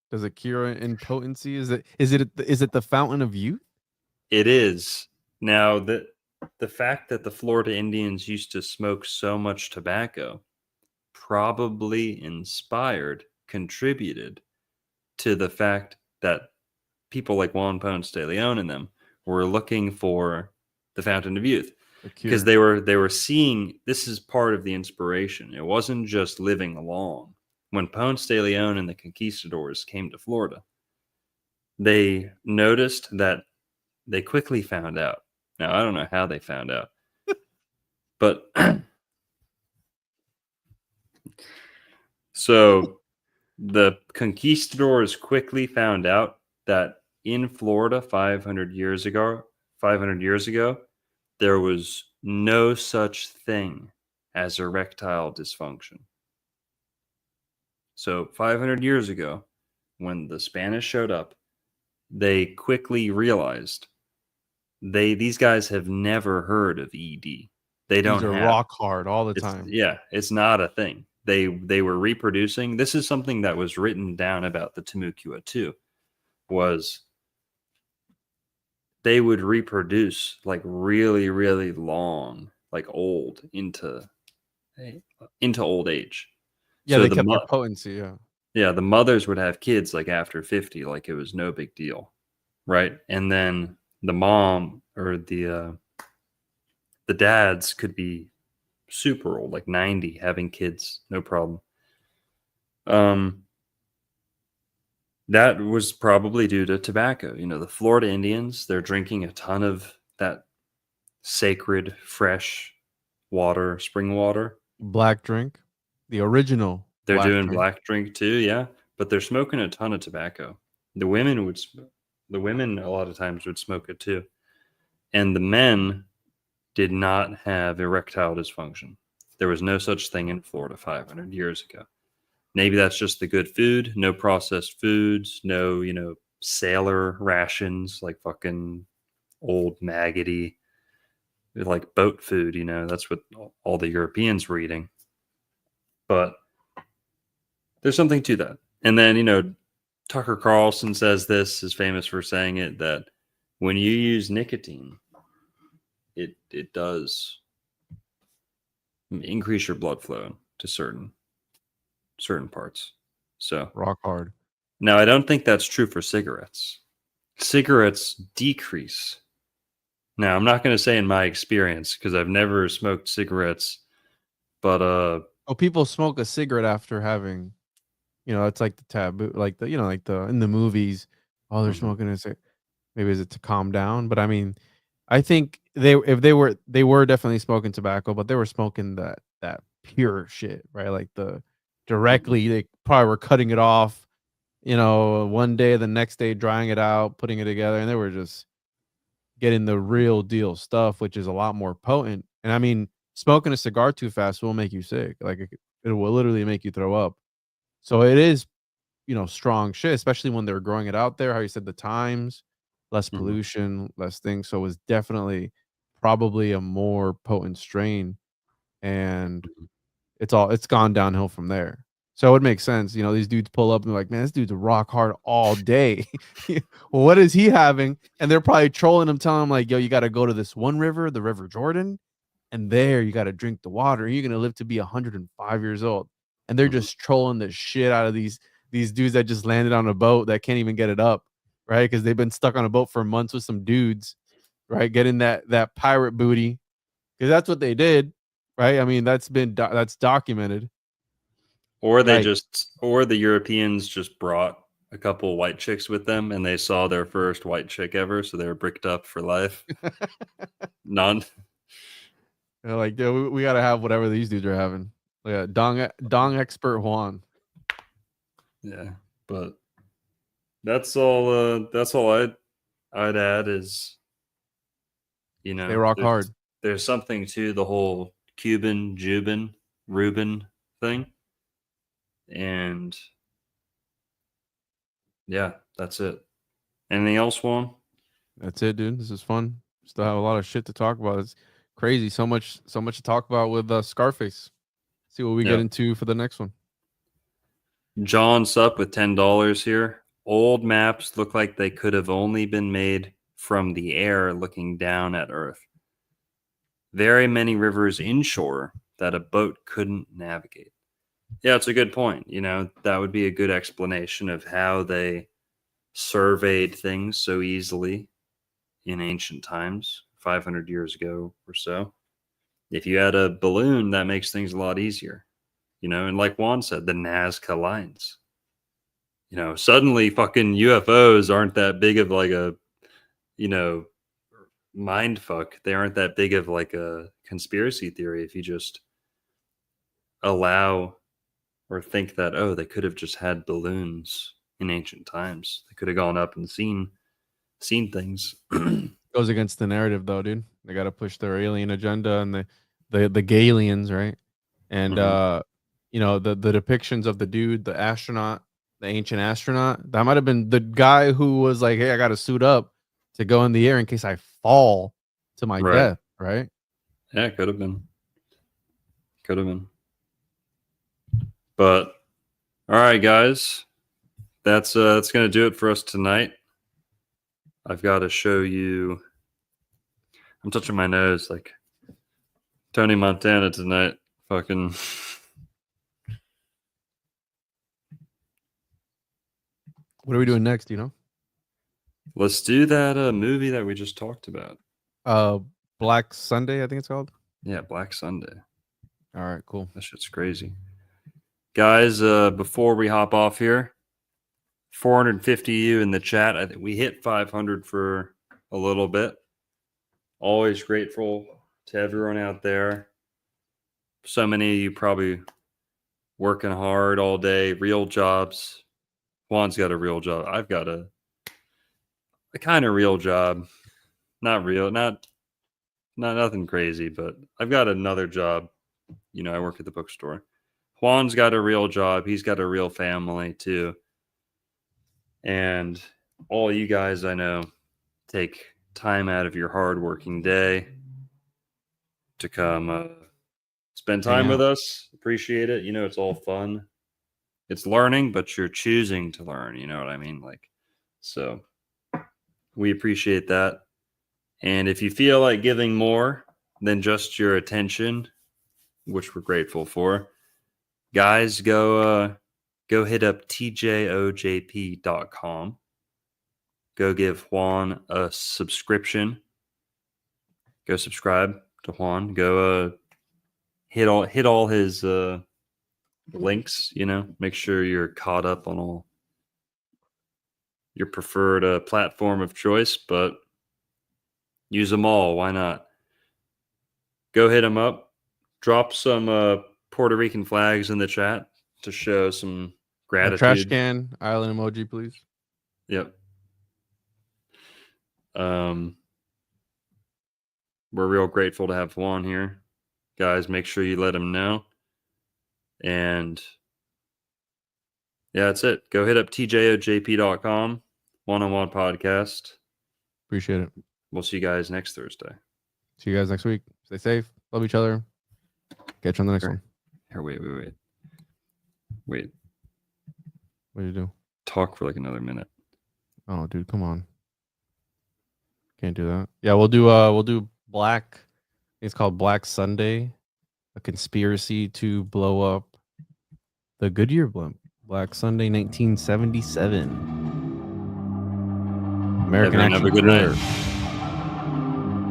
Does it cure impotency? Is it the fountain of youth? It is. Now the fact that the Florida Indians used to smoke so much tobacco probably contributed to the fact that people like Juan Ponce de Leon and them were looking for the fountain of youth, because they were seeing this is part of the inspiration. It wasn't just living along. When Ponce de Leon and the conquistadors came to Florida, they noticed that they quickly found out. Now, I don't know how they found out, but so the conquistadors quickly found out that in Florida 500 years ago, there was no such thing as erectile dysfunction. So 500 years ago, when the Spanish showed up, they quickly realized these guys have never heard of ED. They don't have rock hard all the time. Yeah, it's not a thing. They were reproducing. This is something that was written down about the Timucua too, was they would reproduce like really, really long, like old into old age. Yeah, so they kept their potency, yeah. Yeah, the mothers would have kids like after 50, like it was no big deal, right? And then the mom or the dads could be super old, like 90, having kids, no problem. That was probably due to tobacco. The Florida Indians, they're drinking a ton of that sacred, fresh water, spring water. Black drink. The original. They're doing black drink too, yeah. But they're smoking a ton of tobacco. The women a lot of times would smoke it too. And the men did not have erectile dysfunction. There was no such thing in Florida 500 years ago. Maybe that's just the good food, no processed foods, no, sailor rations, like fucking old maggoty, like boat food, that's what all the Europeans were eating. But there's something to that. And then, Tucker Carlson says this, is famous for saying it, that when you use nicotine, it does increase your blood flow to certain parts. So rock hard. Now, I don't think that's true for cigarettes. Cigarettes decrease. Now, I'm not going to say in my experience, because I've never smoked cigarettes, but people smoke a cigarette after having, it's like the taboo, like in the movies. Oh, they're smoking a cigarette. Maybe is it to calm down? But I mean, I think they were definitely smoking tobacco, but they were smoking that pure shit, right? Like the directly, they probably were cutting it off, one day, the next day drying it out, putting it together, and they were just getting the real deal stuff, which is a lot more potent. And I mean, smoking a cigar too fast will make you sick. Like it will literally make you throw up. So it is, strong shit, especially when they're growing it out there. How you said the times, less Mhm. pollution, less things. So it was definitely probably a more potent strain, and Mhm. it's gone downhill from there. So it makes sense. These dudes pull up and they're like, man, this dude's rock hard all day. Well, what is he having? And they're probably trolling him, telling him, like, yo, you got to go to this one river, the River Jordan, and there you got to drink the water. You're gonna live to be 105 years old. And they're Mhm. just trolling the shit out of these dudes that just landed on a boat that can't even get it up, right? Because they've been stuck on a boat for months with some dudes, right? Getting that pirate booty, because that's what they did, right? I mean, that's documented. Or Yikes. or the Europeans just brought a couple white chicks with them, and they saw their first white chick ever, so they were bricked up for life. None. They're like, yo, we got to have whatever these dudes are having. Yeah, dong expert Juan. Yeah, but that's all. That's all I'd add is Stay rock there's hard. something to the whole Cuban, Juban, Reuben thing, and yeah, that's it. Anything else, Juan? That's it, dude. This is fun. Still have a lot of shit to talk about. It's crazy. So much to talk about with Scarface. See what we get Yeah. into for the next one. John's up with $10 here. Old maps look like they could have only been made from the air looking down at Earth. Very many rivers inshore that a boat couldn't navigate. Yeah, it's a good point. That would be a good explanation of how they surveyed things so easily in ancient times, 500 years ago or so. If you had a balloon, that makes things a lot easier. And like Juan said, the Nazca lines. Suddenly fucking UFOs aren't that big of like a, you know, mind fuck. They aren't that big of like a conspiracy theory if you just allow or think that, oh, they could have just had balloons in ancient times. They could have gone up and seen things. Goes against the narrative, though, dude. They got to push their alien agenda and the Galians, right? And Mhm. the depictions of the dude, the astronaut, the ancient astronaut. That might have been the guy who was like, "Hey, I got to suit up to go in the air in case I fall to my Right. death," right? Yeah, could have been. Could have been. But all right, guys. That's gonna do it for us tonight. I've got to show you. I'm touching my nose like Tony Montana tonight. Fucking. What are we doing next? Let's do that movie that we just talked about. Uh, Black Sunday, I think it's called. Yeah, Black Sunday. All right, cool. That shit's crazy. Guys, before we hop off here, 450 you in the chat. I think we hit 500 for a little bit. Always grateful to everyone out there. So many of you probably working hard all day, real jobs. Juan's got a real job. I've got a kind of real job. Not real, not nothing crazy, but I've got another job. I work at the bookstore. Juan's got a real job. He's got a real family too. And all you guys I know take time out of your hardworking day to come spend Hang time with out. us. Appreciate it. It's all fun. It's learning, but you're choosing to learn. You know what I mean? So we appreciate that. And if you feel like giving more than just your attention, which we're grateful for, guys, go hit up tjojp.com. Go give Juan a subscription. Go subscribe to Juan. Go hit all his links. Make sure you're caught up on your preferred platform of choice, but use them all. Why not? Go hit them up. Drop some Puerto Rican flags in the chat to show some gratitude. A trash can island emoji, please. Yep. We're real grateful to have Juan here. Guys, make sure you let him know. And yeah, that's it. Go hit up tjojp.com. One-on-one podcast. Appreciate it. We'll see you guys next Thursday. See you guys next week. Stay safe. Love each other. Catch you on the next one. Here, wait. What do you do? Talk for like another minute. Oh, dude, come on. Can't do that. Yeah, we'll do Black. It's called Black Sunday, a conspiracy to blow up the Goodyear blimp. Black Sunday, 1977. American Have a good night.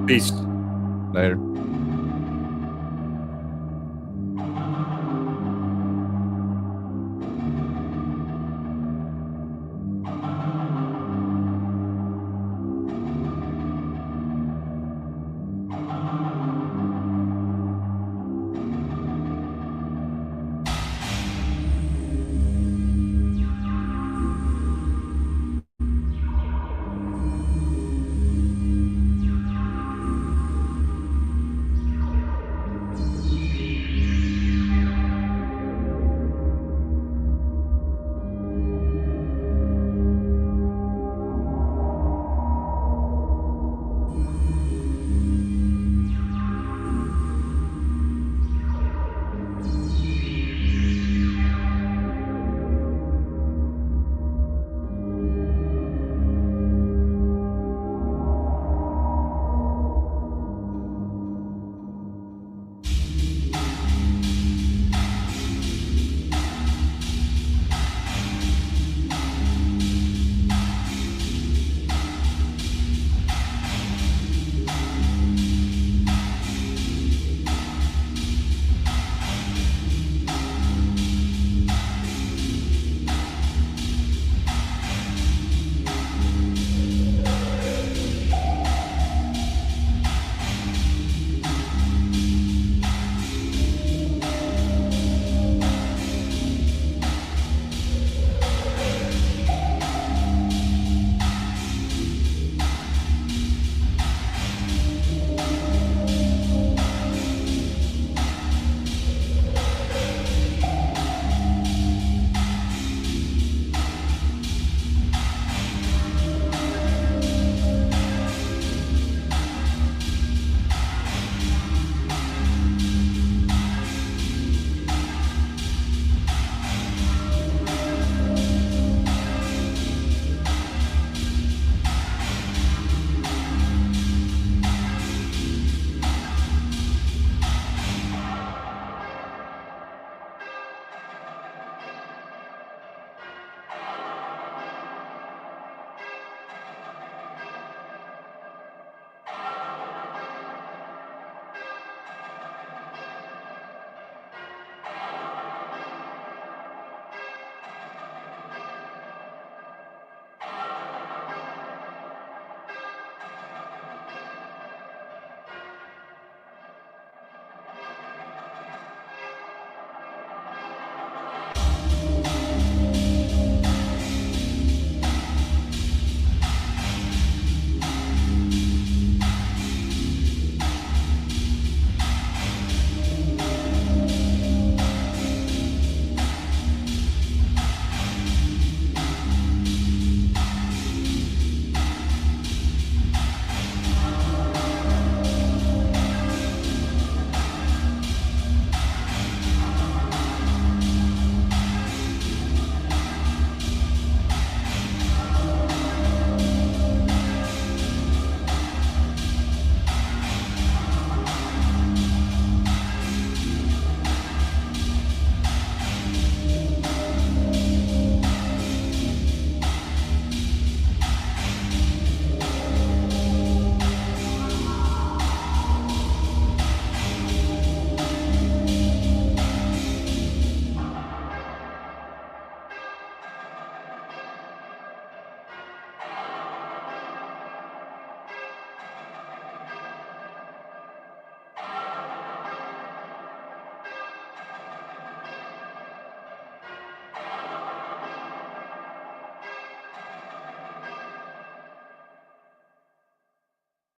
Peace. Later.